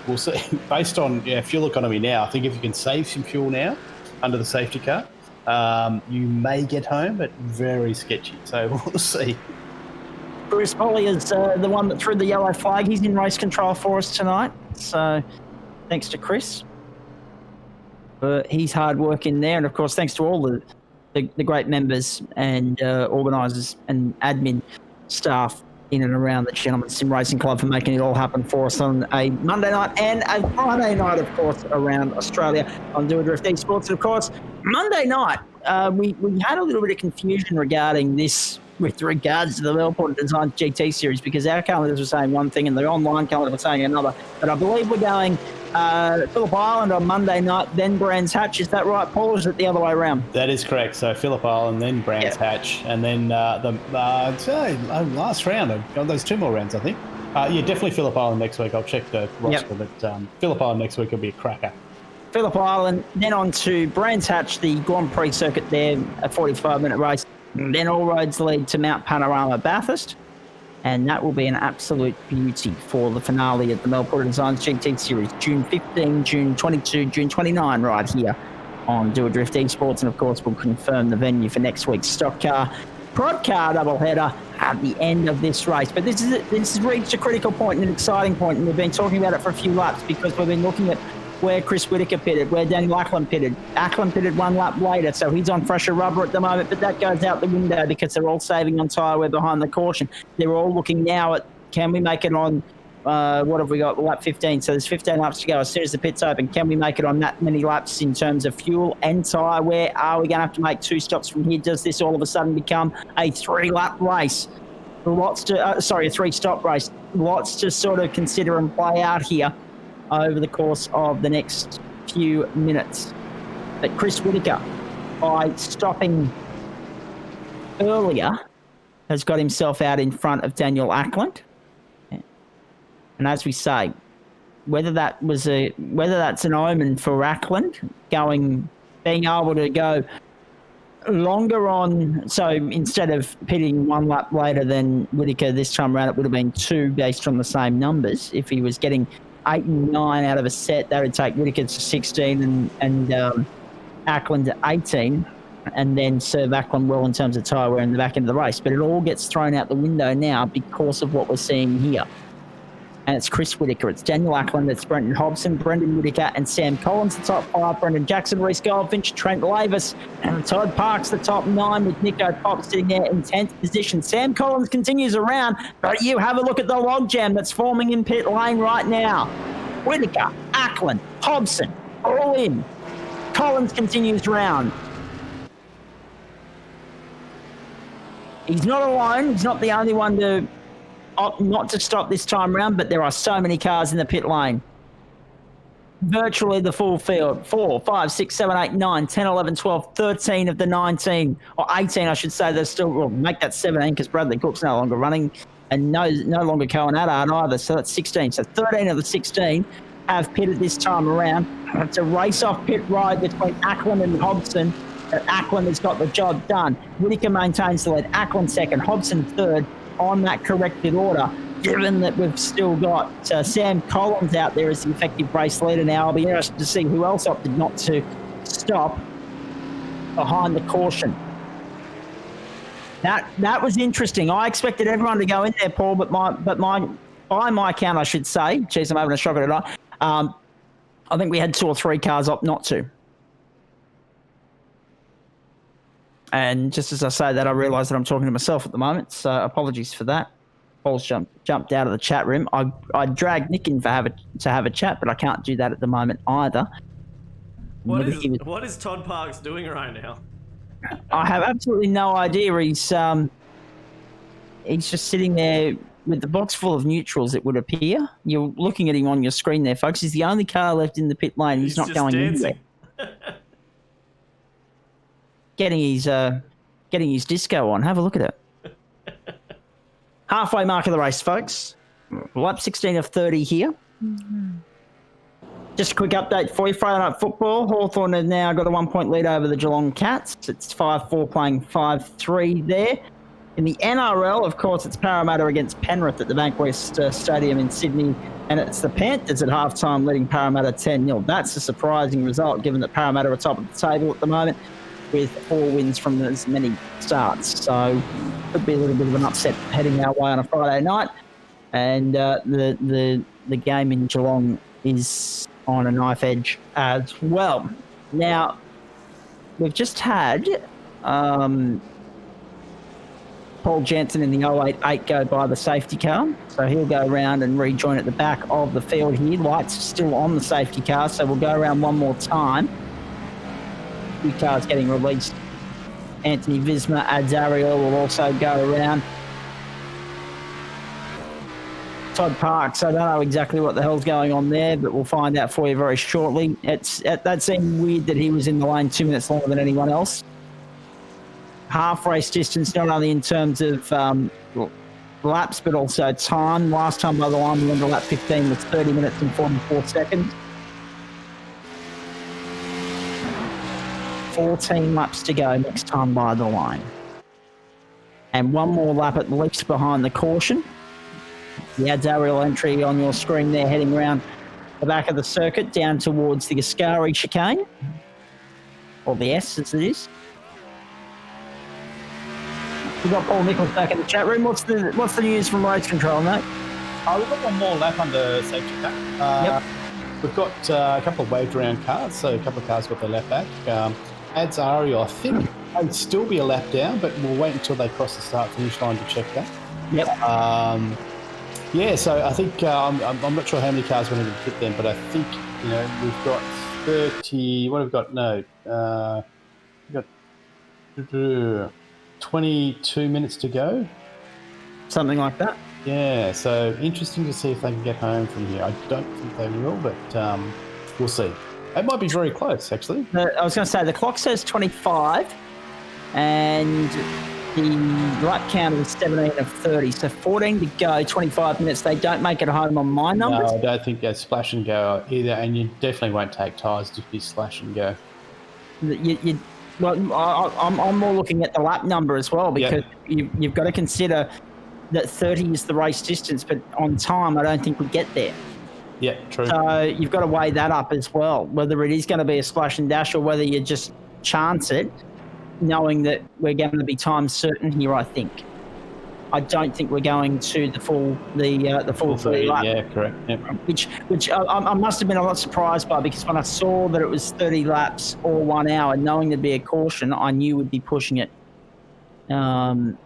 Based on fuel economy now, I think if you can save some fuel now under the safety car, you may get home, but very sketchy. So we'll see. Bruce Polly is the one that threw the yellow flag. He's in race control for us tonight. So thanks to Chris for his hard work in there. And, of course, thanks to all the great members and organisers and admin staff in and around the Gentlemen Sim Racing Club for making it all happen for us on a Monday night and a Friday night, of course, around Australia on Doadrift Esports. And, of course, Monday night, we had a little bit of confusion regarding this with regards to the Melbourne Design GT Series, because our calendars were saying one thing and the online calendar was saying another. But I believe we're going Phillip Island on Monday night, then Brands Hatch. Is that right, Paul, or is it the other way around? That is correct. So Phillip Island, then Brands Hatch, and then the last round. There's 2 more rounds, I think. Definitely Phillip Island next week. I'll check the roster, but Phillip Island next week will be a cracker. Phillip Island, then on to Brands Hatch, the Grand Prix circuit there, a 45-minute race. Then all roads lead to Mount Panorama Bathurst. And that will be an absolute beauty for the finale of the Melbourne Designs GT Series, June 15, June 22, June 29, right here on Doadrift Esports. And of course, we'll confirm the venue for next week's stock car prod car doubleheader at the end of this race. But this has reached a critical point and an exciting point, and we've been talking about it for a few laps because we've been looking at where Chris Whittaker pitted, where Daniel Ackland pitted. Ackland pitted 1 lap later, so he's on fresher rubber at the moment, but that goes out the window because they're all saving on tyre wear behind the caution. They're all looking now at, can we make it on, what have we got, lap 15? So there's 15 laps to go as soon as the pit's open. Can we make it on that many laps in terms of fuel and tyre wear? Are we going to have to make 2 stops from here? Does this all of a sudden become a 3-lap race? A 3-stop race. Lots to sort of consider and play out here over the course of the next few minutes. But Chris Whittaker, by stopping earlier, has got himself out in front of Daniel Ackland. And as we say, whether that's an omen for Ackland being able to go longer on, so instead of pitting 1 lap later than Whittaker this time around, it would have been 2 based on the same numbers. If he was getting 8 and 9 out of a set, that would take Whittaker to 16 and Ackland to 18, and then serve Ackland well in terms of tyre wear in the back end of the race. But it all gets thrown out the window now because of what we're seeing here. And it's Chris Whittaker, it's Daniel Ackland, it's Brendan Hobson, Brendan Whittaker, and Sam Collins, the top 5, Brendan Jackson, Reece Goldfinch, Trent Lavis, and Todd Parks, the top 9, with Nico Pop sitting there in 10th position. Sam Collins continues around, but you have a look at the logjam that's forming in pit lane right now. Whittaker, Ackland, Hobson, all in. Collins continues round. He's not alone, he's not the only one to opt not to stop this time round, but there are so many cars in the pit lane. Virtually the full field. 4, 5, 6, 7, 8, 9, 10, 11, 12, 13 of the 19, or 18, I should say. They're still, well, make that 17 because Bradley Cook's no longer running and no longer Cohen Adard either, so that's 16. So 13 of the 16 have pitted this time around. It's a race-off pit ride between Ackland and Hobson. Ackland has got the job done. Whittaker maintains the lead. Ackland second, Hobson third, on that corrected order, given that we've still got Sam Collins out there as the effective race leader now. I'll be interested to see who else opted not to stop behind the caution. That was interesting. I expected everyone to go in there, Paul, but by my count, I should say, geez, I'm having a shocker tonight. I think we had 2 or 3 cars opt not to. And just as I say that, I realise that I'm talking to myself at the moment, so apologies for that. Paul's jumped out of the chat room. I dragged Nick in to have a chat, but I can't do that at the moment either. What is Todd Parks doing right now? I have absolutely no idea. He's just sitting there with the box full of neutrals, it would appear. You're looking at him on your screen there, folks. He's the only car left in the pit lane. He's not going anywhere. Getting his disco on. Have a look at it. Halfway mark of the race, folks. Lap 16 of 30 here. Just a quick update for you. Friday Night Football. Hawthorn have now got a 1-point lead over the Geelong Cats. It's 5-4 playing 5-3 there. In the NRL, of course, it's Parramatta against Penrith at the Bankwest Stadium in Sydney, and it's the Panthers at halftime leading Parramatta 10-0. That's a surprising result, given that Parramatta are top of the table at the moment, with 4 wins from as many starts. So could be a little bit of an upset heading our way on a Friday night. And the game in Geelong is on a knife edge as well. Now, we've just had Paul Jansen in the 088 go by the safety car. So he'll go around and rejoin at the back of the field here. Lights are still on the safety car, so we'll go around one more time. 2 cars getting released. Anthony Visma, Adzario will also go around. Todd Parks, I don't know exactly what the hell's going on there, but we'll find out for you very shortly. That seemed weird that he was in the lane 2 minutes longer than anyone else. Half race distance, not only in terms of laps, but also time. Last time by the line, we went to lap 15 was 30 minutes and 44 seconds. 14 laps to go next time by the line. and one more lap at least behind the caution. The adds aerial entry on your screen there, heading around the back of the circuit down towards the Ascari chicane, or the S as it is. We've got Paul Nichols back in the chat room. What's the news from race control, mate? We've got one more lap under safety car. Yep. We've got a couple of waved around cars, so a couple of cars got their lap back. Ads Ariel, I think, might still be a lap down, but we'll wait until they cross the start-finish line to check that. Yep. Yeah, so I think I'm not sure how many cars went into the pit then, but I think we've got 30. What have we got? No, we've got 22 minutes to go. Something like that. Yeah, so interesting to see if they can get home from here. I don't think they will, but we'll see. It might be very close, actually. I was going to say, the clock says 25, and the lap count is 17 of 30, so 14 to go, 25 minutes. They don't make it home on my numbers. No, I don't think that's splash and go either, and you definitely won't take tyres to be slash and go. Well, I'm more looking at the lap number as well, because you've got to consider that 30 is the race distance, but on time, I don't think we get there. Yeah, true. So you've got to weigh that up as well, whether it is going to be a splash and dash or whether you just chance it, knowing that we're going to be time certain here, I think. I don't think we're going to the full 30 lap. Yeah, correct. Yep. Which I must have been a lot surprised by, because when I saw that it was 30 laps or 1 hour, knowing there'd be a caution, I knew we'd be pushing it.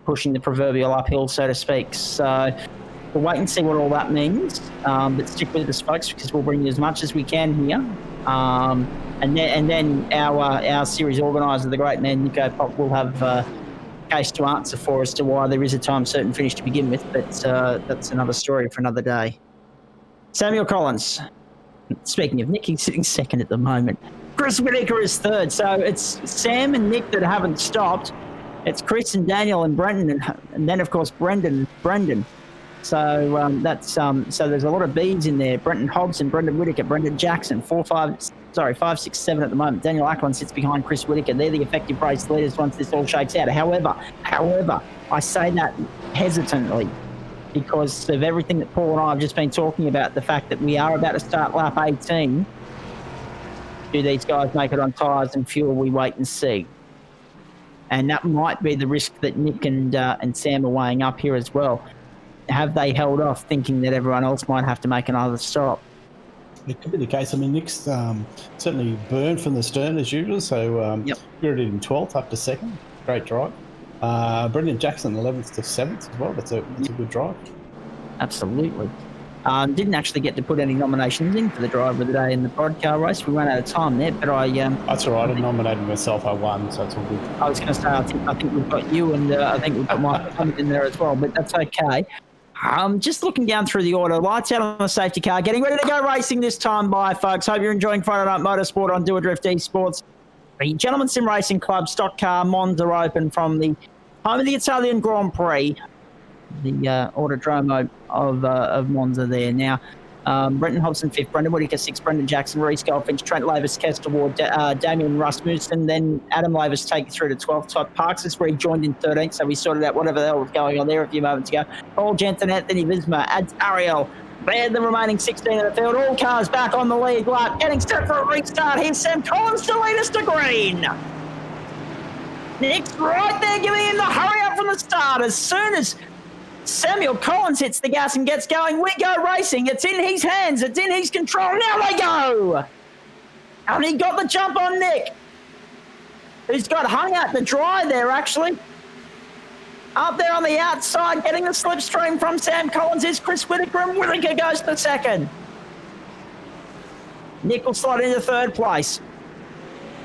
Pushing the proverbial uphill, so to speak. So we'll wait and see what all that means. But stick with us, folks, because we'll bring you as much as we can here. And then our series organiser, the great man Nico Pop, will have a case to answer for as to why there is a time certain finish to begin with. But that's another story for another day. Samuel Collins. Speaking of Nick, he's sitting second at the moment. Chris Whittaker is third. So it's Sam and Nick that haven't stopped. It's Chris and Daniel and Brendan, and then of course Brendan. So so there's a lot of B's in there. Brendan Hobson, Brendan Whittaker, Brendan Jackson, 5, 6, 7 at the moment. Daniel Ackland sits behind Chris Whittaker. They're the effective race leaders once this all shakes out. However, I say that hesitantly because of everything that Paul and I have just been talking about. The fact that we are about to start lap 18. Do these guys make it on tyres and fuel? We wait and see. And that might be the risk that Nick and Sam are weighing up here as well. Have they held off thinking that everyone else might have to make another stop? It could be the case. I mean, Nick's certainly burned from the stern as usual, so spirited in 12th up to 2nd. Great drive. Brendan Jackson, 11th to 7th as well. That's a good drive. Absolutely. Didn't actually get to put any nominations in for the driver of the day in the prod car race. We ran out of time there, but that's all right. I nominated myself. I won, so it's all good. I was going to say, I think we've got you, and I think we've got my comment in there as well, but that's okay. Just looking down through the order, lights out on the safety car, getting ready to go racing this time by, folks. Hope you're enjoying Friday Night Motorsport on Doadrift Esports. The Gentleman Sim Racing Club Stock Car Monza Open from the home of the Italian Grand Prix, the Autodromo of Monza there. Now, Brenton Hobson 5th, Brendan Whittaker 6th, Brendan Jackson, Reece Goldfinch, Trent Lavis, Kester Ward, Damien Rasmussen, then Adam Lavis take you through to 12th. Todd Parks has rejoined in 13th, so we sorted out whatever the hell was going on there a few moments ago. Paul Jensen, Anthony Visma, Ads Ariel, they're the remaining 16 in the field. All cars back on the lead lap, getting set for a restart. Here's Sam Collins to lead us to green. Nick's right there giving him the hurry up from the start. As soon as Samuel Collins hits the gas and gets going, we go racing. It's in his hands. It's in his control. Now they go. And he got the jump on Nick, who's got hung out to dry there, actually. Up there on the outside, getting the slipstream from Sam Collins is Chris Whittaker, and Whittaker goes to second. Nick will slot into third place.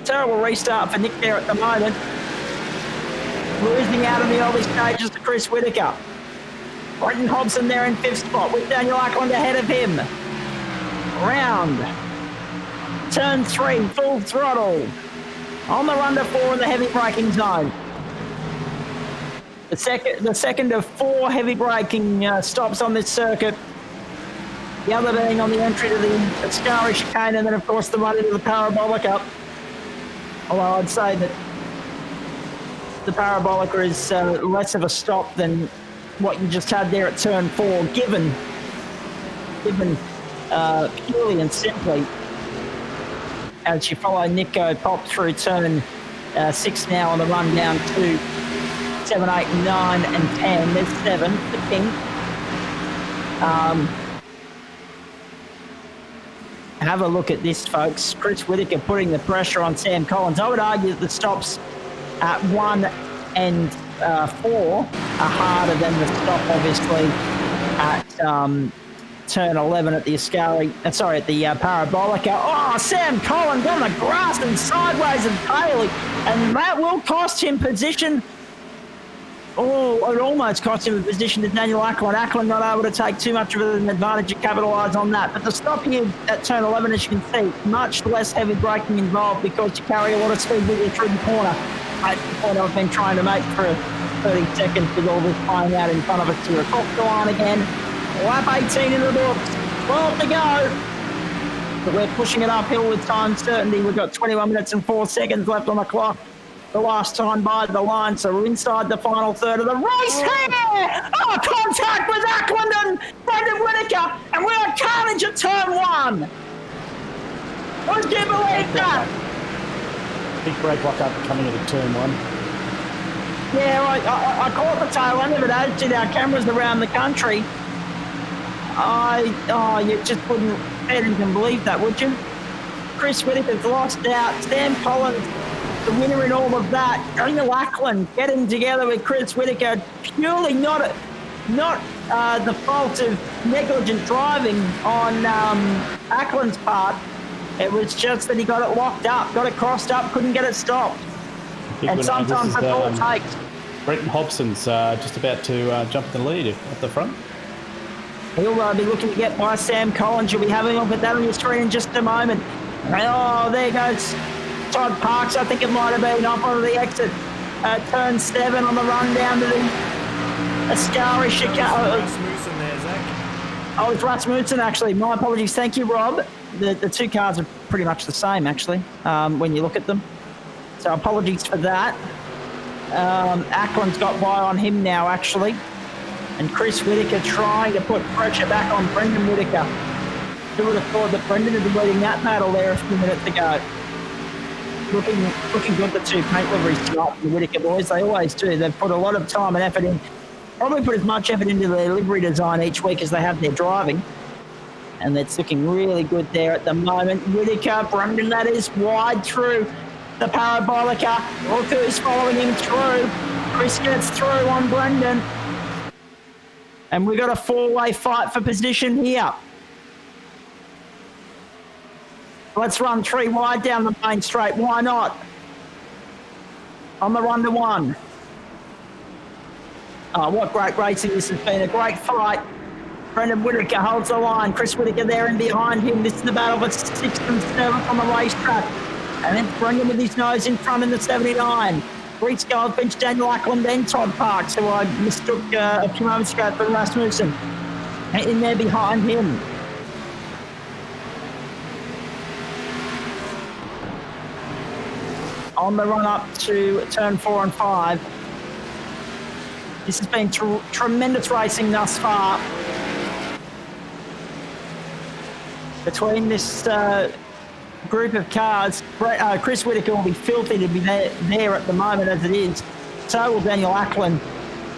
Terrible restart for Nick there at the moment. Losing out in the early stages to Chris Whittaker. Brenton Hobson there in 5th spot with Daniel Ackland ahead of him. Round. Turn 3, full throttle. On the run to 4 in the heavy braking zone. The second of 4 heavy braking stops on this circuit. The other being on the entry to the Ascari chicane, and then of course the run into the Parabolica. Although I'd say that the Parabolica is less of a stop than what you just had there at turn 4, given purely and simply as you follow Nico pop through turn 6 now on the run down to 7, 8, 9 and 10. There's 7, the King. Have a look at this, folks. Chris Whittaker putting the pressure on Sam Collins. I would argue that the stops at 1 and 4 are harder than the stop, obviously, at turn 11 at the at the Parabolica. Oh, Sam Collins on the grass and sideways and tailing, and that will cost him position. Oh, it almost cost him a position to Daniel Ackland. Ackland not able to take too much of an advantage to capitalise on that. But the stop here at turn 11, as you can see, much less heavy braking involved because you carry a lot of speed with you through the corner. That's the point I've been trying to make for 30 seconds with all this playing out in front of us here. Across the line again. Lap 18 in the books. 12 to go. But we're pushing it uphill with time certainty. We've got 21 minutes and 4 seconds left on the clock. The last time by the line, so we're inside the final third of the race here. Oh, contact with Ackland and Brendan Whittaker, and we're at carnage at turn 1. Would you believe that? Big brake lock up coming into turn 1. Yeah, I caught the tail end of it, as did our cameras around the country. You just wouldn't even believe that, would you? Chris Whittaker's lost out. Sam Collins, the winner in all of that. Daniel Ackland getting together with Chris Whittaker, purely not the fault of negligent driving on Ackland's part. It was just that he got it locked up, got it crossed up, couldn't get it stopped. And sometimes that's all it takes. Brenton Hobson's just about to jump in the lead at the front. He'll be looking to get by Sam Collins. You'll be having a look at that on your screen in just a moment. Oh, there goes Todd Parks. I think it might have been up onto the exit. Turn 7 on the run down to the Ascari chicane. Rasmussen there, Zach. Oh, it's Rasmussen, actually. My apologies. Thank you, Rob. The two cars are pretty much the same, actually, when you look at them. So apologies for that. Ackland's got by on him now, actually. And Chris Whittaker trying to put pressure back on Brendan Whittaker. Who would have thought that Brendan had been leading that battle there a few minutes ago. Looking good, the two paint liveries tonight for the Whittaker boys. They always do. They've put a lot of time and effort in. Probably put as much effort into their livery design each week as they have their driving. And it's looking really good there at the moment. Whittaker, Brendan, that is, wide through the Parabolica. Look who's following him through. Chris gets through on Brendan. And we've got a 4-way fight for position here. Let's run 3 wide down the main straight. Why not? On the run to 1. Oh, what great racing this has been. A great fight. Brendan Whittaker holds the line. Chris Whittaker there and behind him. This is the battle for 6th and 7th on the racetrack. And then Brendan with his nose in front in the 79. Reese Goldfinch, Daniel Ackland, then Todd Parks, who I mistook a few moments ago for Rasmussen. In there behind him. On the run up to turn 4 and 5. This has been tremendous racing thus far. Between this group of cars, Chris Whittaker will be filthy to be there at the moment as it is. So will Daniel Ackland,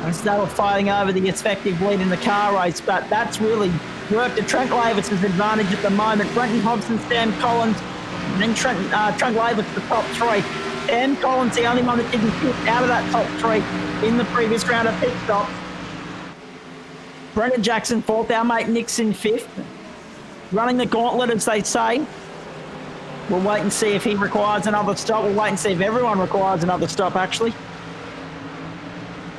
as they were fighting over the effective lead in the car race. But that's really worked to Trent Lavis' advantage at the moment. Brenton Hobson, Sam Collins, and then Trent Lavis the top 3. Sam Collins, the only one that didn't fit out of that top 3 in the previous round of pit stops. Brendan Jackson 4th, our mate Nixon 5th. Running the gauntlet, as they say. We'll wait and see if he requires another stop. We'll wait and see if everyone requires another stop, actually.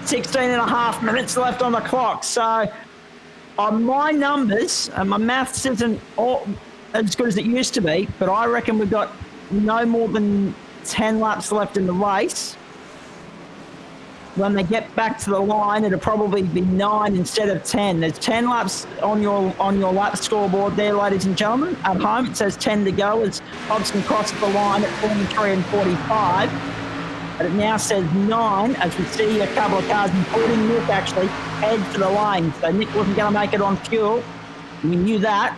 16 and a half minutes left on the clock. So on my numbers, and my maths isn't as good as it used to be, but I reckon we've got no more than 10 laps left in the race. When they get back to the line, it'll probably be 9 instead of 10. There's 10 laps on your lap scoreboard there, ladies and gentlemen. At home, it says 10 to go as Hobson crosses the line at 43 and 45. But it now says 9 as we see a couple of cars, including Nick, actually head for the lane. So Nick wasn't going to make it on fuel. We knew that.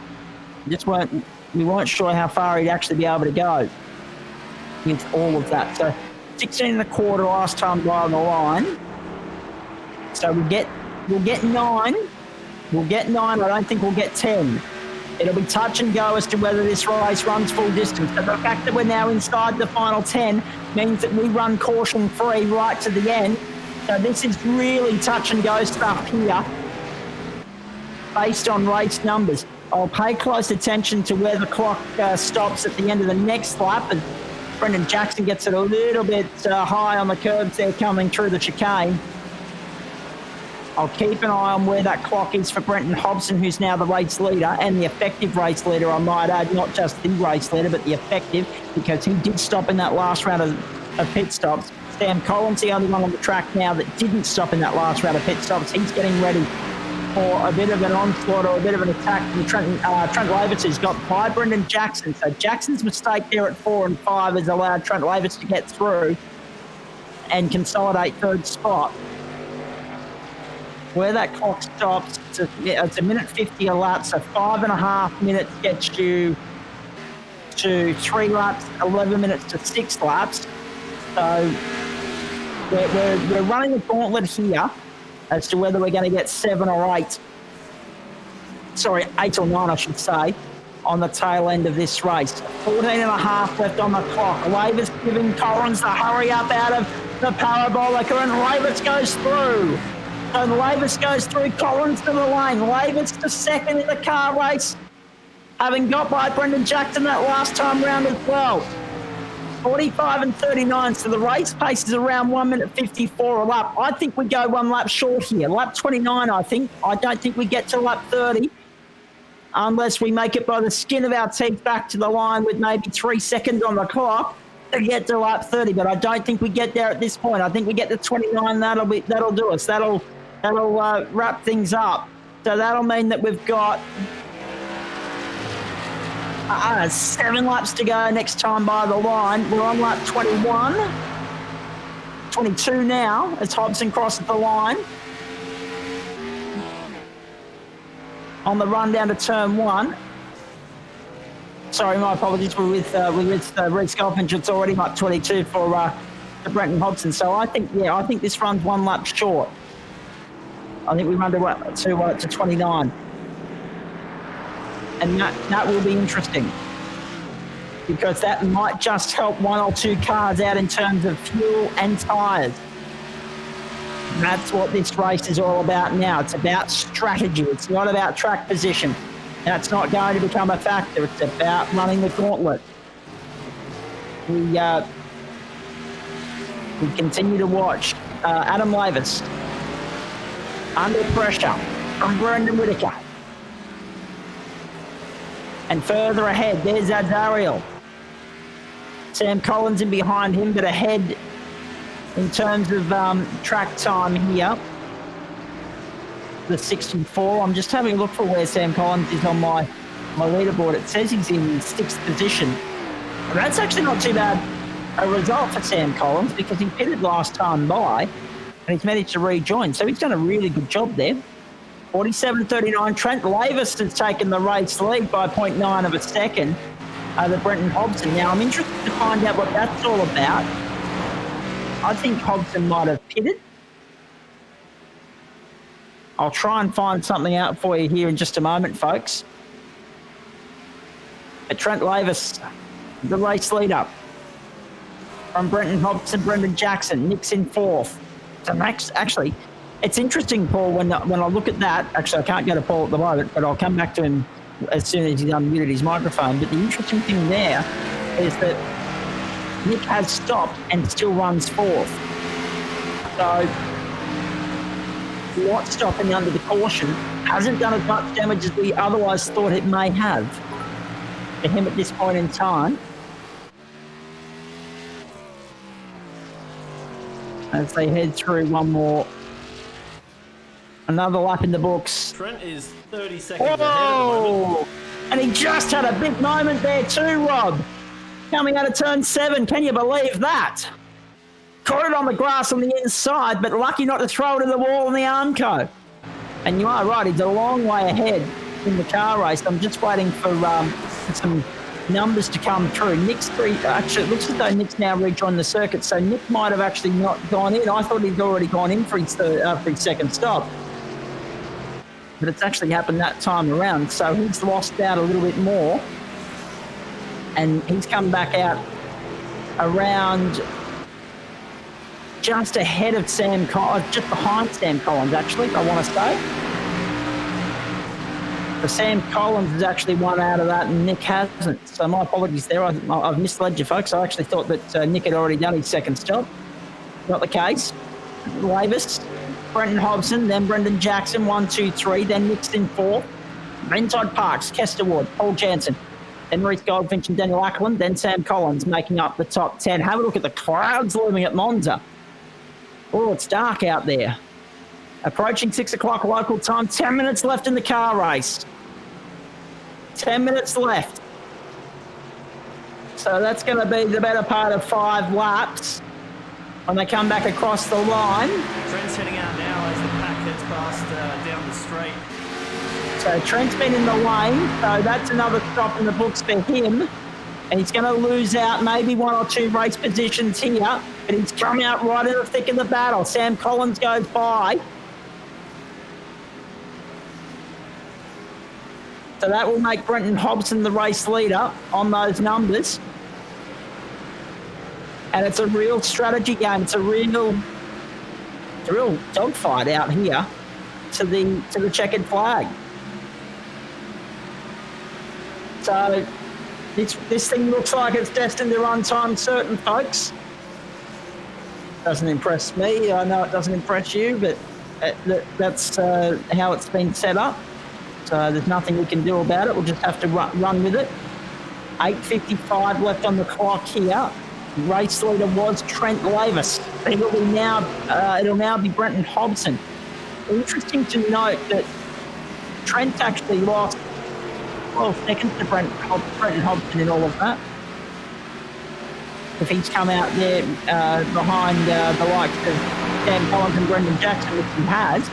We weren't sure how far he'd actually be able to go with all of that. So 16 1/4 last time by on the line. So we'll get 9. We'll get 9. I don't think we'll get 10. It'll be touch and go as to whether this race runs full distance. But the fact that we're now inside the final 10 means that we run caution free right to the end. So this is really touch and go stuff here based on race numbers. I'll pay close attention to where the clock stops at the end of the next lap. And Brendan Jackson gets it a little bit high on the curbs there coming through the chicane. I'll keep an eye on where that clock is for Brenton Hobson, who's now the race leader and the effective race leader, I might add, not just the race leader, but the effective, because he did stop in that last round of pit stops. Sam Collins, the only one on the track now that didn't stop in that last round of pit stops. He's getting ready for a bit of an onslaught or a bit of an attack from Trent Lavis, who's got by Brendan Jackson. So Jackson's mistake there at 4 and 5 has allowed Trent Lavis to get through and consolidate third spot. Where that clock stops, it's a minute 50 a lap, so 5.5 minutes gets you to 3 laps, 11 minutes to 6 laps. So we're running a gauntlet here as to whether we're going to get 7 or 8. Sorry, 8 or 9, I should say, on the tail end of this race. 14.5 left on the clock. Lavis giving Collins the hurry up out of the parabolica, and Lavis goes through. So Lavis goes through, Collins to the lane. Lavis to second in the car race, having got by Brendan Jackson that last time round as well. 45 and 39, so the race pace is around 1 minute 54 a lap. I think we go 1 lap short here. Lap 29, I think. I don't think we get to lap 30 unless we make it by the skin of our teeth back to the line with maybe 3 seconds on the clock to get to lap 30, but I don't think we get there at this point. I think we get to 29, that'll do us. That'll wrap things up. So that'll mean that we've got 7 laps to go next time by the line. We're on lap 21, 22 now as Hobson crosses the line. On the run down to turn 1. Sorry, my apologies. We're with Reece Golfinch. It's already lap 22 for Brenton Hobson. So I think this runs 1 lap short. I think we run to 29. And that will be interesting, because that might just help 1 or 2 cars out in terms of fuel and tyres. That's what this race is all about now. It's about strategy. It's not about track position. That's not going to become a factor. It's about running the gauntlet. We continue to watch Adam Lavis under pressure from Brendan Whitaker. And further ahead, there's Azariel. Sam Collins in behind him, but ahead in terms of track time here. The 64. I'm just having a look for where Sam Collins is on my leaderboard. It says he's in 6th position. And that's actually not too bad a result for Sam Collins, because he pitted last time by and he's managed to rejoin. So he's done a really good job there. 47.39. Trent Lavis has taken the race lead by 0.9 of a second over Brenton Hobson. Now, I'm interested to find out what that's all about. I think Hobson might have pitted. I'll try and find something out for you here in just a moment, folks. But Trent Lavis, the race leader. From Brenton Hobson, Brendan Jackson, Nick's in 4th. So Max, actually, it's interesting, Paul, when I look at that. Actually, I can't go to Paul at the moment, but I'll come back to him as soon as he's unmuted his microphone. But the interesting thing there is that Nick has stopped and still runs 4th. So not stopping under the caution hasn't done as much damage as we otherwise thought it may have for him at this point in time. As they head through another lap in the books. Trent is 30 seconds ahead at the moment. And he just had a big moment there too, Rob. Coming out of turn 7, can you believe that? caught it on the grass on the inside, but lucky not to throw it in the wall in the Armco. And you are right, he's a long way ahead in the car race. I'm just waiting for some numbers to come through. Actually, it looks as though Nick's now rejoined the circuit, so Nick might have actually not gone in. I thought he'd already gone in for his second stop. But it's actually happened that time around, so he's lost out a little bit more. And he's come back out around just ahead of Sam Collins, just behind Sam Collins, actually, I want to say. So Sam Collins has actually won out of that and Nick hasn't. So my apologies there. I've misled you, folks. I actually thought that Nick had already done his second stop. Not the case. Lavis, Brenton Hobson, then Brendan Jackson, 1, 2, 3. Then Nick's in 4th. Then Todd Parks, Kester Ward, Paul Jansen. Then Reece Goldfinch and Daniel Ackland. Then Sam Collins making up the top 10. Have a look at the crowds looming at Monza. Oh, it's dark out there. Approaching 6 o'clock local time. 10 minutes left in the car race. 10 minutes left. So that's going to be the better part of 5 laps when they come back across the line. Trent's heading out now as the pack heads past down the straight. So Trent's been in the lane, so that's another stop in the books for him. And he's going to lose out maybe 1 or 2 race positions here, but he's come out right in the thick of the battle. Sam Collins goes by. So that will make Brenton Hobson the race leader on those numbers. And it's a real strategy game. It's a real dogfight out here to the checkered flag. So this thing looks like it's destined to run time certain, folks. Doesn't impress me. I know it doesn't impress you, but that's how it's been set up. So there's nothing we can do about it. We'll just have to run with it. 8:55 left on the clock here. Race leader was Trent Lavis. It'll now be Brenton Hobson. Interesting to note that Trent actually lost 12 seconds to Brenton Hobson in all of that. If he's come out there behind the likes of Dan Collins and Brendan Jackson, which he has.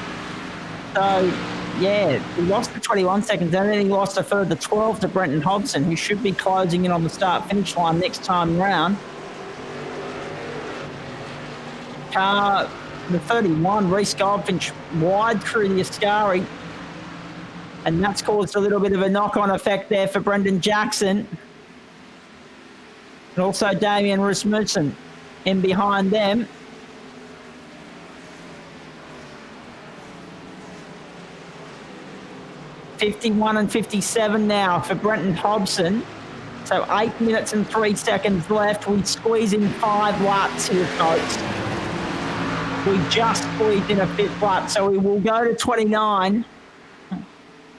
So, yeah, he lost the 21 seconds and then he lost a further 12 to Brenton Hobson, who should be closing in on the start-finish line next time round. Car, the 31, Reece Goldfinch wide through the Ascari. And that's caused a little bit of a knock-on effect there for Brendan Jackson. And also Damien Rasmussen in behind them. $51 and 57 now for Brenton Hobson. So 8 minutes and 3 seconds left. We squeeze in 5 laps here, folks. We just squeezed in a 5th lap, so we will go to 29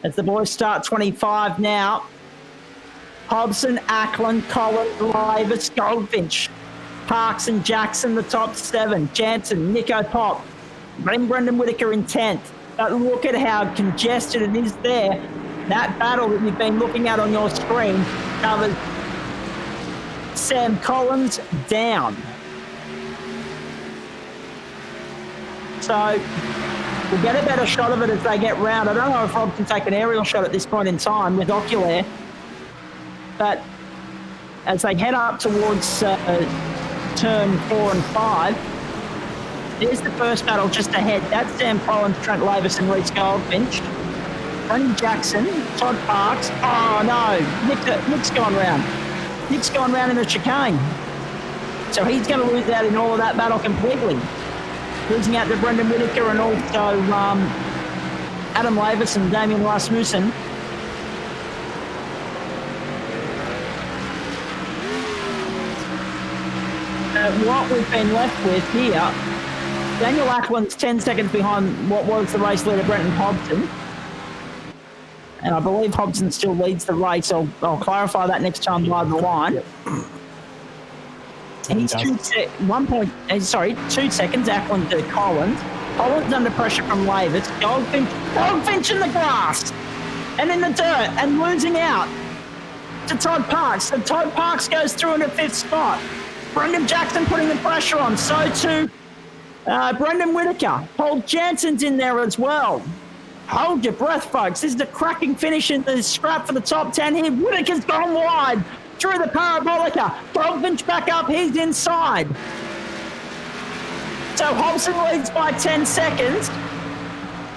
as the boys start 25 now. Hobson, Ackland, Collins, Lavis, Goldfinch, Parks and Jackson, the top 7. Jansen, Nico Pop, then Brendan Whitaker in 10th. But look at how congested it is there. That battle that you've been looking at on your screen covers Sam Collins down. So we'll get a better shot of it as they get round. I don't know if Rob can take an aerial shot at this point in time with Oculair. But as they head up towards turn 4 and 5, there's the first battle just ahead. That's Sam Collins, Trent Lavis and Reece Goldfinch. Brendan Jackson, Todd Parks. Oh no, Nick's gone round. Nick's gone round in the chicane. So he's going to lose out in all of that battle completely. Losing out to Brendan Whitaker and also Adam Lavis and Damien Rasmussen. What we've been left with here, Daniel Ackland's 10 seconds behind what was the race leader, Brenton Hobson. And I believe Hobson still leads the race. I'll clarify that next time by the line. He's 2 seconds, Ackland to Collins. Collins under pressure from Lavis. Goldfinch in the grass and in the dirt and losing out to Todd Parks. So Todd Parks goes through in a 5th spot. Brendan Jackson putting the pressure on. So too Brendan Whitaker. Paul Jansen's in there as well. Hold your breath, folks. This is a cracking finish in the scrap for the top 10 here. Whitaker's gone wide through the parabolica. Dogfinch back up. He's inside. So Hobson leads by 10 seconds.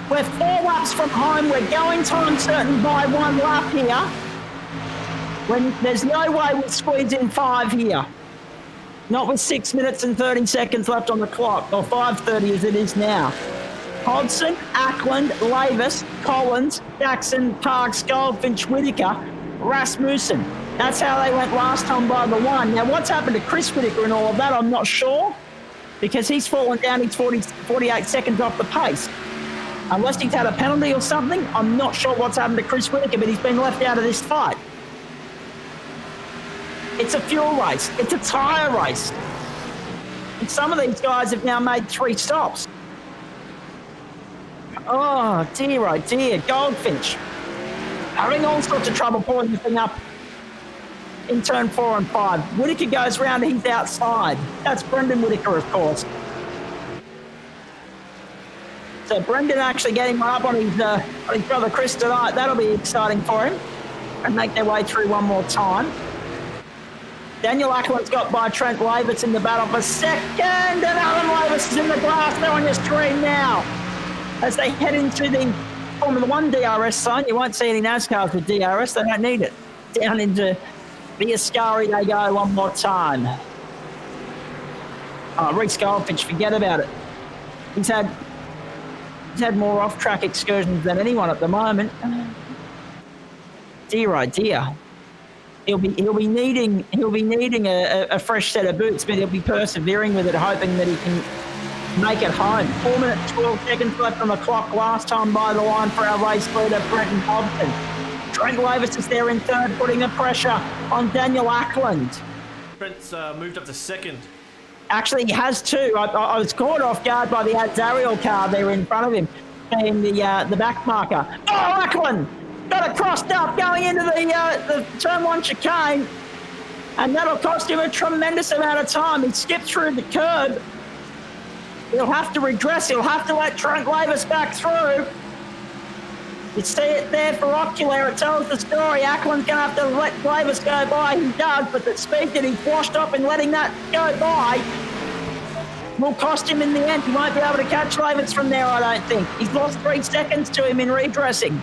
We're 4 laps from home. We're going time certain by 1 lap here. When there's no way we'll squeeze in 5 here. Not with 6 minutes and 30 seconds left on the clock, or 5:30 as it is now. Hodson, Ackland, Lavis, Collins, Jackson, Parks, Goldfinch, Whitaker, Rasmussen. That's how they went last time by the 1. Now, what's happened to Chris Whitaker and all of that, I'm not sure, because he's fallen down. He's 48 seconds off the pace. Unless he's had a penalty or something, I'm not sure what's happened to Chris Whitaker, but he's been left out of this fight. It's a fuel race. It's a tyre race. And some of these guys have now made 3 stops. Oh, dear. Goldfinch having all sorts of trouble pulling the thing up in turn 4 and 5. Whitaker goes round, he's outside. That's Brendan Whitaker, of course. So Brendan actually getting one up on his brother Chris tonight. That'll be exciting for him. And make their way through one more time. Daniel Ackland's got by Trent Lavis in the battle for second. And Alan Lavis is in the glass. They're on your screen now. As they head into the Formula 1 DRS zone. You won't see any NASCARs with DRS. They don't need it. Down into the Ascari they go one more time. Oh, Reece Goldfinch, forget about it. He's had more off-track excursions than anyone at the moment. Dear. He'll be needing a fresh set of boots, but he'll be persevering with it, hoping that he can make it home. 4 minutes, 12 seconds left on the clock. Last time by the line for our race leader, Brenton Hobson. Trent Lavis is there in third, putting the pressure on Daniel Ackland. Trent's moved up to second. Actually, he has too. I was caught off guard by the Azariel car there in front of him, being the back marker. Oh, Ackland! Got it crossed up going into the turn 1 chicane, and that'll cost him a tremendous amount of time. He skipped through the curb. He'll have to redress. He'll have to let Trent Lavis back through. You see it there for Ocular. It tells the story. Ackland's going to have to let Lavis go by. He does, but the speed that he's washed off in letting that go by will cost him in the end. He won't be able to catch Lavis from there, I don't think. He's lost 3 seconds to him in redressing.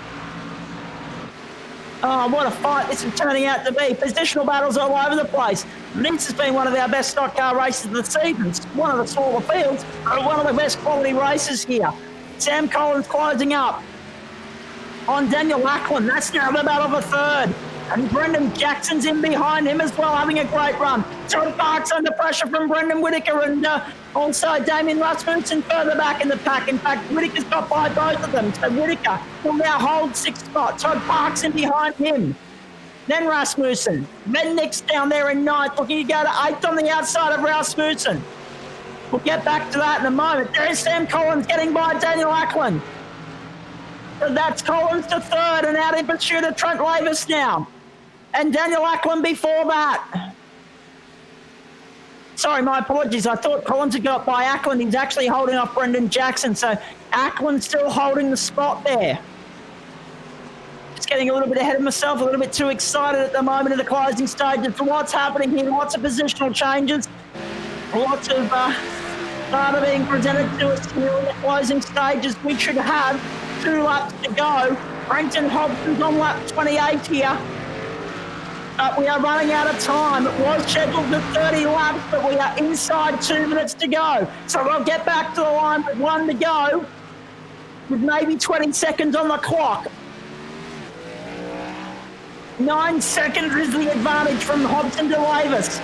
Oh, what a fight this is turning out to be. Positional battles all over the place. This has been one of our best stock car races of the season. It's one of the smaller fields, but one of the best quality races here. Sam Collins closing up on Daniel Ackland. That's now the battle for third. And Brendan Jackson's in behind him as well, having a great run. Todd Parks under pressure from Brendan Whitaker and also Damien Rasmussen further back in the pack. In fact, Whitaker's got by both of them. So Whitaker will now hold 6th spot. Todd Parks in behind him. Then Rasmussen. Mednick's down there in 9th, looking to go to 8th on the outside of Rasmussen. We'll get back to that in a moment. There's Sam Collins getting by Daniel Ackland. So that's Collins to third and out in pursuit of Trent Lavis now. And Daniel Ackland before that. Sorry, my apologies. I thought Collins had got by Ackland. He's actually holding off Brendan Jackson. So Ackland's still holding the spot there. Just getting a little bit ahead of myself, a little bit too excited at the moment in the closing stages for what's happening here. Lots of positional changes. Lots of data being presented to us here in the closing stages. We should have 2 laps to go. Brenton Hobson's on lap 28 here. We are running out of time. It was scheduled for 30 laps, but we are inside 2 minutes to go. So we'll get back to the line with 1 to go, with maybe 20 seconds on the clock. 9 seconds is the advantage from Hobson to Lavis.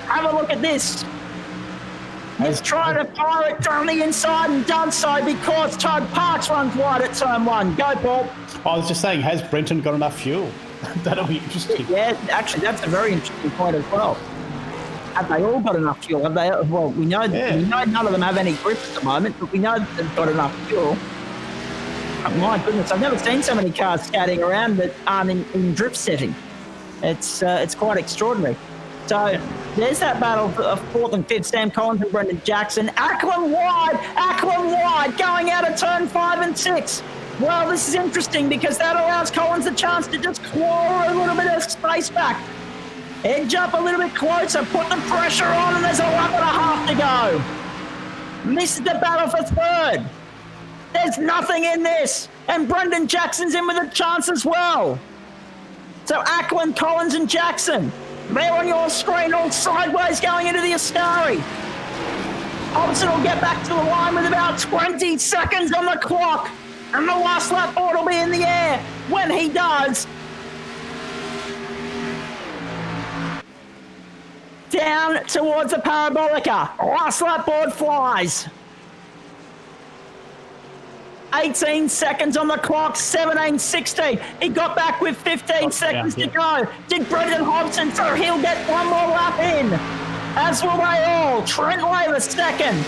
Have a look at this. He's trying to fire it down the inside and done so because Todd Parks runs wide at turn 1. Go, Paul. I was just saying, has Brenton got enough fuel? That'll be interesting. Yeah, actually, that's a very interesting point as well. Have they all got enough fuel? Have they? Well, we know none of them have any grip at the moment, but we know that they've got enough fuel. Oh, my goodness, I've never seen so many cars scatting around that aren't in drift setting. It's quite extraordinary. So there's that battle of 4th and 5th, Sam Collins and Brendan Jackson. Ackland wide, going out of turn 5 and 6. Well, this is interesting because that allows Collins a chance to just claw a little bit of space back. Edge up a little bit closer, put the pressure on, and there's a lap and a half to go. Misses the battle for 3rd. There's nothing in this, and Brendan Jackson's in with a chance as well. So Ackland, Collins and Jackson, they're on your screen all sideways going into the Ascari. Hobson will get back to the line with about 20 seconds on the clock, and the last lap board will be in the air. When he does, down towards the Parabolica. Last lap board flies. 18 seconds on the clock, 17:16. He got back with 15 seconds to go. Did Brendan Hobson, so he'll get one more lap in. As will they all. Trent Laver second.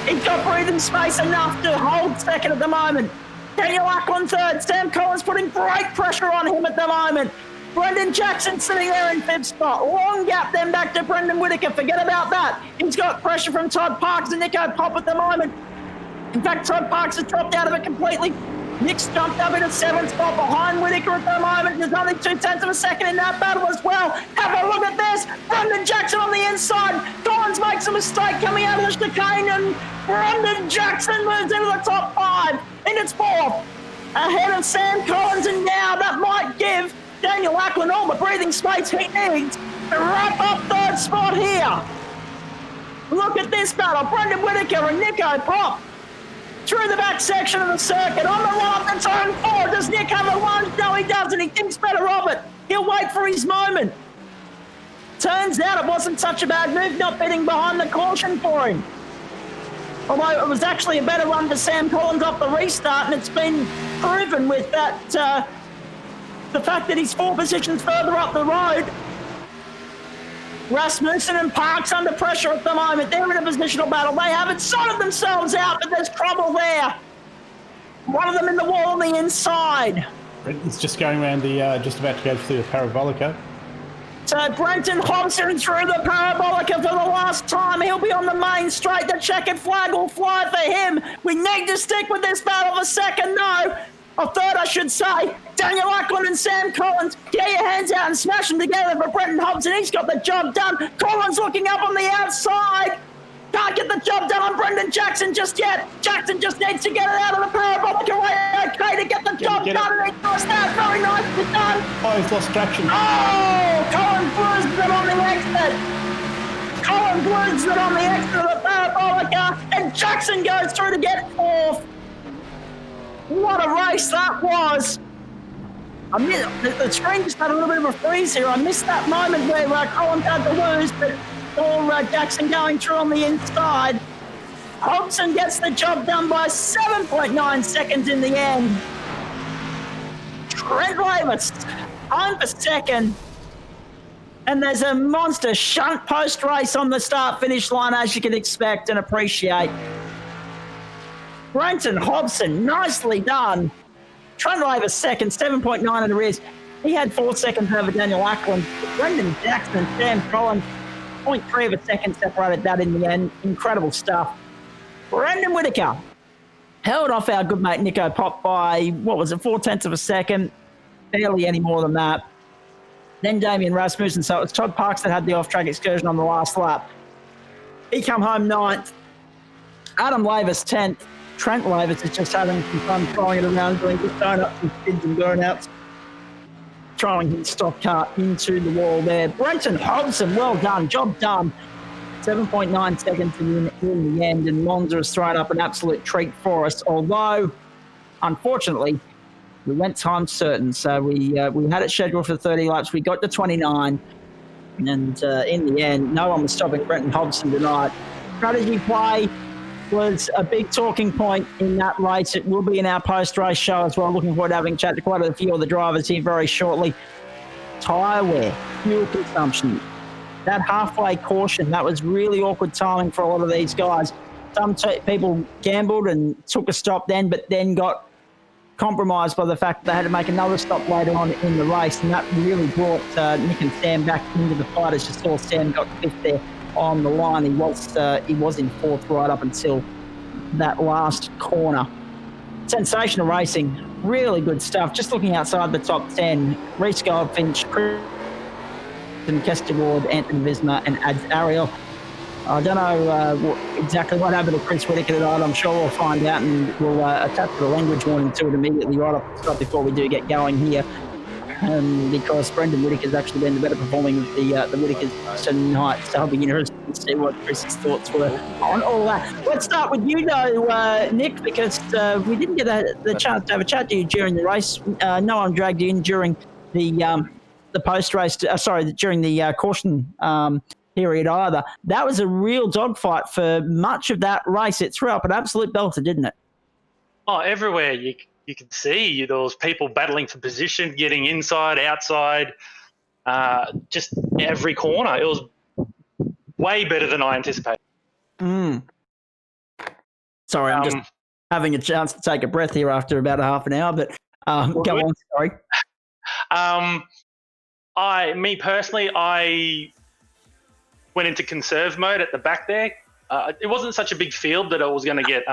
He's got breathing space enough to hold second at the moment. Daniel Ackland third. Sam Collins putting great pressure on him at the moment. Brendan Jackson sitting there in 5th spot. Long gap then back to Brendan Whitaker. Forget about that. He's got pressure from Todd Parks and Nico Pop at the moment. In fact, Todd Parks has dropped out of it completely. Nick's jumped up into 7th spot behind Whitaker at the moment. There's only 0.2 of a second in that battle as well. Have a look at this. Brendan Jackson on the inside. Collins makes a mistake coming out of the chicane, and Brendan Jackson moves into the top 5. And it's 4th. Ahead of Sam Collins, and now that might give Daniel Ackland all the breathing space he needs to wrap up 3rd spot here. Look at this battle. Brendan Whitaker and Nico Pop through the back section of the circuit. On the run up to turn 4. Does Nick have a lunge? No, he doesn't. He thinks better of it. He'll wait for his moment. Turns out it wasn't such a bad move, not bidding behind the caution for him. Although it was actually a better run for Sam Collins off the restart, and it's been proven with that the fact that he's 4 positions further up the road. Rasmussen and Parks under pressure at the moment. They're in a positional battle. They haven't sorted themselves out, but there's trouble there. One of them in the wall on the inside. Brenton's just going around the, just about to go through the Parabolica. So Brenton Hobson through the Parabolica for the last time. He'll be on the main straight. The checkered flag will fly for him. We need to stick with this battle for 2nd, no. Or 3rd, I should say. Daniel Ackland and Sam Collins, get your hands out and smash them together for Brenton Hobson. He's got the job done. Collins looking up on the outside. Can't get the job done on Brendan Jackson just yet. Jackson just needs to get it out of the Parabolica way okay to get the job done. And he does that. Very nicely done. Oh, he's lost traction. Oh, Collins loses it on the exit. Collins loses it on the exit of the Parabolica. And Jackson goes through to get 4th. What a race that was. The screen just had a little bit of a freeze here. I missed that moment where Collins had to lose, but all Jackson going through on the inside. Hobson gets the job done by 7.9 seconds in the end. Trent Lavis home for 2nd. And there's a monster shunt post race on the start-finish line, as you can expect and appreciate. Brenton Hobson, nicely done. Trent Lavis 2nd, 7.9 in the rears. He had 4 seconds over Daniel Ackland. Brendan Jackson and Sam Collins, 0.3 of a second separated that in the end. Incredible stuff. Brendan Whitaker held off our good mate Nico Pop by, 0.4 of a second. Barely any more than that. Then Damien Rasmussen. So it was Todd Parks that had the off-track excursion on the last lap. He come home 9th. Adam Lavis 10th. Trent Lavis is just having some fun throwing it around, doing good donuts and skids and burnouts. Throwing his stock car into the wall there. Brenton Hobson, well done, job done. 7.9 seconds in the end, and Monza has thrown up an absolute treat for us. Although, unfortunately, we went time certain, so we had it scheduled for 30 laps. We got to 29, and in the end, no one was stopping Brenton Hobson tonight. Strategy play was a big talking point in that race. It will be in our post-race show as well. Looking forward to having a chat to quite a few of the drivers here very shortly. Tyre wear, fuel consumption, that halfway caution, that was really awkward timing for a lot of these guys. Some people gambled and took a stop then, but then got compromised by the fact that they had to make another stop later on in the race, and that really brought Nick and Sam back into the fight. As you saw, Sam got fifth there on the line. He was in fourth right up until that last corner. Sensational racing, really good stuff. Just looking outside the top 10, Reece Goldfinch, Kristen Kestergaard, Anthony Visma and Ads Ariel. I don't know exactly what happened to Chris Whittaker tonight. I'm sure we'll find out, and we'll attach the language warning to it immediately right off the start before we do get going here. Because Brendan Whittaker's actually been the better performing of the Whittakers tonight. So I'll be interested to see what Chris's thoughts were on all that. Let's start with you, though, Nick, because we didn't get the chance to have a chat to you during the race. No one dragged you in during the post-race, during the caution period either. That was a real dogfight for much of that race. It threw up an absolute belter, didn't it? Oh, everywhere you could see there was people battling for position, getting inside, outside, just every corner. It was way better than I anticipated. Sorry, I'm just having a chance to take a breath here after about a half an hour, but go on, sorry. Me personally, I went into conserve mode at the back there. It wasn't such a big field that I was going to get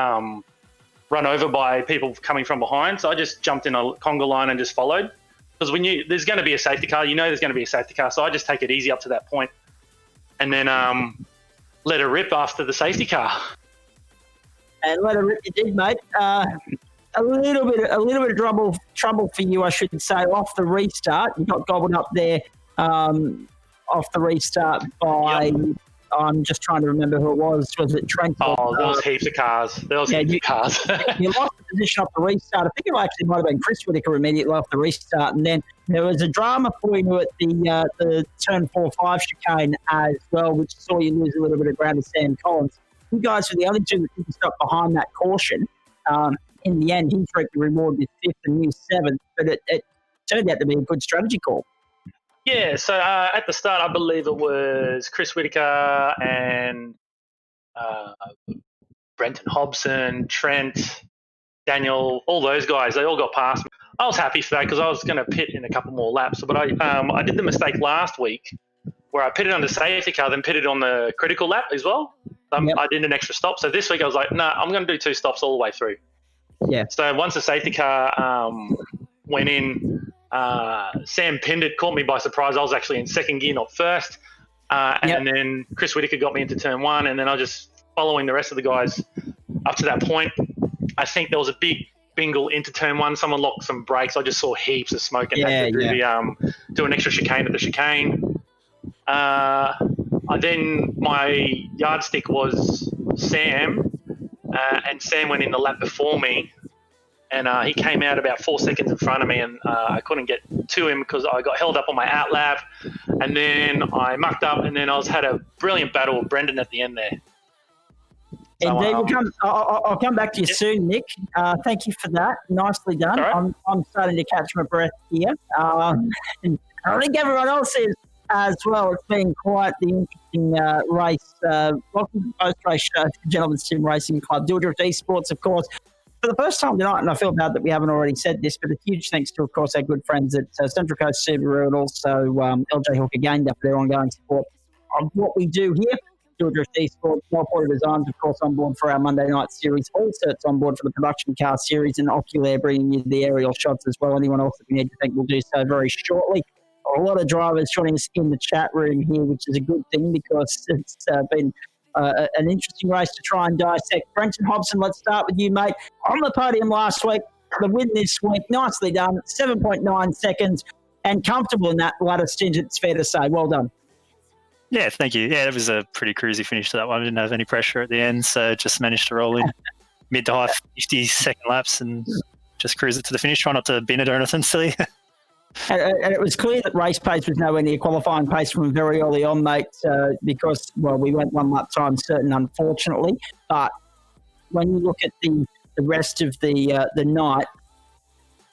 run over by people coming from behind. So I just jumped in a conga line and just followed. Because we knew there's going to be a safety car. You know there's going to be a safety car. So I just take it easy up to that point. And then let her rip after the safety car. And let her rip you did, mate. A little bit of trouble for you, I should say, off the restart. You got gobbled up there off the restart by... Yep. I'm just trying to remember who it was. Was it Trent? Oh, there was heaps of cars. There was heaps of cars. You lost the position off the restart. I think it actually might have been Chris Whittaker immediately off the restart. And then there was a drama for you at the turn 4-5 chicane as well, which saw you lose a little bit of ground to Sam Collins. You guys were the only two that didn't stop behind that caution. In the end, he reaped the reward with fifth and you seventh, but it turned out to be a good strategy call. Yeah, so at the start, I believe it was Chris Whittaker and Brenton Hobson, Trent, Daniel, all those guys. They all got past me. I was happy for that because I was going to pit in a couple more laps. But I did the mistake last week where I pitted on the safety car, then pitted on the critical lap as well. I did an extra stop. So this week I was like, I'm going to do 2 stops all the way through. Yeah. So once the safety car went in, Sam pinned it, caught me by surprise. I was actually in second gear, not first. And then Chris Whittaker got me into turn 1, and then I was just following the rest of the guys up to that point. I think there was a big bingle into turn 1. Someone locked some brakes. I just saw heaps of smoke and had to do an extra chicane at the chicane. Then my yardstick was Sam, and Sam went in the lap before me. And he came out about 4 seconds in front of me, and I couldn't get to him because I got held up on my out lap. And then I mucked up, and then I had a brilliant battle with Brendan at the end there. So, Indeed, I'll come back to you soon, Nick. Thank you for that. Nicely done. Right. I'm starting to catch my breath here. And I think everyone else is as well. It's been quite the interesting race. Welcome to the post-race show, Gentlemen's Sim Racing Club. Doadrift Esports, of course. For the first time tonight, and I feel bad that we haven't already said this, but a huge thanks to, of course, our good friends at Central Coast Subaru and also LJ Hook again for their ongoing support of what we do here. Doadrift Esports, Porter Designs, of course, on board for our Monday night series. Also, it's on board for the production car series, and Oculair bringing you the aerial shots as well. Anyone else that we need to thank will do so very shortly. A lot of drivers joining us in the chat room here, which is a good thing because it's been an interesting race to try and dissect. Brenton Hobson, let's start with you, mate. On the podium last week, the win this week, nicely done, 7.9 seconds, and comfortable in that latter stint, it's fair to say. Well done. Yeah, thank you. Yeah, it was a pretty cruisy finish to that one. I didn't have any pressure at the end, so just managed to roll in mid to high 50-second laps and just cruise it to the finish. Try not to bin it or anything silly. And it was clear that race pace was nowhere near qualifying pace from very early on, mate, because, we went 1 lap time certain, unfortunately. But when you look at the rest of the night,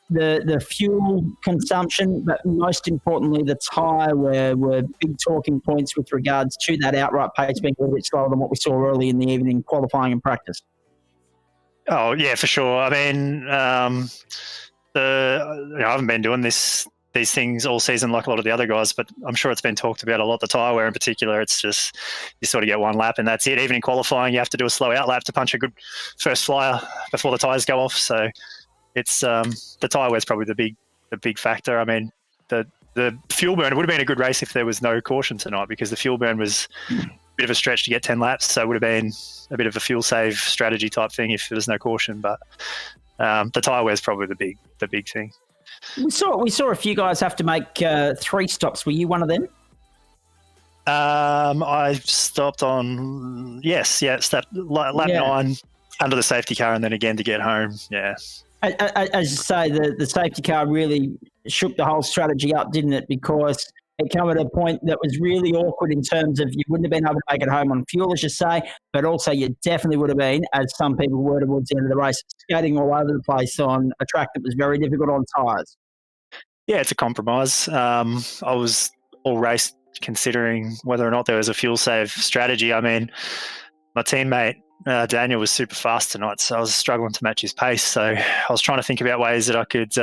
the fuel consumption, but most importantly the tyre were big talking points with regards to that outright pace being a little bit slower than what we saw early in the evening, qualifying and practice. Oh yeah, for sure. I mean, I haven't been doing these things all season like a lot of the other guys, but I'm sure it's been talked about a lot. The tyre wear in particular, it's just you sort of get one lap and that's it. Even in qualifying, you have to do a slow out lap to punch a good first flyer before the tyres go off. So it's the tyre wear is probably the big factor. I mean, the fuel burn, it would have been a good race if there was no caution tonight, because the fuel burn was a bit of a stretch to get 10 laps, so it would have been a bit of a fuel save strategy type thing if there was no caution. But the tyre wear is probably the big thing. We saw a few guys have to make 3 stops. Were you one of them? I stopped on lap 9 under the safety car, and then again to get home. Yeah. As you say, the safety car really shook the whole strategy up, didn't it? Because it came at a point that was really awkward in terms of you wouldn't have been able to make it home on fuel, as you say, but also you definitely would have been, as some people were towards the end of the race, skating all over the place on a track that was very difficult on tyres. Yeah, it's a compromise. I was all race considering whether or not there was a fuel save strategy. I mean, my teammate Daniel was super fast tonight, so I was struggling to match his pace. So I was trying to think about ways that I could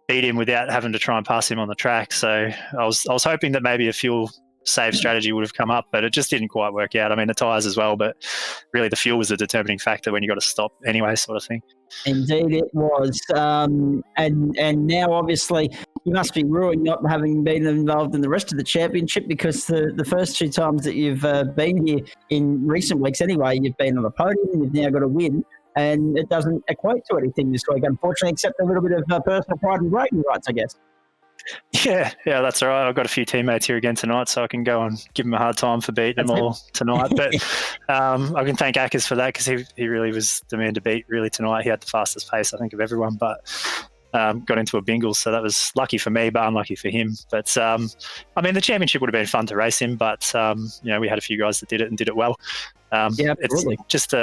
beat him without having to try and pass him on the track. So I was hoping that maybe a fuel save strategy would have come up, but it just didn't quite work out. I mean, the tyres as well, but really the fuel was a determining factor when you got to stop anyway, sort of thing. Indeed it was. And now obviously you must be ruined not having been involved in the rest of the championship, because the first 2 times that you've been here in recent weeks anyway, you've been on the podium and you've now got to win, and it doesn't equate to anything this week, unfortunately, except a little bit of personal pride and bragging rights, I guess. Yeah, that's all right. I've got a few teammates here again tonight, so I can go and give them a hard time for beating them all tonight. But I can thank Akers for that, because he really was the man to beat really tonight. He had the fastest pace, I think, of everyone, but got into a bingle, so that was lucky for me, but unlucky for him. But I mean, the championship would have been fun to race in, but we had a few guys that did it and did it well. It's just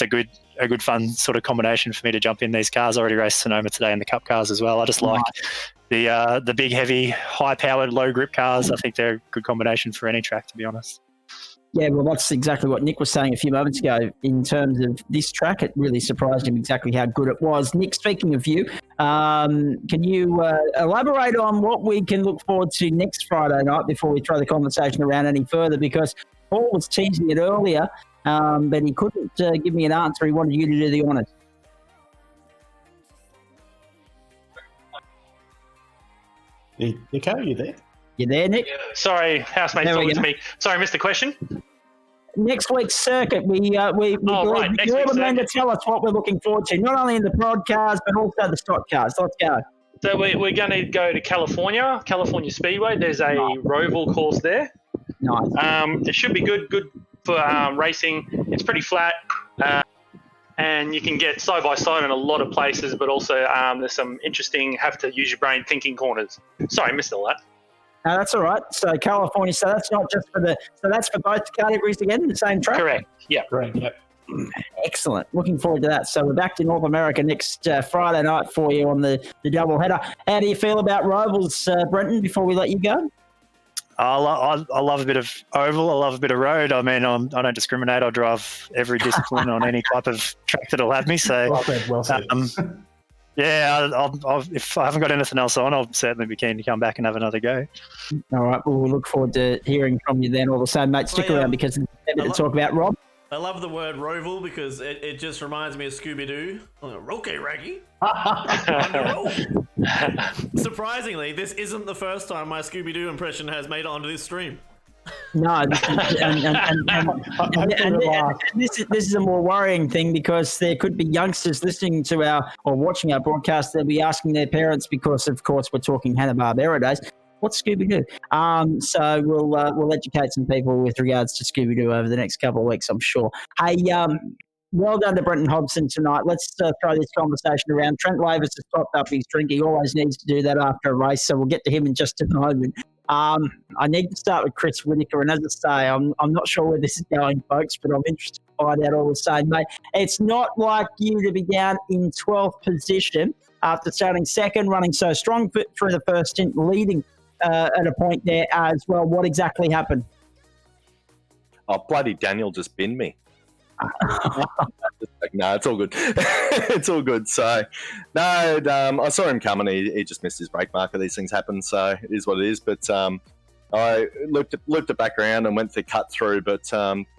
a good fun sort of combination for me to jump in these cars. I already raced Sonoma today in the Cup cars as well. I just like the big, heavy, high-powered, low-grip cars. I think they're a good combination for any track, to be honest. Yeah, well, that's exactly what Nick was saying a few moments ago. In terms of this track, it really surprised him exactly how good it was. Nick, speaking of you, can you elaborate on what we can look forward to next Friday night before we throw the conversation around any further? Because Paul was teasing it earlier, but he couldn't give me an answer. He wanted you to do the honours. Nico, are you there? You there, Nick? Sorry, housemate, talking to me. Sorry, I missed the question. Next week's circuit, you're the man to tell us what we're looking forward to, not only in the prod cars, but also the stock cars. Let's go. So we're going to go to California Speedway. There's a Roval course there. Nice. It should be good for racing. It's pretty flat, and you can get side-by-side in a lot of places, but also there's some interesting have-to-use-your-brain thinking corners. Sorry, I missed all that. No, that's all right. So California, so that's not just so that's for both categories again, the same track? Correct, yeah. Correct, yep. Excellent. Looking forward to that. So we're back to North America next Friday night for you on the double header. How do you feel about Rovals, Brenton, before we let you go? I love a bit of oval. I love a bit of road. I mean, I don't discriminate. I drive every discipline on any type of track that'll have me. So, well said. Yeah, I'll, if I haven't got anything else on, I'll certainly be keen to come back and have another go. All right. Well, we'll look forward to hearing from you then all the same, mate. Stick around because there's a bit to talk about, Rob. I love the word Roval because it just reminds me of Scooby-Doo. Okay, Raggy. Surprisingly, this isn't the first time my Scooby-Doo impression has made it onto this stream. No, this is a more worrying thing because there could be youngsters listening to or watching our broadcast. They'll be asking their parents because, of course, we're talking Hanna-Barbera days. What's Scooby-Doo? So we'll educate some people with regards to Scooby-Doo over the next couple of weeks, I'm sure. Hey, well done to Brenton Hobson tonight. Let's throw this conversation around. Trent Lavis has topped up his drink. He always needs to do that after a race, so we'll get to him in just a moment. I need to start with Chris Whittaker, and as I say, I'm not sure where this is going, folks, but I'm interested to find out all the same, mate. It's not like you to be down in 12th position after starting second, running so strong through the first stint, leading at a point there as well. What exactly happened? Oh, bloody Daniel just binned me. No, it's all good. It's all good. So, no, I saw him coming. He just missed his brake marker. These things happen, so it is what it is. But I looked it back around and went to cut through, but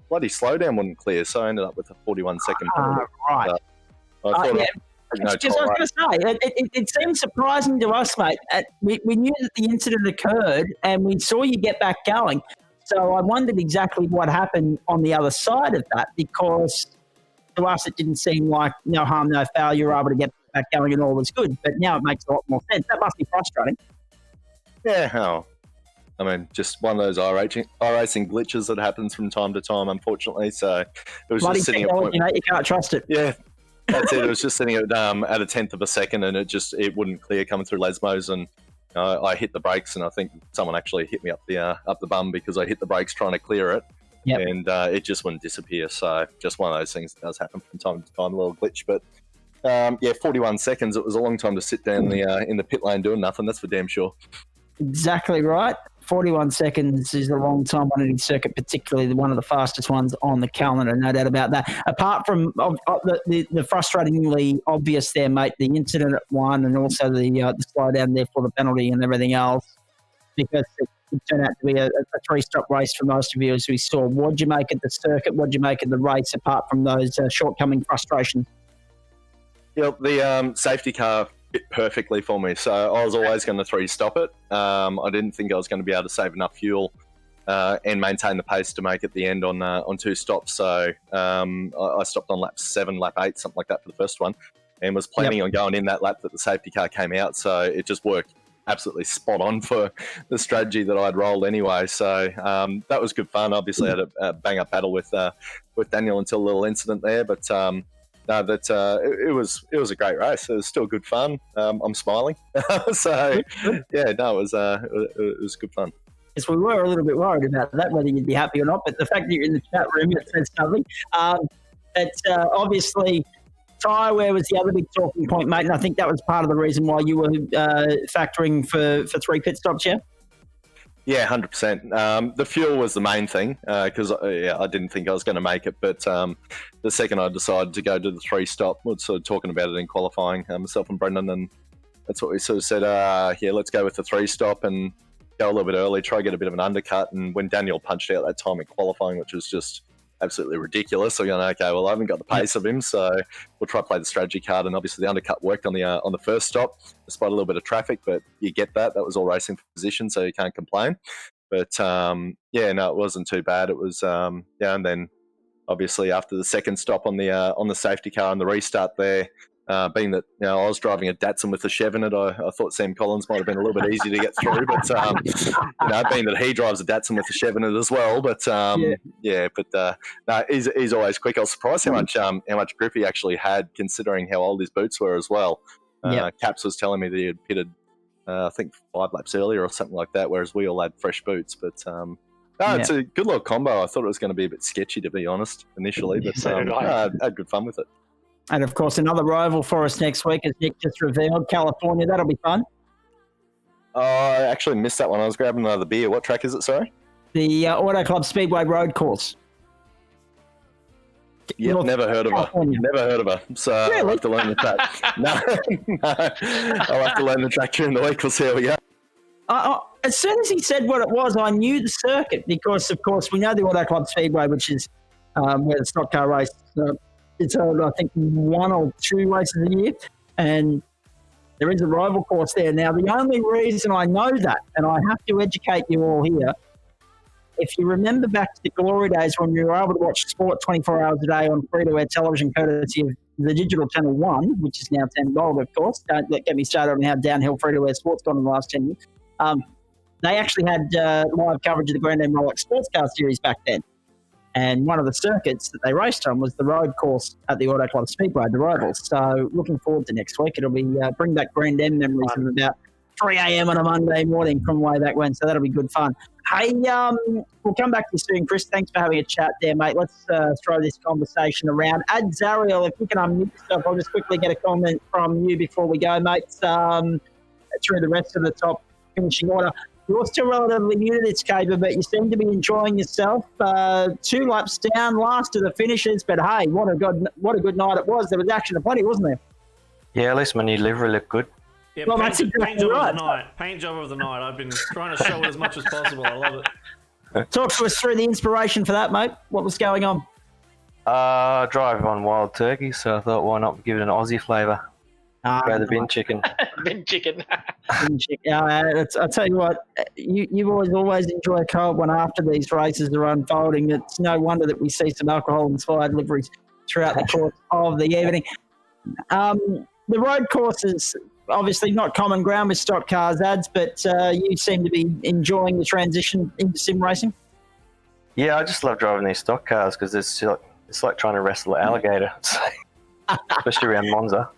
bloody slowdown wouldn't clear, so I ended up with a 41-second penalty. Right. So I thought Because I was going to say, it seemed surprising to us, mate. We knew that the incident occurred, and we saw you get back going. So I wondered exactly what happened on the other side of that, because to us it didn't seem like no harm, no foul. You were able to get back going and all was good. But now it makes a lot more sense. That must be frustrating. Yeah, oh, I mean, just one of those iRacing glitches that happens from time to time, unfortunately. So it was Bloody just sitting technology, mate, you can't trust it. Yeah, that's it. It was just sitting at a tenth of a second, and it wouldn't clear coming through Lesmos, and I hit the brakes, and I think someone actually hit me up the bum because I hit the brakes trying to clear it, and it just wouldn't disappear. So just one of those things that does happen from time to time, a little glitch. But 41 seconds. It was a long time to sit down in the pit lane doing nothing. That's for damn sure. Exactly right. 41 seconds is a long time on any circuit, particularly one of the fastest ones on the calendar, no doubt about that. Apart from the frustratingly obvious there, mate, the incident at one and also the slowdown there for the penalty and everything else, because it turned out to be a three-stop race for most of you, as we saw. What did you make of the circuit? What did you make of the race, apart from those shortcoming frustrations? Yeah, the safety car fit perfectly for me. So I was always going to three-stop it. I didn't think I was going to be able to save enough fuel and maintain the pace to make it the end on two stops. So I stopped on lap 7, lap 8, something like that for the first one, and was planning on going in that lap that the safety car came out. So it just worked absolutely spot on for the strategy that I'd rolled anyway. So that was good fun. Obviously, I had a bang-up battle with Daniel until a little incident there, but no, it was a great race. It was still good fun. I'm smiling. So yeah, no, it was good fun. Yes, we were a little bit worried about that, whether you'd be happy or not. But the fact that you're in the chat room, it says something. Obviously, tyre wear was the other big talking point, mate, and I think that was part of the reason why you were factoring for 3 pit stops, yeah? Yeah, 100%. The fuel was the main thing because I didn't think I was going to make it. But the second I decided to go to the 3-stop, we were sort of talking about it in qualifying, myself and Brendan, and that's what we sort of said, let's go with the 3-stop and go a little bit early, try to get a bit of an undercut. And when Daniel punched out that time in qualifying, which was just absolutely ridiculous, so we're going, okay, well, I haven't got the pace of him, so we'll try to play the strategy card. And obviously the undercut worked on the first stop, despite a little bit of traffic, but you get that was all racing for position, so you can't complain. But it wasn't too bad. It was and then obviously after the second stop on the safety car and the restart there, being that I was driving a Datsun with a Chev in it, I thought Sam Collins might have been a little bit easy to get through, but being that he drives a Datsun with a Chev in it as well, but he's always quick. I was surprised how much grip he actually had, considering how old his boots were as well. Caps was telling me that he had pitted I think 5 laps earlier or something like that, whereas we all had fresh boots. But it's a good little combo. I thought it was going to be a bit sketchy, to be honest, initially, but I had good fun with it. And, of course, another rival for us next week, as Nick just revealed, California. That'll be fun. I actually missed that one. I was grabbing another beer. What track is it, sorry? The Auto Club Speedway Road Course. Yep, never heard of her. So really? I'll have to learn the track. No, I'll have to learn the track during the week. We'll see how we go. As soon as he said what it was, I knew the circuit because, of course, we know the Auto Club Speedway, which is where the stock car race it's I think 1 or 2 races a year, and there is a rival course there. Now, the only reason I know that, and I have to educate you all here, if you remember back to the glory days when we were able to watch sport 24 hours a day on free-to-air television, courtesy of the digital channel 1, which is now 10 Gold, of course. Don't get me started on how downhill free-to-air sport's gone in the last 10 years. They actually had live coverage of the Grand Am Rolex Sports Car Series back then. And one of the circuits that they raced on was the road course at the Auto Club Speedway, the Rivals. So looking forward to next week. It'll be bring back Grand Am memories of about 3 a.m. on a Monday morning from way back when. So that'll be good fun. Hey, we'll come back to you soon, Chris. Thanks for having a chat there, mate. Let's throw this conversation around. Zariel, if you can unmute yourself, I'll just quickly get a comment from you before we go, mate. Through the rest of the top finishing order. You're still relatively new to this, Caber, but you seem to be enjoying yourself. 2 laps down, last of the finishes, but hey, what a good night it was. There was action aplenty, wasn't there? Yeah, at least my new livery looked good. Yeah, Well, paint, that's exactly paint job right. of the night. Paint job of the night. I've been trying to show it as much as possible. I love it. Talk to us through the inspiration for that, mate. What was going on? Drive on wild turkey, so I thought, why not give it an Aussie flavour? Go the bin chicken. Bin chicken. I'll tell you what, you always enjoy a cold one after these races are unfolding. It's no wonder that we see some alcohol-inspired liveries throughout the course of the evening. The road courses, obviously not common ground with stock cars ads, but you seem to be enjoying the transition into sim racing. Yeah, I just love driving these stock cars because it's like trying to wrestle an alligator, especially around Monza.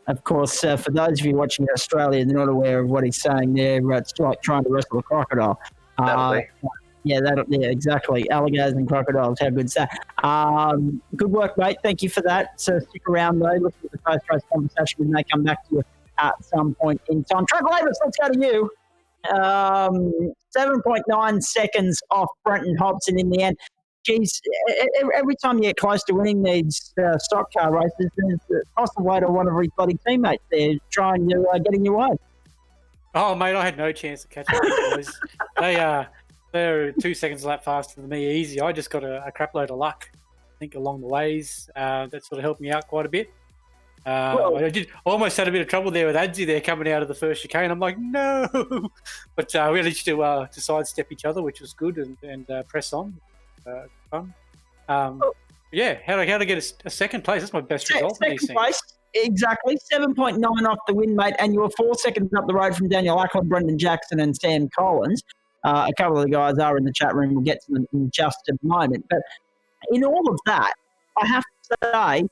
Of course, for those of you watching in Australia, they're not aware of what he's saying there. It's like trying to wrestle a crocodile. Yeah, exactly. Alligators and crocodiles, how good's that? Good work, mate. Thank you for that. So stick around, though. Listen to the post-race conversation. We may come back to you at some point in time. Trevor Lavis, let's go to you. 7.9 seconds off Brenton Hobson in the end. Geez, every time you get close to winning these stock car races, there's across the way to one of his bloody teammates there trying to get in your way. Oh, mate, I had no chance to catch up with those boys. They're 2 seconds a lap faster than me, easy. I just got a crap load of luck, I think, along the ways. That sort of helped me out quite a bit. I almost had a bit of trouble there with Adzi there coming out of the first chicane. I'm like, no! But we managed to sidestep each other, which was good, and press on. Fun. Yeah, how to get a second place? That's my best result. Second place, exactly. 7.9 off the win, mate, and you were 4 seconds up the road from Daniel Ackland, Brendan Jackson, and Sam Collins. A couple of the guys are in the chat room. We'll get to them in just a moment. But in all of that, I have to say,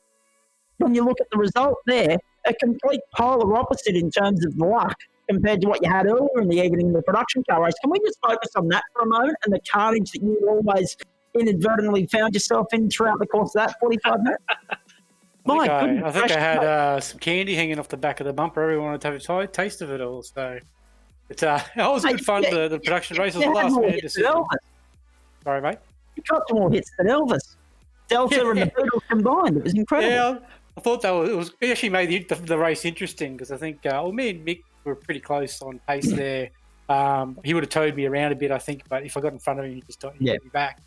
when you look at the result there, a complete polar opposite in terms of luck compared to what you had earlier in the evening in the production car race. Can we just focus on that for a moment and the carnage that you always inadvertently found yourself in throughout the course of that 45 minutes? I think I had some candy hanging off the back of the bumper. Everyone wanted to have a taste of it all. So it was good fun. The production race was the last minute decision. Sorry, mate. You got some more hits than Elvis. Delta and the Beatles combined. It was incredible. Yeah, I thought it actually made the race interesting because I think me and Mick were pretty close on pace there. He would have towed me around a bit, I think, but if I got in front of him, he just got me back.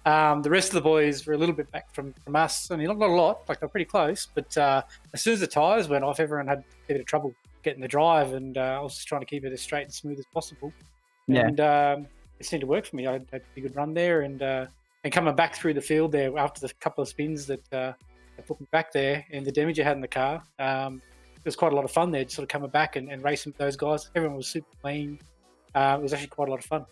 The rest of the boys were a little bit back from us. I mean, not a lot, like they're pretty close. But as soon as the tyres went off, everyone had a bit of trouble getting the drive, and I was just trying to keep it as straight and smooth as possible. Yeah. And it seemed to work for me. I had a pretty good run there, and coming back through the field there after the couple of spins that put me back there, and the damage I had in the car. It was quite a lot of fun there, just sort of coming back and racing with those guys. Everyone was super clean. It was actually quite a lot of fun.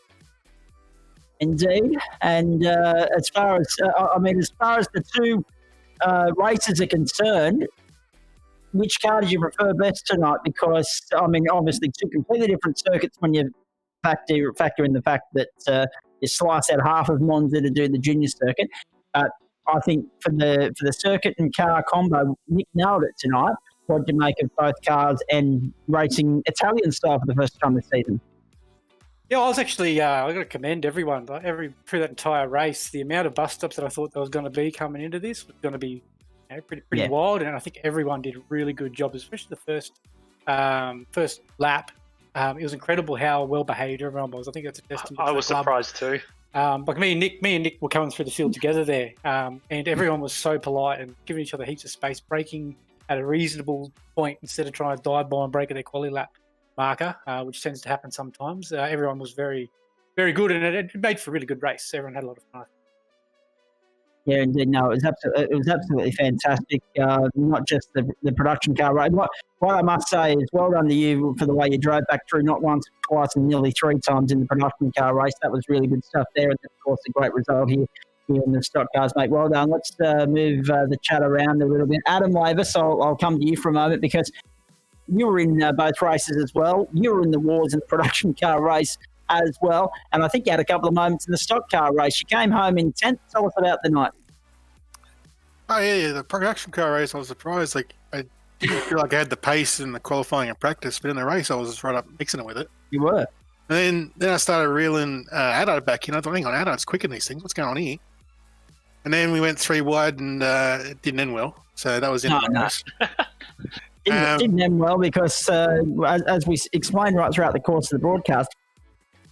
Indeed, and as far as the two races are concerned, which car did you prefer best tonight? Because I mean, obviously, two completely different circuits when you factor in the fact that you slice out half of Monza to do the junior circuit. I think for the circuit and car combo, Nick nailed it tonight. What did you make of both cars and racing Italian style for the first time this season? Yeah, I was actually, I got to commend everyone. Through that entire race, the amount of bus stops that I thought there was going to be coming into this was going to be pretty wild, and I think everyone did a really good job, especially the first lap. It was incredible how well behaved everyone was. I think that's a testament. I was surprised too. Like me and Nick were coming through the field together there, and everyone was so polite and giving each other heaps of space, braking at a reasonable point instead of trying to dive by and break at their quali lap marker, which tends to happen sometimes. Everyone was very, very good, and it made for a really good race. Everyone had a lot of fun. Yeah, indeed. No, it was absolutely fantastic. Not just the production car race. What I must say is well done to you for the way you drove back through not once, twice, and nearly three times in the production car race. That was really good stuff there, and of course a great result here in the stock cars, mate. Well done. Let's move the chat around a little bit. Adam Lavis, I'll come to you for a moment because you were in both races as well. You were in the wars in the production car race as well, and I think you had a couple of moments in the stock car race. You came home in 10th. Tell us about the night. Oh yeah, the production car race, I was surprised. Like I didn't feel like I had the pace in the qualifying and practice, but in the race I was just right up mixing it with it. You were. And then I started reeling Addo back in. I thought, hang on, Addo's quick in these things. What's going on here? And then we went 3 wide, and it didn't end well. So that was in the race. Didn't end well because, as we explained right throughout the course of the broadcast,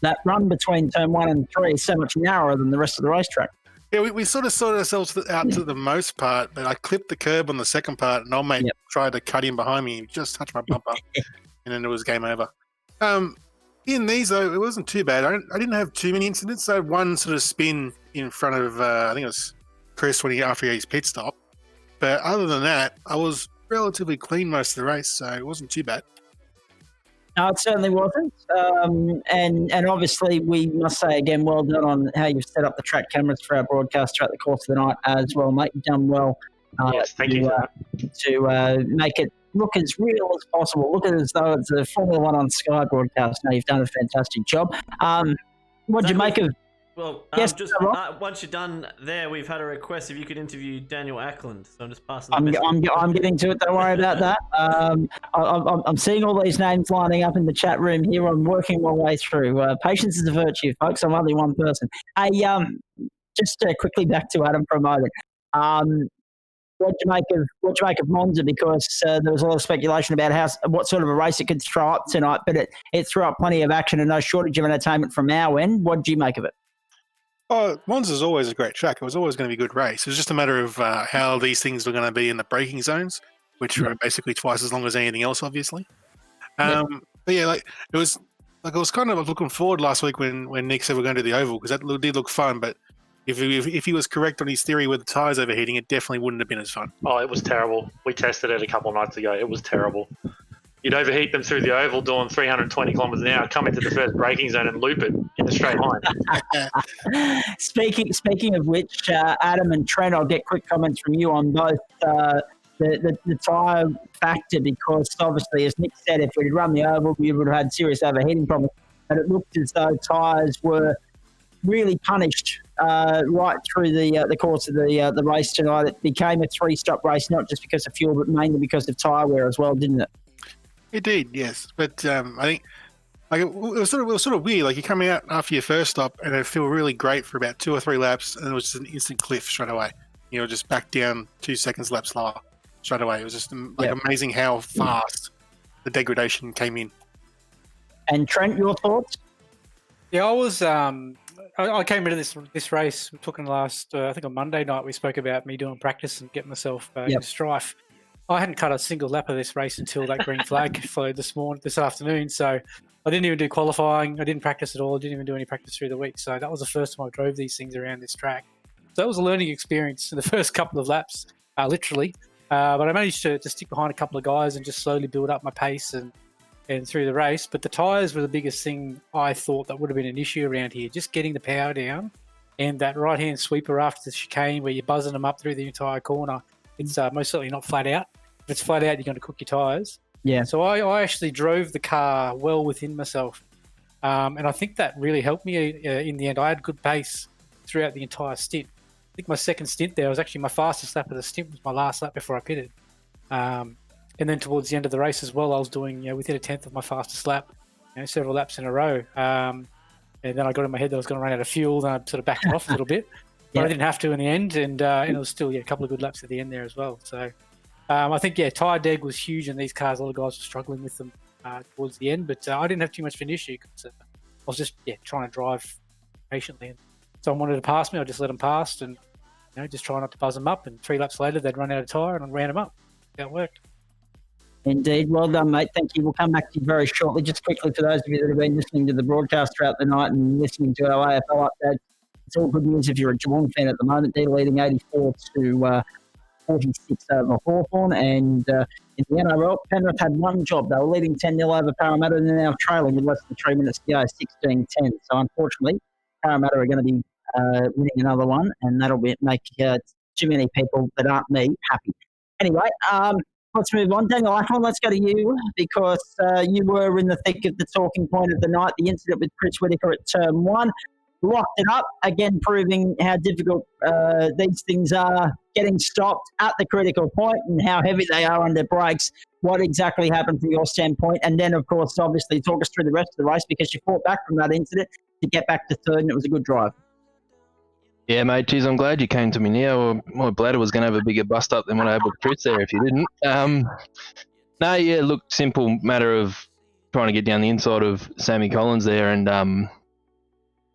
that run between turn 1 and 3 is so much narrower than the rest of the racetrack. Yeah, we sort of sorted ourselves out to the most part, but I clipped the curb on the second part, and old mate tried to cut in behind me. He just touched my bumper, and then it was game over. In these, though, it wasn't too bad. I didn't have too many incidents. I had one sort of spin in front of, I think it was Chris after his pit stop. But other than that, I was relatively clean most of the race, so it wasn't too bad. No, it certainly wasn't. And obviously, we must say again, well done on how you've set up the track cameras for our broadcast throughout the course of the night as well, mate. You've done well yes, thank you to make it look as real as possible. Look at it as though it's a Formula One on Sky broadcast. Now, you've done a fantastic job. What did you make of... Well, yes, once you're done there, we've had a request if you could interview Daniel Ackland. So I'm just passing. I'm getting to it. Don't worry about that. I'm seeing all these names lining up in the chat room here. I'm working my way through. Patience is a virtue, folks. I'm only one person. Hey, just quickly back to Adam for a moment. What do you make of Monza? Because there was a lot of speculation about what sort of a race it could throw up tonight, but it threw up plenty of action and no shortage of entertainment from our end. What did you make of it? Oh, Monza's always a great track. It was always going to be a good race. It was just a matter of how these things were going to be in the braking zones, which were basically twice as long as anything else, obviously. But yeah, it was kind of looking forward last week when Nick said we're going to the oval, because that did look fun. But if he was correct on his theory with the tyres overheating, it definitely wouldn't have been as fun. Oh, it was terrible. We tested it a couple of nights ago. It was terrible. You'd overheat them through the oval doing 320 kilometres an hour, come into the first braking zone and loop it in a straight line. Speaking of which, Adam and Trent, I'll get quick comments from you on both the tyre factor, because obviously, as Nick said, if we'd run the oval, we would have had serious overheating problems. But it looked as though tyres were really punished right through the course of the race tonight. It became a 3-stop race, not just because of fuel, but mainly because of tyre wear as well, didn't it? It did, yes. But I think it was sort of weird. Like, you're coming out after your first stop, and it feel really great for about 2 or 3 laps, and it was just an instant cliff straight away. You know, just back down 2 seconds laps slower straight away. It was just amazing how fast the degradation came in. And Trent, your thoughts? Yeah, I was. I came into this race. We're talking last. I think on Monday night we spoke about me doing practice and getting myself into strife. I hadn't cut a single lap of this race until that green flag flowed this afternoon. So I didn't even do qualifying. I didn't practice at all. I didn't even do any practice through the week. So that was the first time I drove these things around this track. So that was a learning experience in the first couple of laps, literally. But I managed to stick behind a couple of guys and just slowly build up my pace and through the race. But the tyres were the biggest thing I thought that would have been an issue around here. Just getting the power down, and that right-hand sweeper after the chicane where you're buzzing them up through the entire corner. It's most certainly not flat out. If it's flat out, you're going to cook your tyres. Yeah. So I actually drove the car well within myself. And I think that really helped me in the end. I had good pace throughout the entire stint. I think my second stint there was actually my fastest lap of the stint, was my last lap before I pitted. And then towards the end of the race as well, I was doing within a tenth of my fastest lap, several laps in a row. And then I got in my head that I was going to run out of fuel, then I sort of backed it off a little bit. But I didn't have to in the end, and it was still a couple of good laps at the end there as well. So I think, tyre deg was huge in these cars. A lot of guys were struggling with them towards the end, but I didn't have too much of an issue because I was just trying to drive patiently. And someone wanted to pass me, I just let them pass and just try not to buzz them up. And 3 laps later, they'd run out of tyre and I ran them up. That worked. Indeed. Well done, mate. Thank you. We'll come back to you very shortly. Just quickly, for those of you that have been listening to the broadcast throughout the night and listening to our AFL update, it's all good news if you're a Geelong fan at the moment. They're leading 84 to 46 over Hawthorn. And in the NRL, Penrith had one job. They were leading 10-0 over Parramatta, and they're now trailing with less than 3 minutes to go, 16-10. So unfortunately, Parramatta are going to be winning another one, and that'll make too many people that aren't me happy. Anyway, let's move on. Daniel Ackland, let's go to you, because you were in the thick of the talking point of the night, the incident with Chris Whittaker at turn 1. locked it up, again proving how difficult these things are, getting stopped at the critical point and how heavy they are under brakes. What exactly happened from your standpoint? And then, of course, obviously talk us through the rest of the race, because you fought back from that incident to get back to third, and it was a good drive. Yeah, mate, geez, I'm glad you came to me now. Or my bladder was going to have a bigger bust up than what I had with Chris there if you didn't. No, yeah, look, simple matter of trying to get down the inside of Sammy Collins there, and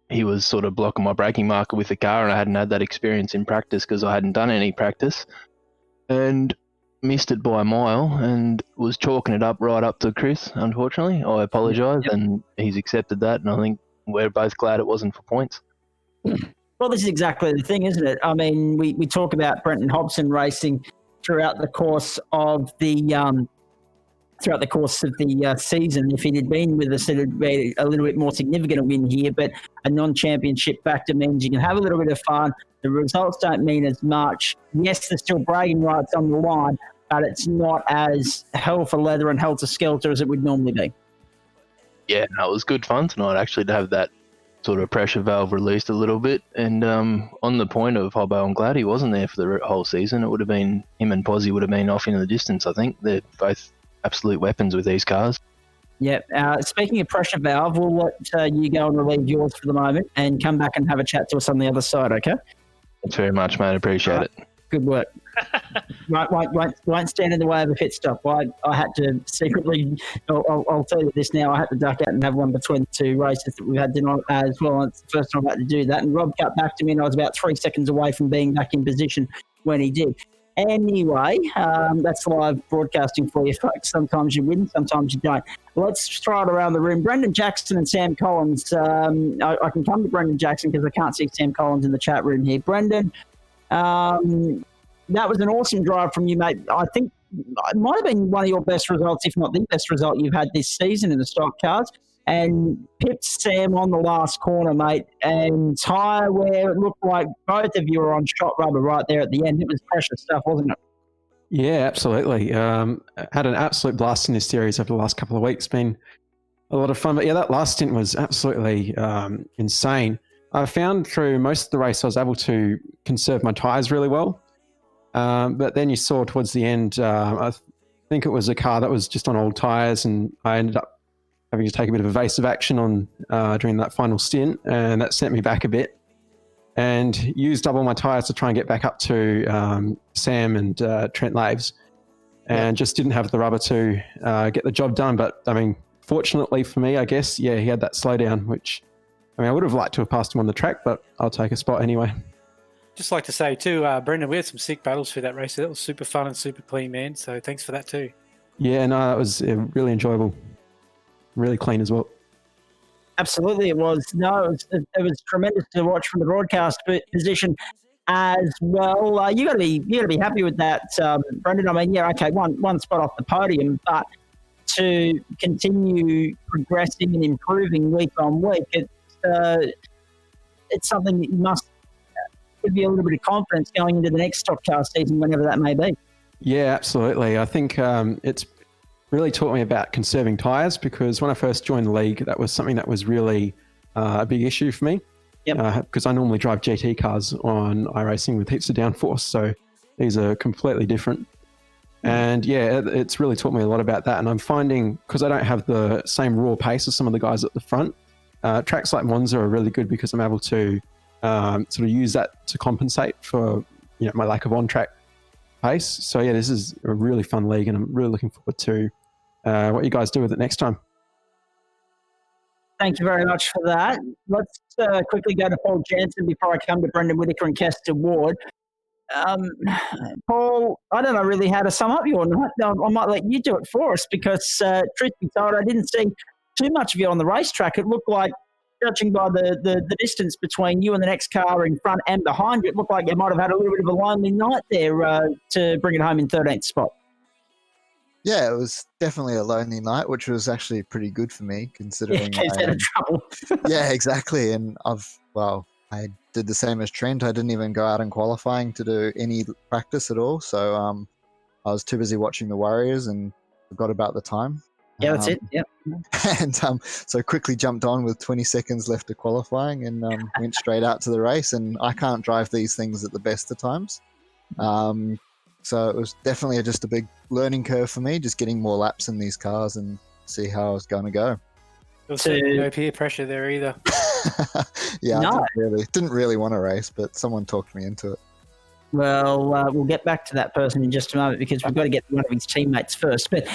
he was sort of blocking my braking marker with the car, and I hadn't had that experience in practice because I hadn't done any practice, and missed it by a mile and was chalking it up right up to Chris, unfortunately. I apologise, and he's accepted that, and I think we're both glad it wasn't for points. Well, this is exactly the thing, isn't it? I mean, we talk about Brenton Hobson racing throughout the course of the season. If he'd been with us, it'd be a little bit more significant a win here, but a non-championship factor means you can have a little bit of fun. The results don't mean as much. Yes, there's still bragging rights on the line, but it's not as hell for leather and helter-skelter as it would normally be. Yeah, no, it was good fun tonight, actually, to have that sort of pressure valve released a little bit. And on the point of Hobbo, I'm glad he wasn't there for the whole season. It would have been, him and Pozzy would have been off into the distance, I think. They're both absolute weapons with these cars. Yep. Speaking of pressure valve, we'll let you go and relieve yours for the moment and come back and have a chat to us on the other side, okay? Thanks very much, mate. Appreciate it. Good work. Won't stand in the way of a pit stop. I had to secretly, I'll tell you this now, I had to duck out and have one between the two races that we had tonight as well. It's the first time I had to do that. And Rob cut back to me and I was about 3 seconds away from being back in position when he did. Anyway, that's live broadcasting for you folks. Sometimes you win, sometimes you don't. Let's try it around the room. Brendan Jackson and Sam Collins. I can come to Brendan Jackson because I can't see Sam Collins in the chat room here. Brendan, that was an awesome drive from you, mate. I think it might have been one of your best results, if not the best result you've had this season in the stock cars. And pipped Sam on the last corner, mate, and tyre where it looked like both of you were on shot rubber right there at the end. It was precious stuff, wasn't it? Yeah, absolutely. Had an absolute blast in this series over the last couple of weeks. Been a lot of fun. But yeah, that last stint was absolutely insane. I found through most of the race I was able to conserve my tyres really well. But then you saw towards the end, I think it was a car that was just on old tyres, and I ended up having to take a bit of evasive action on during that final stint, and that sent me back a bit, and used double my tyres to try and get back up to Sam and Trent Laves, and just didn't have the rubber to get the job done. But I mean, fortunately for me, I guess, yeah, he had that slowdown, which, I mean, I would have liked to have passed him on the track, but I'll take a spot anyway. Just like to say too, Brendan, we had some sick battles through that race. That was super fun and super clean, man. So thanks for that too. Yeah, no, that was really enjoyable. Really clean as well. Absolutely, it was. No, it was tremendous to watch from the broadcast position as well. You got to be happy with that, Brendan. I mean, yeah, okay, one spot off the podium, but to continue progressing and improving week on week, it's something that you must give you a little bit of confidence going into the next stock car season, whenever that may be. Yeah, absolutely. I think it's really taught me about conserving tyres, because when I first joined the league, that was something that was really a big issue for me. Because I normally drive GT cars on iRacing with heaps of downforce, so these are completely different. And yeah, it's really taught me a lot about that. And I'm finding, because I don't have the same raw pace as some of the guys at the front, tracks like Monza are really good because I'm able to sort of use that to compensate for my lack of on-track pace. So yeah, this is a really fun league, and I'm really looking forward to what you guys do with it next time. Thank you very much for that. Let's quickly go to Paul Jansen before I come to Brendan Whitaker and Kester Ward. Paul, I don't know really how to sum up your night. I might let you do it for us, because truth be told, I didn't see too much of you on the racetrack. It looked like, judging by the distance between you and the next car in front and behind you, it looked like you might have had a little bit of a lonely night there to bring it home in 13th spot. Yeah, it was definitely a lonely night, which was actually pretty good for me, considering. Out of trouble. Yeah, exactly. And I did the same as Trent. I didn't even go out in qualifying to do any practice at all. So I was too busy watching the Warriors and forgot about the time. Yeah, that's it. Yep. And so quickly jumped on with 20 seconds left of qualifying and went straight out to the race. And I can't drive these things at the best of times. So it was definitely just a big learning curve for me, just getting more laps in these cars and see how I was going to go. There was no peer pressure there either. Yeah, I didn't really want to race, but someone talked me into it. Well, we'll get back to that person in just a moment because we've got to get one of his teammates first. But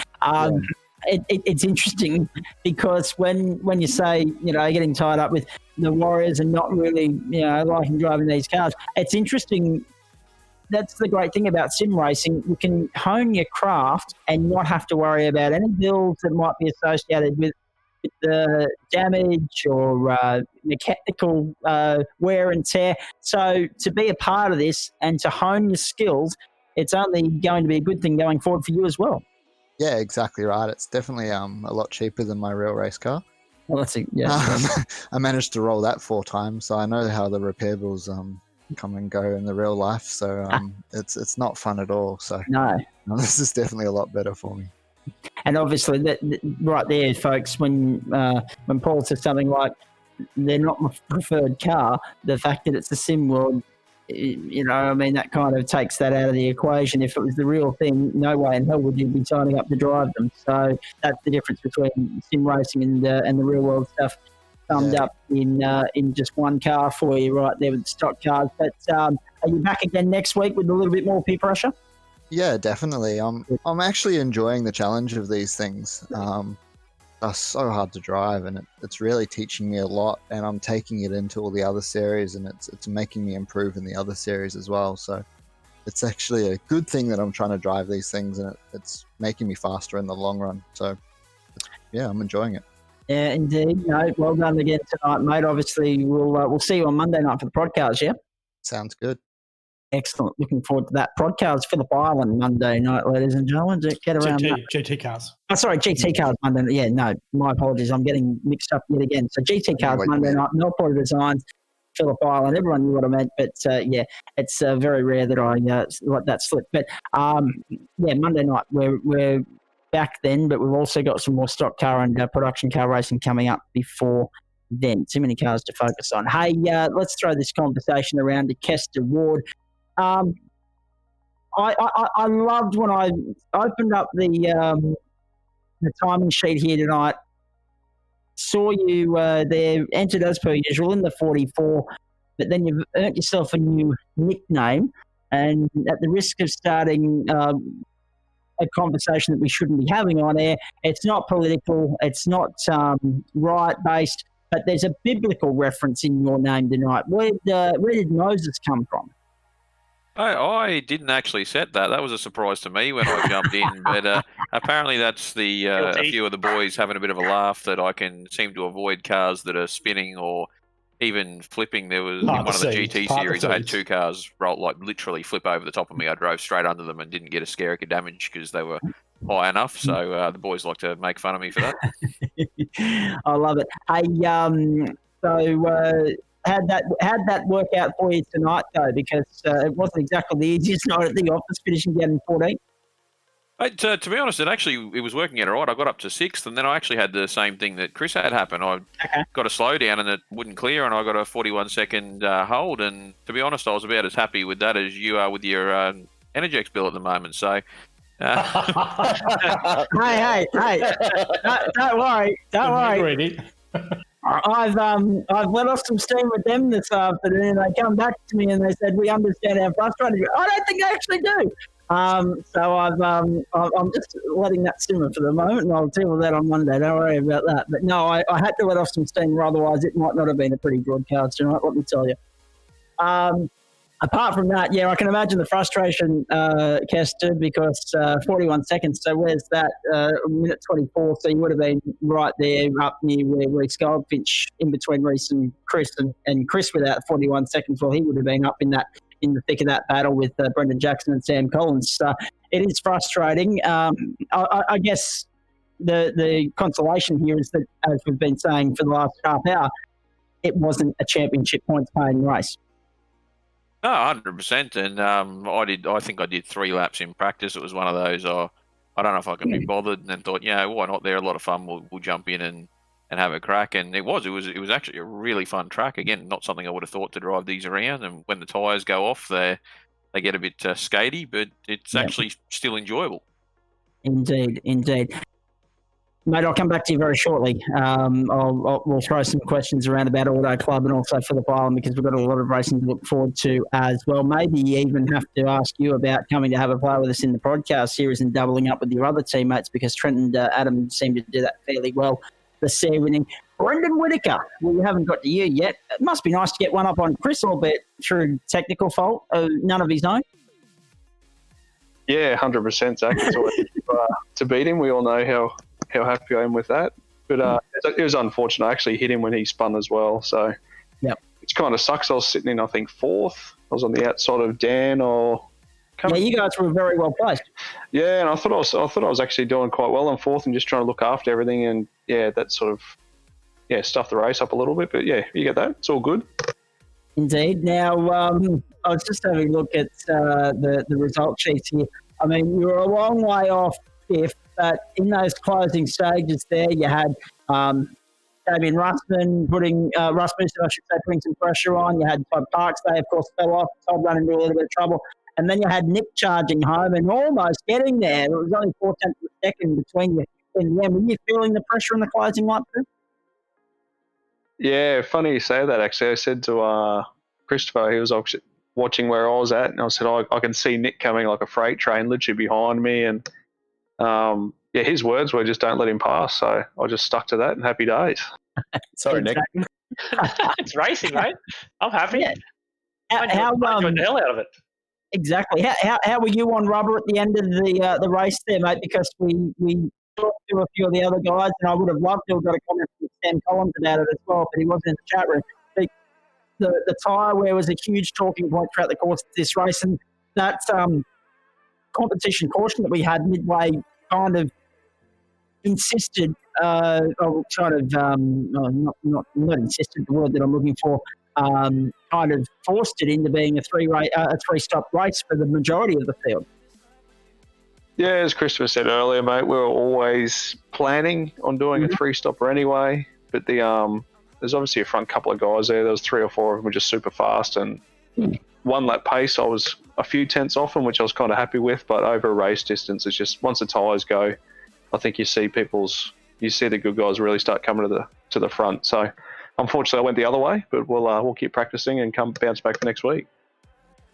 it's interesting because when you say, getting tied up with the Warriors and not really, liking driving these cars, it's interesting. That's the great thing about sim racing. You can hone your craft and not have to worry about any bills that might be associated with the damage or mechanical wear and tear. So to be a part of this and to hone your skills, it's only going to be a good thing going forward for you as well. Yeah, exactly right. It's definitely a lot cheaper than my real race car. Well, that's it. Yeah. I managed to roll that 4 times, so I know how the repair bills come and go in the real life. So it's not fun at all. So no, this is definitely a lot better for me. And obviously, that right there, folks, when Paul says something like they're not my preferred car, the fact that it's a sim world, that kind of takes that out of the equation. If it was the real thing, no way in hell would you be signing up to drive them. So that's the difference between sim racing and the real world stuff summed up in just one car for you right there with the stock cars. But are you back again next week with a little bit more peer pressure? Yeah, definitely. I'm actually enjoying the challenge of these things. They're so hard to drive, and it's really teaching me a lot. And I'm taking it into all the other series, and it's making me improve in the other series as well. So it's actually a good thing that I'm trying to drive these things, and it's making me faster in the long run. So I'm enjoying it. Yeah, indeed. No, well done again tonight, mate. Obviously, we'll see you on Monday night for the podcast. Yeah. Sounds good. Excellent. Looking forward to that. Podcast Phillip Island Monday night, ladies and gentlemen. Get around GT cars. Oh, sorry, GT cars Monday. Yeah, no, my apologies. I'm getting mixed up yet again. So GT cars Monday night, Melport Designs, Phillip Island. Everyone knew what I meant, but it's very rare that I let that slip. But Monday night we're back then, but we've also got some more stock car and production car racing coming up before then. Too many cars to focus on. Hey, let's throw this conversation around to Kester Ward. I loved when I opened up the timing sheet here tonight. Saw you there, entered as per usual in the 44, but then you've earned yourself a new nickname. And at the risk of starting a conversation that we shouldn't be having on air, it's not political, it's not riot-based, but there's a biblical reference in your name tonight. Where did Moses come from? I didn't actually set that. That was a surprise to me when I jumped in. But apparently that's a few of the boys having a bit of a laugh that I can seem to avoid cars that are spinning or even flipping. There was in one of the GT series, I had 2 cars literally flip over the top of me. I drove straight under them and didn't get a scare of damage because they were high enough. So the boys like to make fun of me for that. I love it. How'd that work out for you tonight, though? Because it wasn't exactly the easiest night at the office, finishing down in 14. To be honest, it was working out all right. I got up to 6th, and then I actually had the same thing that Chris had happen. I got a slowdown, and it wouldn't clear, and I got a 41-second hold. And to be honest, I was about as happy with that as you are with your Energix bill at the moment. So, hey! Don't worry. I've let off some steam with them this afternoon. They come back to me and they said, "We understand how frustrated you are." I don't think they actually do. So I'm just letting that simmer for the moment, and I'll deal with that on Monday. Don't worry about that. But no, I had to let off some steam, or otherwise it might not have been a pretty broadcast tonight. Let me tell you. Apart from that, I can imagine the frustration, Kester, because 41 seconds. So where's that? Minute 24. So you would have been right there up near where Reece Goldfinch in between Reece and Chris, and Chris without 41 seconds. Well, he would have been up in the thick of that battle with Brendan Jackson and Sam Collins. It is frustrating. I guess the consolation here is that, as we've been saying for the last half hour, it wasn't a championship points paying race. No, 100%. And I think I did 3 laps in practice. It was one of those. I don't know if I can be bothered, and then thought, yeah, why not? They're a lot of fun. We'll jump in and have a crack. And it was actually a really fun track. Again, not something I would have thought to drive these around. And when the tyres go off, they get a bit skatey, but it's actually still enjoyable. Indeed. Mate, I'll come back to you very shortly. We'll throw some questions around about Auto Club and also Phillip Island, because we've got a lot of racing to look forward to as well. Maybe even have to ask you about coming to have a play with us in the podcast series and doubling up with your other teammates, because Trent and Adam seem to do that fairly well this evening. Brendan Whitaker, we haven't got to you yet. It must be nice to get one up on Chris, albeit through technical fault, none of his own. Yeah, 100%, Zach. It's always to beat him. We all know how happy I am with that. But it was unfortunate. I actually hit him when he spun as well. So it kind of sucks. I was sitting in, I think, fourth. I was on the outside of Dan you guys were very well placed. Yeah, and I thought I was actually doing quite well on fourth and just trying to look after everything. And that sort of stuffed the race up a little bit. But you get that. It's all good. Indeed. Now, I was just having a look at the result sheets here. I mean, you were a long way off fifth, but in those closing stages there, you had Damien Russman putting some pressure on. You had Todd Parks. They, of course, fell off. Todd ran into a little bit of trouble. And then you had Nick charging home and almost getting there. It was only 4/10 of a second between you in the end. Were you feeling the pressure in the closing lap too? Yeah, funny you say that, actually. I said to Christopher, he was watching where I was at, and I said, I can see Nick coming like a freight train literally behind me. And, his words were just don't let him pass. So I just stuck to that, and happy days. Sorry, Nick. It's racing, mate. I'm happy. Yeah. I enjoyed the hell out of it. Exactly. How were you on rubber at the end of the race there, mate? Because we talked to a few of the other guys, and I would have loved to have got a comment from Sam Collins about it as well, but he wasn't in the chat room. The tyre wear was a huge talking point throughout the course of this race, and that competition caution that we had midway kind of insisted, not insisted, the word that I'm looking for, kind of forced it into being a three-stop race for the majority of the field. Yeah, as Christopher said earlier, mate, we were always planning on doing a three-stopper anyway, but there's obviously a front couple of guys there. There was 3 or 4 of them were just super fast, and one lap pace I was a few tenths off them, which I was kind of happy with, but over a race distance, it's just once the tyres go, I think you see the good guys really start coming to the front. So unfortunately I went the other way, but we'll keep practicing and bounce back next week.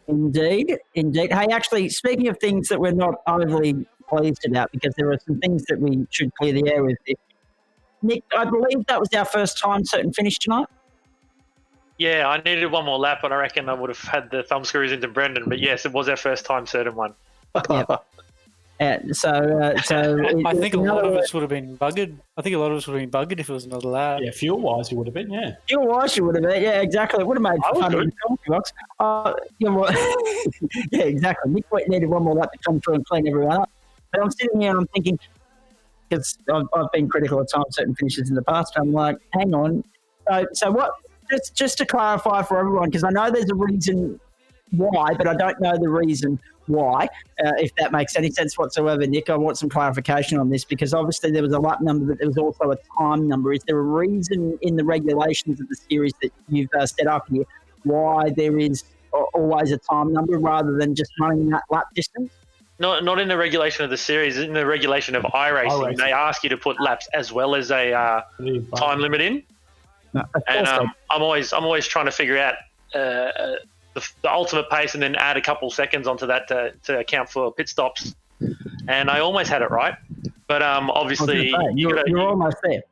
Indeed. Hey, actually, speaking of things that we're not overly pleased about, because there are some things that we should clear the air with. Nick, I believe that was our first time certain finish tonight. Yeah, I needed one more lap, and I reckon I would have had the thumb screws into Brendan. But yes, it was our first time certain one. So I think a lot of us would have been buggered. If it was another lap. Yeah, fuel-wise, you would have been, yeah. Fuel-wise, you would have been, yeah, exactly. It would have made fun of the coffee box. Yeah, exactly. Nick needed one more lap to come through and clean everyone up. But I'm sitting here and I'm thinking, because I've been critical of time certain finishes in the past, I'm like, hang on. So what? Just to clarify for everyone, because I know there's a reason why, but I don't know the reason why, if that makes any sense whatsoever. Nick, I want some clarification on this, because obviously there was a lap number, but there was also a time number. Is there a reason in the regulations of the series that you've set up here why there is always a time number rather than just running that lap distance? Not in the regulation of the series. In the regulation of iRacing, they ask you to put laps as well as a time limit in. And I'm always trying to figure out the ultimate pace and then add a couple seconds onto that to account for pit stops. And I almost had it right, but obviously you're almost there.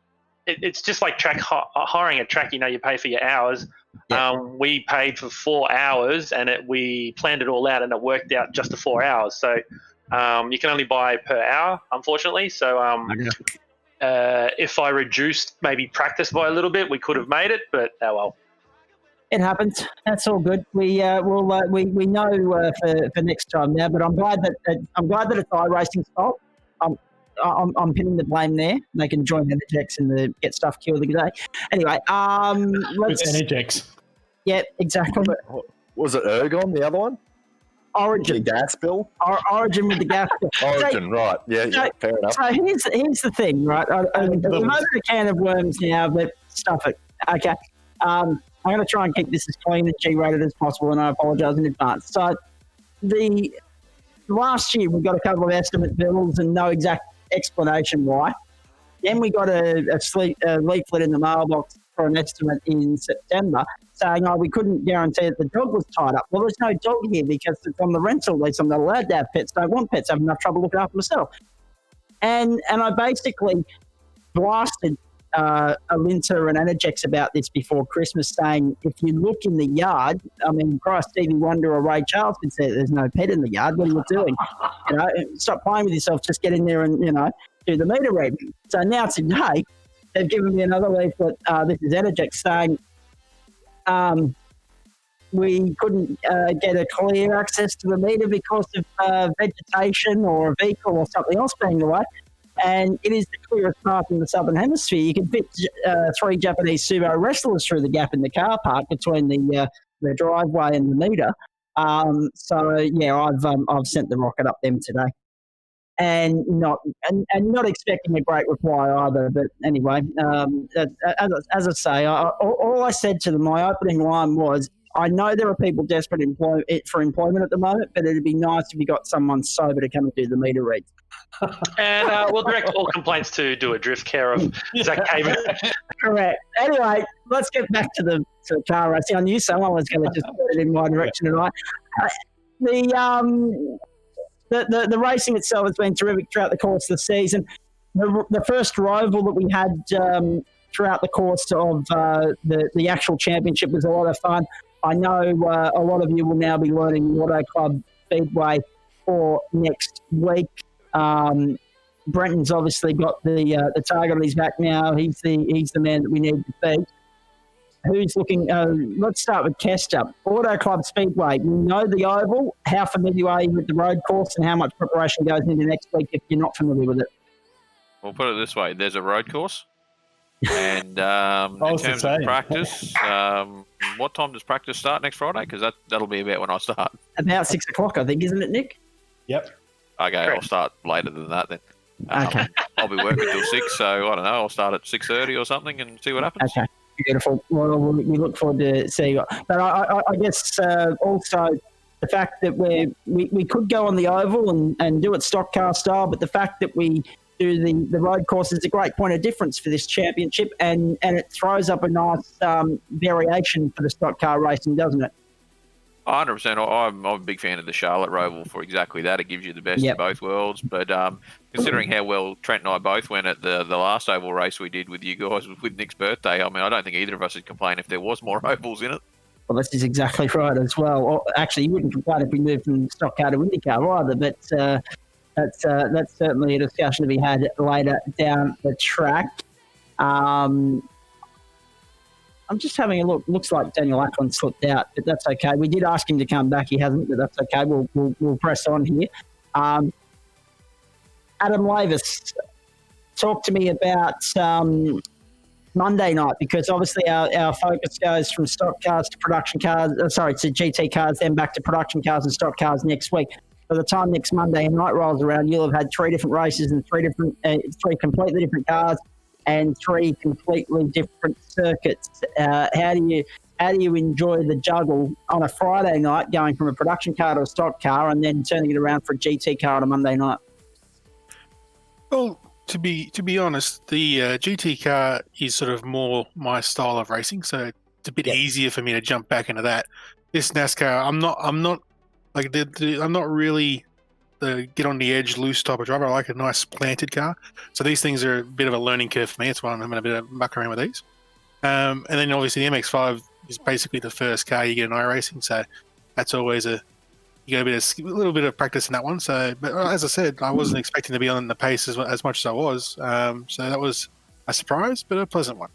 It's just like hiring a track. You pay for your hours. Yeah. We paid for 4 hours, and we planned it all out, and it worked out just to 4 hours. So you can only buy per hour, unfortunately. So if I reduced maybe practice by a little bit, we could have made it, but oh well. It happens. That's all good. We know for next time now. But I'm glad that it's iRacing style. I'm pinning the blame there. They can join Energex and get stuff killed today. Anyway, with Energex. Yeah, exactly. Was it Ergon, the other one? Origin. The gas bill? Origin with the gas bill. Origin, right. Yeah, fair enough. So here's the thing, right? We've opened a can of worms now, but stuff it. Okay. I'm going to try and keep this as clean and G-rated as possible, and I apologise in advance. So the last year we got a couple of estimate bills and no exact explanation why. Then we got a leaflet in the mailbox for an estimate in September saying, we couldn't guarantee that the dog was tied up. Well, there's no dog here because it's on the rental lease. I'm not allowed to have pets. Don't want pets. I have enough trouble looking after myself. And I basically blasted Alinta and Energex about this before Christmas, saying if you look in the yard, I mean, Christ, Stevie Wonder or Ray Charles could say there's no pet in the yard. What are you doing? Stop playing with yourself. Just get in there and do the meter read. So now today they've given me another leaflet. This is Energex saying we couldn't get a clear access to the meter because of vegetation or a vehicle or something else being the way. And it is the clearest path in the Southern Hemisphere. You can fit 3 Japanese sumo wrestlers through the gap in the car park between the driveway and the meter. So yeah, I've sent the rocket up them today, and not expecting a great reply either. But anyway, as I say, all I said to them, my opening line was, I know there are people desperate for employment at the moment, but it'd be nice if you got someone sober to come and do the meter reads. And we'll direct all complaints to Doadrift, care of Zach Caven. Correct. Anyway, let's get back to the car racing. I knew someone was going to just put it in my direction tonight. The racing itself has been terrific throughout the course of the season. The first rival that we had throughout the course of the actual championship was a lot of fun. I know a lot of you will now be learning Auto Club Speedway for next week. Brenton's obviously got the target on his back now. He's the man that we need to beat. Who's looking? Let's start with Kester. Auto Club Speedway. You know the oval. How familiar are you with the road course, and how much preparation goes into next week if you're not familiar with it? We'll put it this way: there's a road course, and in terms of practice, what time does practice start next Friday? Because that'll be about when I start. About 6 o'clock, I think, isn't it, Nick? Yep. Okay, Correct. I'll start later than that then. Okay. I'll be working till 6, so I don't know. I'll start at 6:30 or something and see what happens. Okay, beautiful. Well, we look forward to seeing you. But I guess also the fact that we could go on the oval and do it stock car style, but the fact that we do the road course is a great point of difference for this championship, and it throws up a nice variation for the stock car racing, doesn't it? 100%. I'm a big fan of the Charlotte Roval for exactly that. It gives you the best of both worlds. But considering how well Trent and I both went at the last oval race we did with you guys with Nick's birthday, I mean, I don't think either of us would complain if there was more ovals in it. Well, this is exactly right as well. Or, actually, you wouldn't complain if we moved from stock car to IndyCar either, but that's certainly a discussion to be had later down the track. I'm just having a look. Looks like Daniel Ackland slipped out, but that's okay. We did ask him to come back. He hasn't, but that's okay. We'll press on here. Adam Lavis, talk to me about Monday night, because obviously our focus goes from stock cars to production cars, to GT cars, then back to production cars and stock cars next week. By the time next Monday night rolls around, you'll have had 3 different races and 3 completely different cars and 3 completely different circuits. How do you enjoy the juggle on a Friday night, going from a production car to a stock car, and then turning it around for a GT car on a Monday night? Well, to be honest, the GT car is sort of more my style of racing, so it's a bit easier for me to jump back into that. This NASCAR, I'm not really the get on the edge loose type of driver. I like a nice planted car. So these things are a bit of a learning curve for me. That's why I'm having a bit of muck around with these. And then obviously the MX-5 is basically the first car you get in iRacing. So that's always you get a little bit of practice in that one. So, but as I said, I wasn't expecting to be on the pace as much as I was. So that was a surprise, but a pleasant one.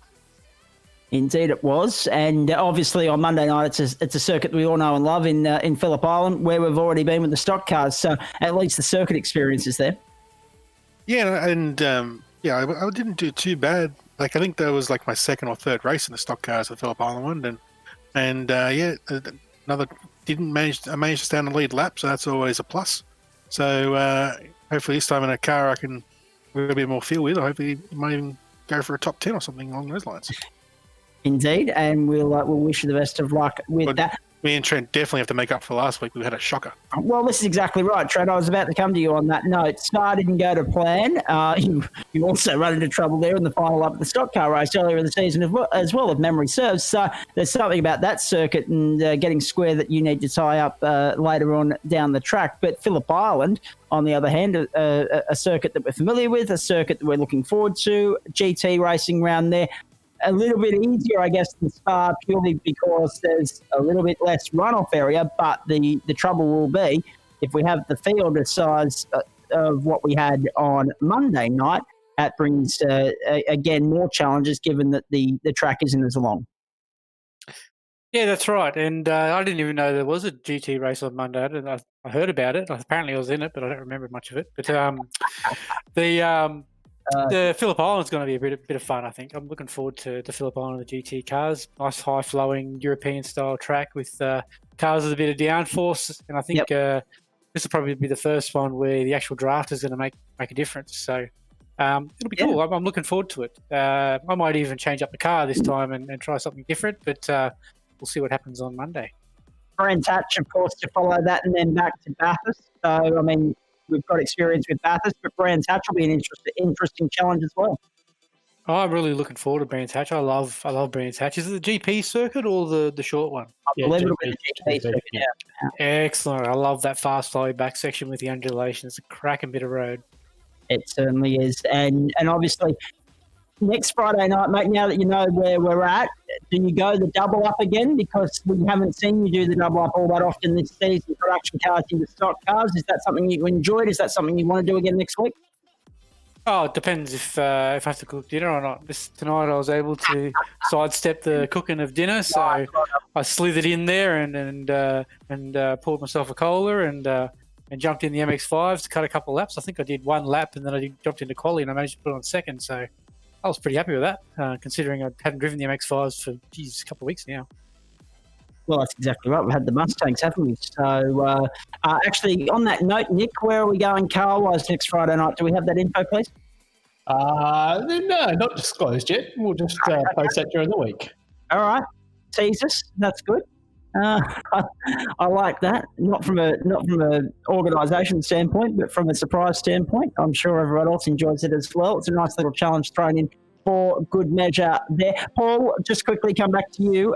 Indeed it was. And obviously on Monday night, it's a circuit we all know and love in Phillip Island, where we've already been with the stock cars. So at least the circuit experience is there. Yeah, and I didn't do too bad. Like, I think that was like my 2nd or 3rd race in the stock cars at Phillip Island one. And another didn't manage to stay on the lead lap, so that's always a plus. So hopefully this time in a car I can get a bit more feel with. Hopefully you might even go for a top 10 or something along those lines. Indeed, and we'll wish you the best of luck with that. Me and Trent definitely have to make up for last week. We had a shocker. Well, this is exactly right, Trent. I was about to come to you on that note. Spa didn't go to plan. You also run into trouble there in the final lap of the stock car race earlier in the season as well, if memory serves. So there's something about that circuit and getting square that you need to tie up later on down the track. But Phillip Island, on the other hand, a circuit that we're familiar with, a circuit that we're looking forward to, GT racing round there. A little bit easier, I guess, than Spa, purely because there's a little bit less runoff area, but the trouble will be if we have the field the size of what we had on Monday night, that brings, again, more challenges given that the track isn't as long. Yeah, that's right. And I didn't even know there was a GT race on Monday. I heard about it. Apparently I was in it, but I don't remember much of it. But the Phillip Island's going to be a bit of fun, I think. I'm looking forward to Phillip Island and the GT cars. Nice high-flowing European-style track with cars with a bit of downforce. And I think this will probably be the first one where the actual draft is going to make a difference. So it'll be cool. I'm looking forward to it. I might even change up the car this time and try something different, but we'll see what happens on Monday. Brands Hatch, of course, to follow that and then back to Bathurst. So, I mean, we've got experience with Bathurst, but Brands Hatch will be an interesting challenge as well. Oh, I'm really looking forward to Brands Hatch. I love Brands Hatch. Is it the GP circuit or the short one? I believe it'll be the GP circuit, yeah. Excellent. I love that fast flow back section with the undulation. It's a cracking bit of road. It certainly is. And obviously, next Friday night, mate, now that you know where we're at, do you go the double up again? Because we haven't seen you do the double up all that often this season, production cars into stock cars. Is that something you enjoyed? Is that something you want to do again next week? Oh, it depends if I have to cook dinner or not. Tonight I was able to sidestep the cooking of dinner, so I slithered in there and poured myself a cola and jumped in the MX-5s to cut a couple of laps. I think I did one lap and then I jumped into quali and I managed to put it on second, so I was pretty happy with that, considering I hadn't driven the MX-5s for, a couple of weeks now. Well, that's exactly right. We've had the Mustangs, haven't we? So, actually, on that note, Nick, where are we going car-wise next Friday night? Do we have that info, please? No, not disclosed yet. We'll just post that during the week. All right. Tease us. That's good. I like that. Not from an organisation standpoint, but from a surprise standpoint. I'm sure everyone else enjoys it as well. It's a nice little challenge thrown in for good measure there. Paul, just quickly come back to you.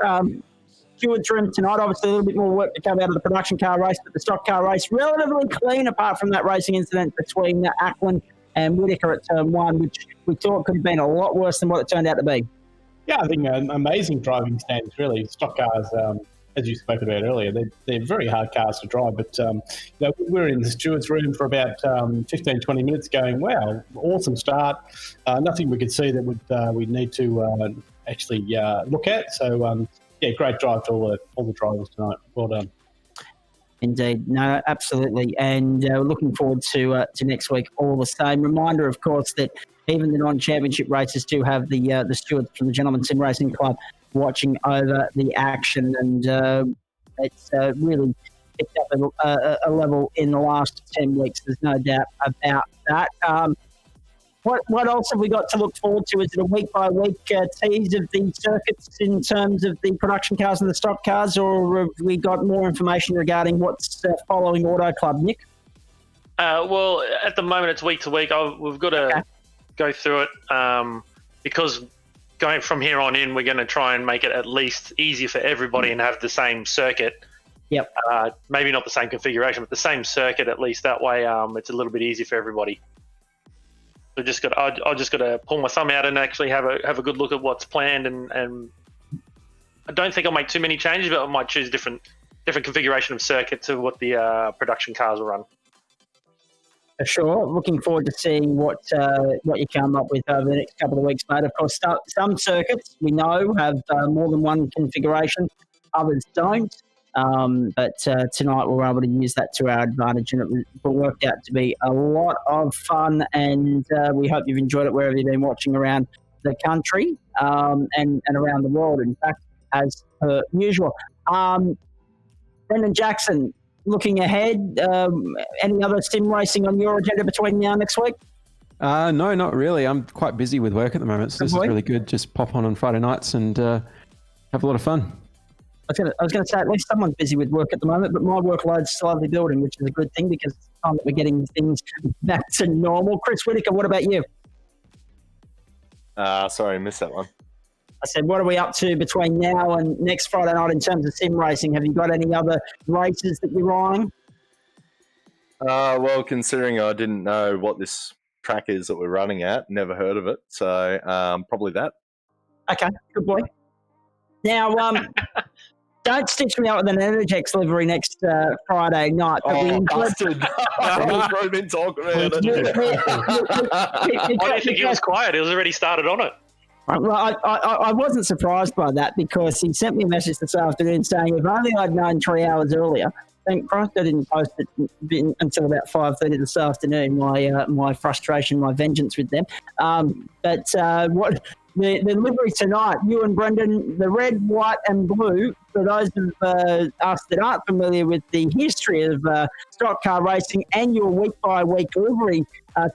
Stewards room tonight. Obviously, a little bit more work to come out of the production car race, but the stock car race relatively clean apart from that racing incident between Ackland and Whittaker at turn one, which we thought could have been a lot worse than what it turned out to be. Yeah, I think amazing driving standards, really. Stock cars, as you spoke about earlier, they're very hard cars to drive. But we were in the stewards room for about 15, 20 minutes going, wow, awesome start. Nothing we could see that we'd need to actually look at. So, great drive to all the drivers tonight. Well done. Indeed. No, absolutely. And we're looking forward to next week all the same. Reminder, of course, that even the non-championship races do have the stewards from the Gentlemen's Sim Racing Club watching over the action. And it's really picked up a level in the last 10 weeks. There's no doubt about that. What else have we got to look forward to? Is it a week-by-week tease of the circuits in terms of the production cars and the stock cars, or have we got more information regarding what's following Auto Club, Nick? Well, at the moment, it's week to week. We've got to go through it because going from here on in, we're going to try and make it at least easier for everybody and have the same circuit. Yep. Maybe not the same configuration, but the same circuit at least. That way, it's a little bit easier for everybody. I just got to pull my thumb out and actually have a good look at what's planned, and I don't think I'll make too many changes, but I might choose different configuration of circuit to what the production cars will run. For sure. Looking forward to seeing what you come up with over the next couple of weeks, mate. Of course, some circuits we know have more than one configuration, others don't. But tonight we were able to use that to our advantage, and it worked out to be a lot of fun, and we hope you've enjoyed it wherever you've been watching around the country and around the world, in fact, as per usual. Brendan Jackson, looking ahead, any other sim racing on your agenda between now and next week? No, not really. I'm quite busy with work at the moment, so this is really good. Just pop on Friday nights and have a lot of fun. I was going to say, at least someone's busy with work at the moment, but my workload's slowly building, which is a good thing because it's time that we're getting things back to normal. Chris Whitaker, what about you? Sorry, I missed that one. I said, what are we up to between now and next Friday night in terms of sim racing? Have you got any other races that you're eyeing? Well, considering I didn't know what this track is that we're running at, never heard of it, so probably that. Okay, good boy. Now, don't stitch me up with an Energex livery next Friday night. Bastard. I've been talking about it. Why do you think he was quiet? He was already started on it. Well, I wasn't surprised by that because he sent me a message this afternoon saying, if only I'd known 3 hours earlier. Thank Christ I didn't post it until about 5:30 this afternoon, my frustration, my vengeance with them. But what the livery tonight, you and Brendan, the red, white and blue, for those of us that aren't familiar with the history of stock car racing and your week-by-week livery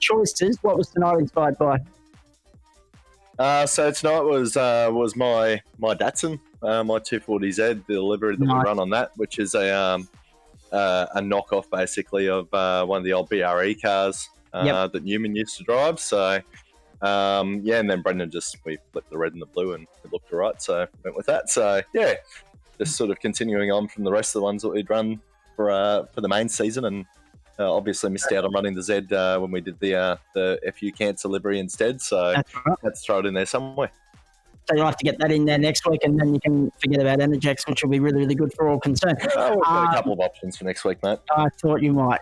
choices, what was tonight inspired by? So tonight was my Datsun, my 240Z, the livery that we run on that, which is a knockoff basically of one of the old BRE cars that Newman used to drive. So and then Brendan we flipped the red and the blue and it looked all right, so went with that. So yeah, just sort of continuing on from the rest of the ones that we'd run for the main season, and obviously missed out on running the Z when we did the FU Cancer livery instead. So let's throw it in there somewhere. So you'll have to get that in there next week, and then you can forget about Energex, which will be really, really good for all concerned. We've got a couple of options for next week, mate. I thought you might.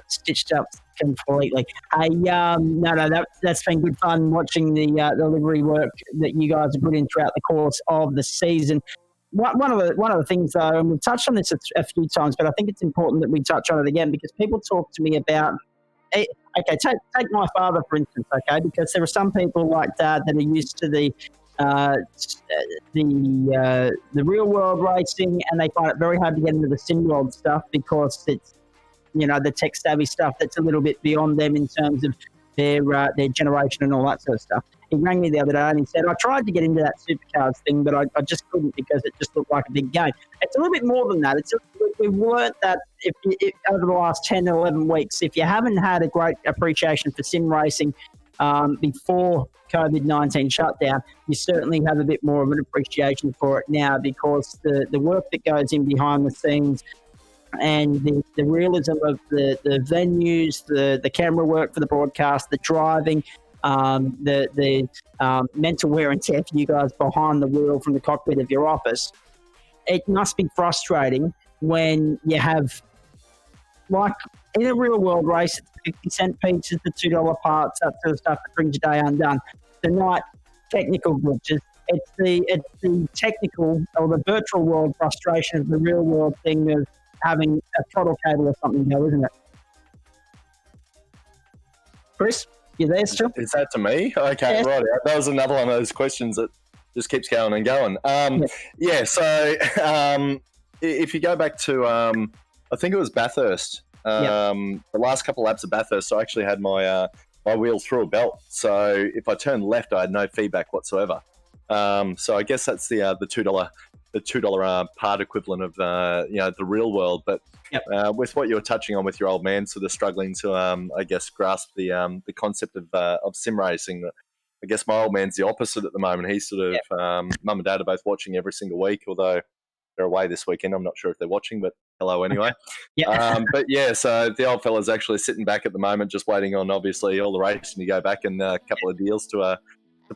Stitched up completely. Hey, that's been good fun watching the livery work that you guys have put in throughout the course of the season. One of the things, though, and we've touched on this a few times, but I think it's important that we touch on it again because people talk to me about. Okay, take my father for instance. Okay, because there are some people like Dad that are used to the real world racing, and they find it very hard to get into the sim world stuff because it's the tech savvy stuff that's a little bit beyond them in terms of their generation and all that sort of stuff. He rang me the other day and he said, I tried to get into that supercars thing, but I just couldn't because it just looked like a big game. It's a little bit more than that. We've learned that if over the last 10 or 11 weeks, if you haven't had a great appreciation for sim racing before COVID-19 shutdown, you certainly have a bit more of an appreciation for it now because the work that goes in behind the scenes and the realism of the venues, the camera work for the broadcast, the driving, the mental wear and tear for you guys behind the wheel from the cockpit of your office. It must be frustrating when you have, like in a real world race, it's 50-cent pizzas, the $2 parts, that sort of stuff that brings your day undone. Tonight, technical glitches. It's the technical or the virtual world frustration of the real world thing of having a throttle cable or something go, isn't it? Chris, you there still? Is that to me? Okay, right. That was another one of those questions that just keeps going and going. So if you go back to, I think it was Bathurst, the last couple of laps of Bathurst, I actually had my wheel through a belt. So if I turned left, I had no feedback whatsoever. So I guess that's the $2 part equivalent of the real world. But with what you were touching on with your old man, sort of struggling to I guess grasp the concept of sim racing. I guess my old man's the opposite at the moment. He's sort of mum and dad are both watching every single week, although they're away this weekend. I'm not sure if they're watching, but hello anyway. So the old fella's actually sitting back at the moment, just waiting on obviously all the racing to go back and a couple of deals to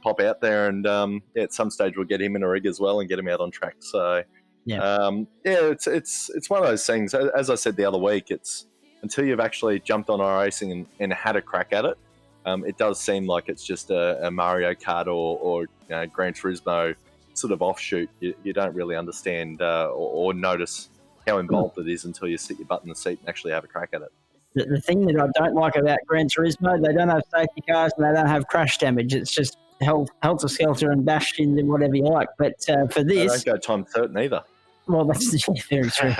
pop out there, and at some stage we'll get him in a rig as well and get him out on track. So it's one of those things. As I said the other week, it's until you've actually jumped on iRacing and had a crack at it, it does seem like it's just a Mario Kart or Gran Turismo sort of offshoot. You don't really understand or notice how involved it is until you sit your butt in the seat and actually have a crack at it. The thing that I don't like about Gran Turismo, they don't have safety cars and they don't have crash damage. It's just helter-skelter and bash into whatever you like. But for this... They don't go time certain either. Well, that's very true.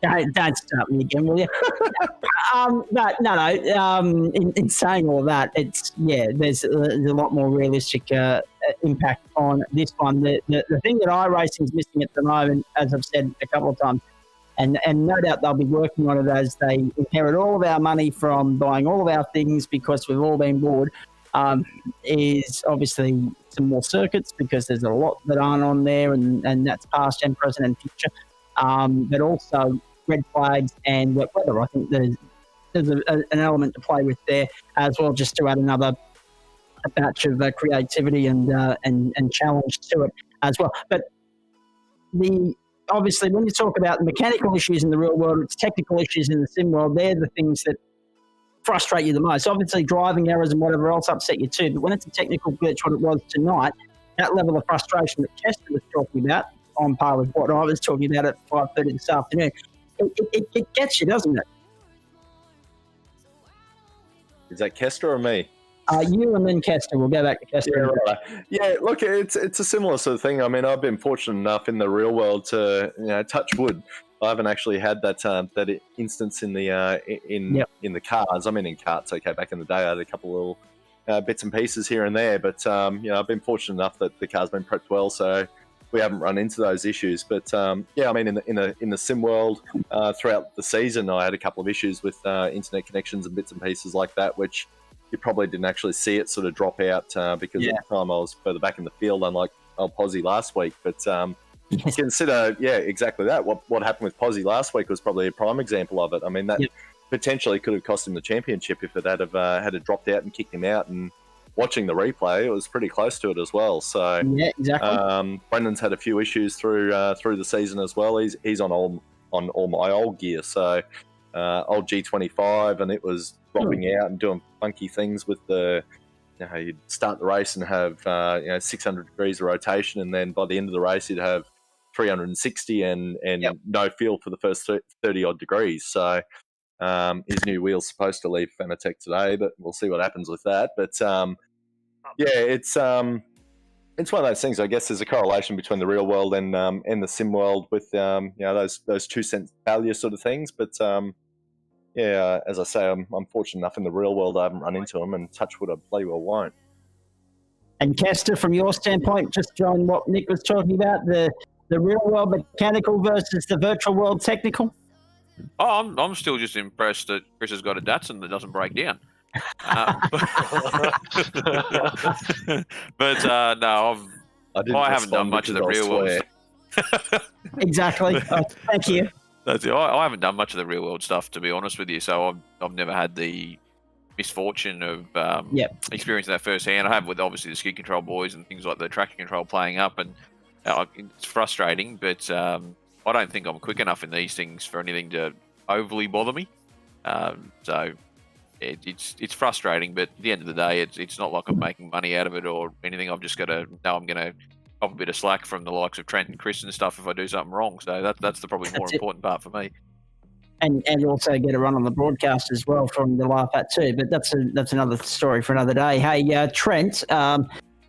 Don't start me again, will you? But no. In saying all that, there's a lot more realistic impact on this one. The thing that iRacing is missing at the moment, as I've said a couple of times, and no doubt they'll be working on it as they inherit all of our money from buying all of our things because we've all been bored, is obviously some more circuits because there's a lot that aren't on there, and that's past and present and future. But also red flags and wet weather. I think there's an element to play with there as well, just to add another batch of creativity and challenge to it as well. But obviously, when you talk about mechanical issues in the real world, it's technical issues in the sim world. They're the things that frustrate you the most. Obviously, driving errors and whatever else upset you too. But when it's a technical glitch, what it was tonight, that level of frustration that Chester was talking about, on par with what I was talking about at 5:30 this afternoon, it gets you, doesn't it? Is that Kester or me? You and then Kester. We'll go back to Kester. Yeah, right. Yeah, look, it's a similar sort of thing. I mean, I've been fortunate enough in the real world to touch wood. I haven't actually had that instance in the in the cars. I mean, in karts, okay. Back in the day, I had a couple of little bits and pieces here and there, but I've been fortunate enough that the car's been prepped well, so we haven't run into those issues. But I mean, in the sim world, throughout the season, I had a couple of issues with internet connections and bits and pieces like that, which you probably didn't actually see it sort of drop out because at the time I was further back in the field, unlike old Posy last week. But consider, exactly that. What happened with Posy last week was probably a prime example of it. I mean, that potentially could have cost him the championship if it had dropped out and kicked him out. And watching the replay, it was pretty close to it as well. So yeah, exactly. Brendan's had a few issues through the season as well. He's on all my old gear, so old G25, and it was dropping out and doing funky things with the. You'd start the race and have 600 degrees of rotation, and then by the end of the race, you'd have 360 and no feel for the first 30 odd degrees. So his new wheel's supposed to leave Fanatec today, but we'll see what happens with that. But it's one of those things. I guess there's a correlation between the real world and the sim world with those 2 cent value sort of things. But as I say, I'm fortunate enough in the real world I haven't run into them, and touch wood, I bloody well won't. And Kester, from your standpoint, just on what Nick was talking about, the real world mechanical versus the virtual world technical? Oh, I'm still just impressed that Chris has got a Datsun that doesn't break down. But no, I haven't done much of the real world. Exactly. Thank you. I haven't done much of the real world stuff, to be honest with you. So I've never had the misfortune of experiencing that firsthand. I have with obviously the skid control boys and things like the traction control playing up, and it's frustrating. But I don't think I'm quick enough in these things for anything to overly bother me. So it's frustrating. But at the end of the day, it's not like I'm making money out of it or anything. I've just got to know I'm going to cop a bit of slack from the likes of Trent and Chris and stuff if I do something wrong. So that's the probably more important part for me. And also get a run on the broadcast as well from the laugh at too. But that's another story for another day. Hey, Trent, I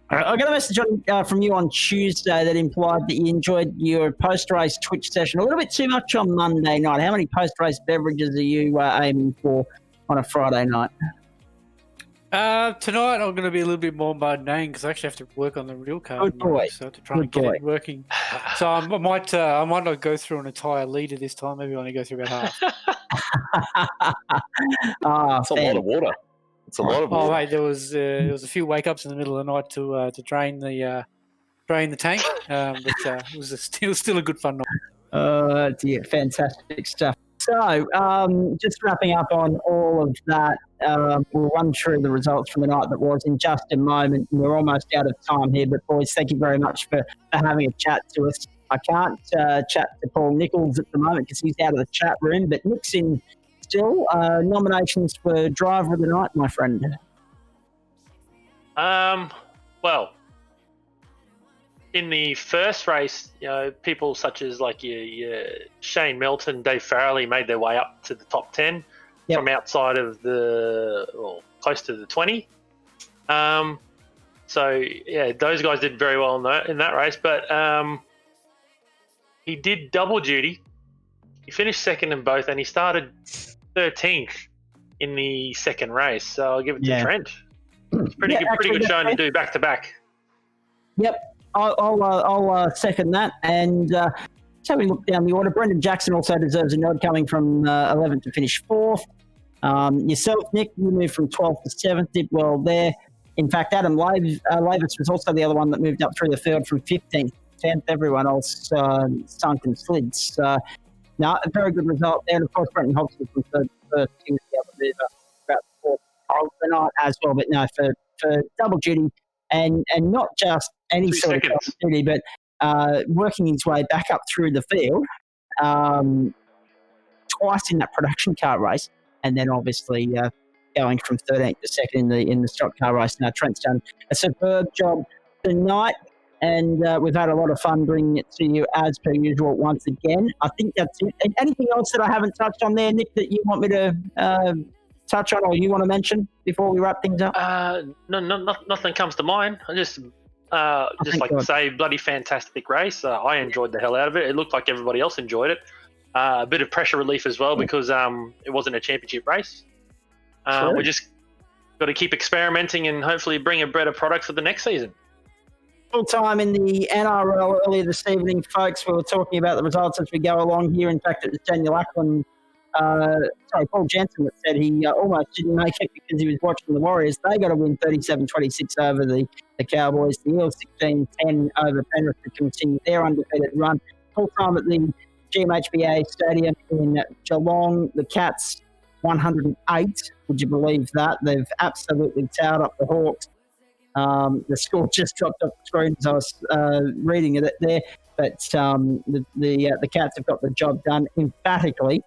got a message from you on Tuesday that implied that you enjoyed your post-race Twitch session a little bit too much on Monday night. How many post-race beverages are you aiming for on a Friday night? Tonight I'm going to be a little bit more mundane because I actually have to work on the real car. Good boy. So to try and get it working. So I might not go through an entire litre this time. Maybe only go through about half. It's a lot of water. It's a lot of water. Oh wait, there was a few wake ups in the middle of the night to drain the tank, but it was still a good fun night. Dear, fantastic stuff. So, just wrapping up on all of that, we'll run through the results from the night that was in just a moment. We're almost out of time here, but boys, thank you very much for having a chat to us. I can't chat to Paul Nichols at the moment because he's out of the chat room, but Nick's in still. Nominations for Driver of the Night, my friend. Well, in the first race, people such as like your Shane Melton, Dave Farrelly made their way up to the top 10 from outside of close to the 20. So yeah, those guys did very well in that race. But he did double duty. He finished second in both, and he started 13th in the second race. So I'll give it to Trent. It's pretty good showing to do back to back. Yep, I'll second that. And just having a look down the order, Brendan Jackson also deserves a nod, coming from 11th to finish 4th. Yourself, Nick, you moved from 12th to 7th, did well there. In fact, Adam Lavis was also the other one that moved up through the field from 15th to 10th. Everyone else sunk and slid. So, no, a very good result there. And, of course, Brenton Hobson from third to first. He was the other mover about the fourth of the night as well. But, no, for double duty and not just any 2 sort seconds. of double duty, but working his way back up through the field twice in that production car race, and then obviously going from 13th to second in the stock car race. Now, Trent's done a superb job tonight, and we've had a lot of fun bringing it to you as per usual once again. I think that's it. And anything else that I haven't touched on there, Nick, that you want me to touch on or you want to mention before we wrap things up? No, nothing comes to mind. I just like to say, bloody fantastic race. I enjoyed the hell out of it. It looked like everybody else enjoyed it. A bit of pressure relief as well, because it wasn't a championship race. We just got to keep experimenting and hopefully bring a better product for the next season. Full time in the NRL earlier this evening, folks. We were talking about the results as we go along here. In fact, it was Daniel Ackland, Paul Jensen, that said he almost didn't make it because he was watching the Warriors. They got a win 37-26 over the Cowboys. The Eels 16-10 over Penrith to continue their undefeated run. Full time at the GMHBA Stadium in Geelong. The Cats 108. Would you believe that? They've absolutely towed up the Hawks. The score just dropped off the screen as I was reading it there, but the Cats have got the job done emphatically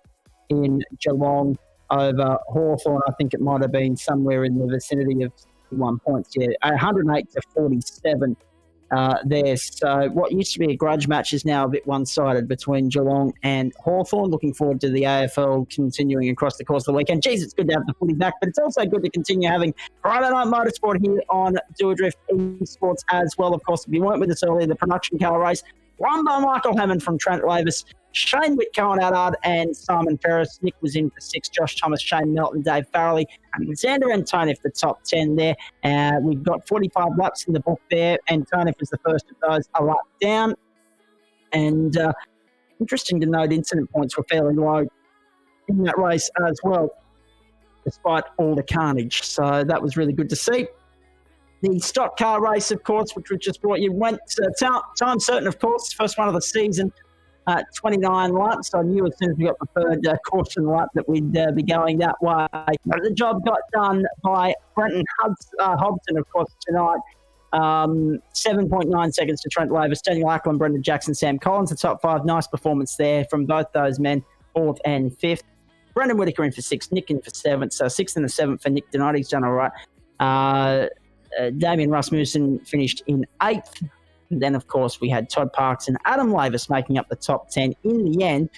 in Geelong over Hawthorn. I think it might have been somewhere in the vicinity of 1 points. Yeah, 108-47 there. So what used to be a grudge match is now a bit one-sided between Geelong and Hawthorn. Looking forward to the AFL continuing across the course of the weekend. Geez, it's good to have the footy back, but it's also good to continue having Friday Night Motorsport here on Doadrift Esports as well. Of course, if you weren't with us earlier, the production car race won by Michael Hammond from Trent Lavis, Shane Whitcoe and Adard, and Simon Ferris. Nick was in for 6, Josh Thomas, Shane Melton, Dave Farrelly, and Xander Antonov for the top 10 there. We've got 45 laps in the book there. Antonov was the first of those, a lap down. And interesting to note, incident points were fairly low in that race as well, despite all the carnage. So that was really good to see. The stock car race, of course, which we just brought you, went time certain, of course, first one of the season, 29 laps. I knew as soon as we got the third caution lap that we'd be going that way. The job got done by Brenton Hobson, of course, tonight. 7.9 seconds to Trent Lavis, Daniel Ackland, Brendan Jackson, Sam Collins, the top 5. Nice performance there from both those men, 4th and 5th. Brendan Whitaker in for 6th, Nick in for 7th. So 6th and the 7th for Nick tonight. He's done all right. Damien Rasmussen finished in 8th. And then, of course, we had Todd Parks and Adam Lavis making up the top 10. In the end,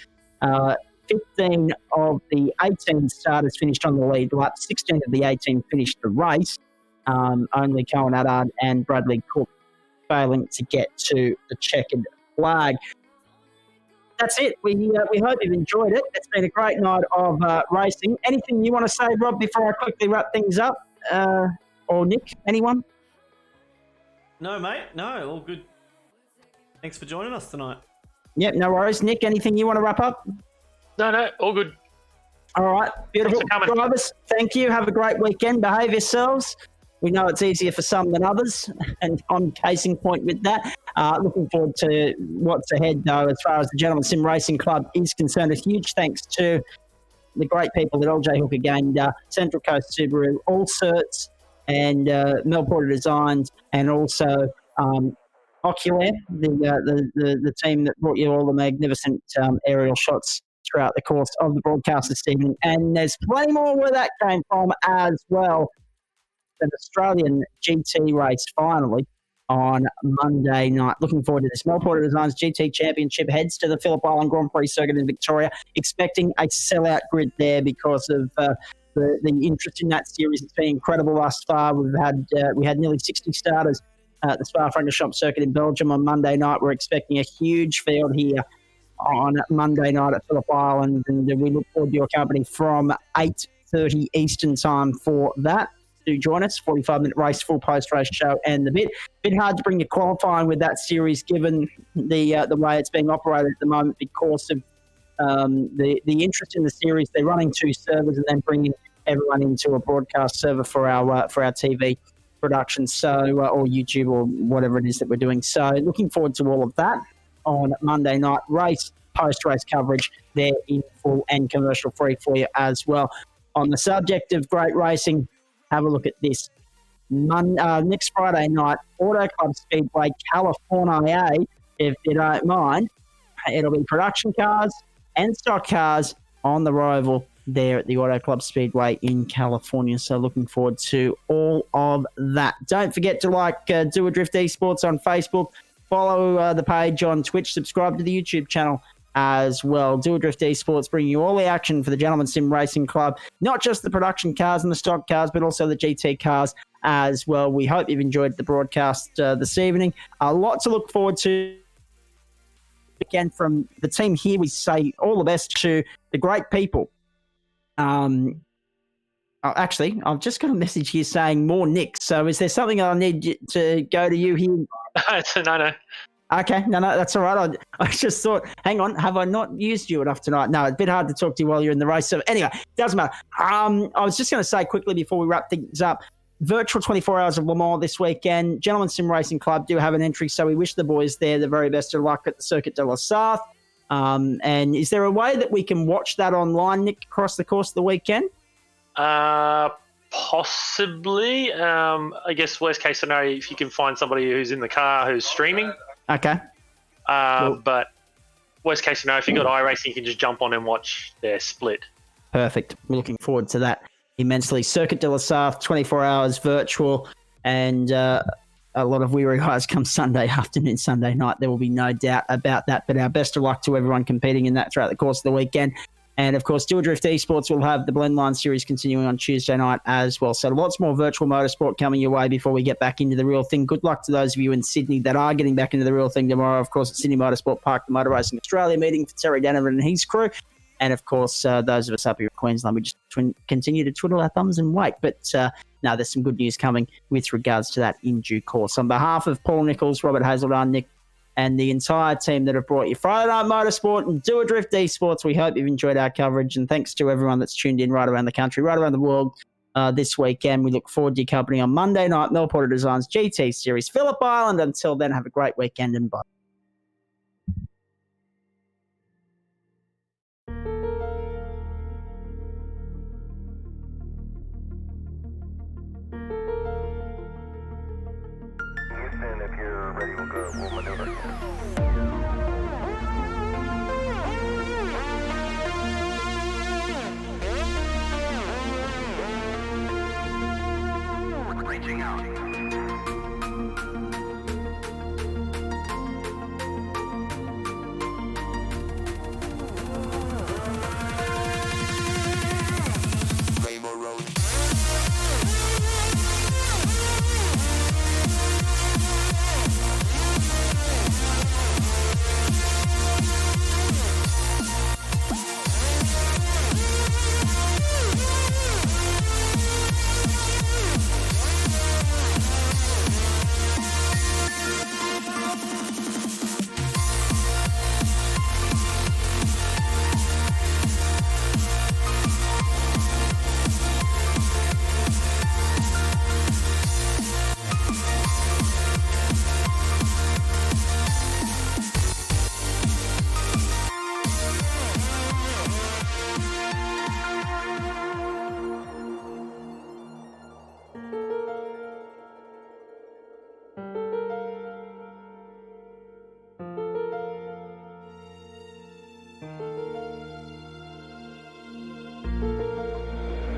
15 of the 18 starters finished on the lead lap. 16 of the 18 finished the race. Only Cohen Adard and Bradley Cook failing to get to the checkered flag. That's it. We hope you've enjoyed it. It's been a great night of racing. Anything you want to say, Rob, before I quickly wrap things up? Or Nick, anyone? No, mate. No, all good. Thanks for joining us tonight. Yep, no worries. Nick, anything you want to wrap up? No, all good. All right, beautiful. Drivers, thank you. Have a great weekend. Behave yourselves. We know it's easier for some than others, and on case in point with that. Looking forward to what's ahead, though, as far as the Gentleman Sim Racing Club is concerned. A huge thanks to the great people at LJ Hooker Gander, Central Coast Subaru, All Certs, and Mel Porter Designs, and also Oculair, the team that brought you all the magnificent aerial shots throughout the course of the broadcast this evening. And there's plenty more where that came from as well. An Australian GT race finally on Monday night. Looking forward to this. Mel Porter Designs GT Championship heads to the Phillip Island Grand Prix circuit in Victoria, expecting a sellout grid there because of the interest in that series. It's been incredible thus far. We had nearly 60 starters at the Spa-Francorchamps circuit in Belgium on Monday night. We're expecting a huge field here on Monday night at Phillip Island, and we look forward to your company from 8:30 Eastern time for that. Do join us, 45-minute race, full post-race show and the bit hard to bring your qualifying with that series given the way it's being operated at the moment because of the interest in the series. They're running 2 servers and then bringing everyone into a broadcast server for our TV production, so or YouTube or whatever it is that we're doing. So looking forward to all of that on Monday night. Race, post-race coverage there in full and commercial free for you as well. On the subject of great racing, have a look at this. Next Friday night, Auto Club Speedway, California, if you don't mind. It'll be production cars and stock cars on the Roval there at the Auto Club Speedway in California. So looking forward to all of that. Don't forget to like Doadrift Esports on Facebook. Follow the page on Twitch. Subscribe to the YouTube channel as well. Doadrift Esports bringing you all the action for the Gentleman Sim Racing Club. Not just the production cars and the stock cars, but also the GT cars as well. We hope you've enjoyed the broadcast this evening. A lot to look forward to. Again, from the team here, we say all the best to the great people. Actually, I've just got a message here saying more Nick. So is there something I need to go to you here? No. Okay, no, that's all right. I just thought, hang on, have I not used you enough tonight? No, it's a bit hard to talk to you while you're in the race. So anyway, doesn't matter. I was just going to say quickly before we wrap things up, virtual 24 hours of Le Mans this weekend. Gentlemen Sim Racing Club do have an entry, so we wish the boys there the very best of luck at the Circuit de la Sarthe. And is there a way that we can watch that online, Nick, across the course of the weekend? Possibly. I guess worst case scenario, if you can find somebody who's in the car who's streaming. Okay. Cool. But worst case scenario, if you've got iRacing, you can just jump on and watch their split. Perfect. We're looking forward to that immensely. Circuit de la Sarthe, 24 hours virtual, and a lot of weary eyes come Sunday afternoon, Sunday night. There will be no doubt about that. But our best of luck to everyone competing in that throughout the course of the weekend. And, of course, Doadrift Esports will have the Blendline series continuing on Tuesday night as well. So lots more virtual motorsport coming your way before we get back into the real thing. Good luck to those of you in Sydney that are getting back into the real thing tomorrow. Of course, at Sydney Motorsport Park, the Motor Racing Australia meeting for Terry Danovan and his crew. And, of course, those of us up here in Queensland, we just continue to twiddle our thumbs and wait. But, no, there's some good news coming with regards to that in due course. On behalf of Paul Nichols, Robert Hazelden, Nick, and the entire team that have brought you Friday Night Motorsport and Doadrift Esports, we hope you've enjoyed our coverage. And thanks to everyone that's tuned in right around the country, right around the world this weekend. We look forward to your company on Monday night, Mel Porter Designs GT Series, Phillip Island. Until then, have a great weekend and bye. If you're ready, we'll maneuver. Reaching out. Rainbow Road.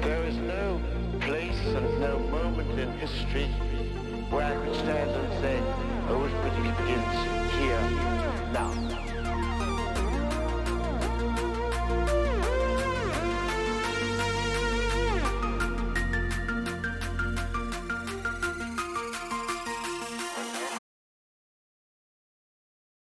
There is no place and no moment in history where I could stand and say, oh, it begins.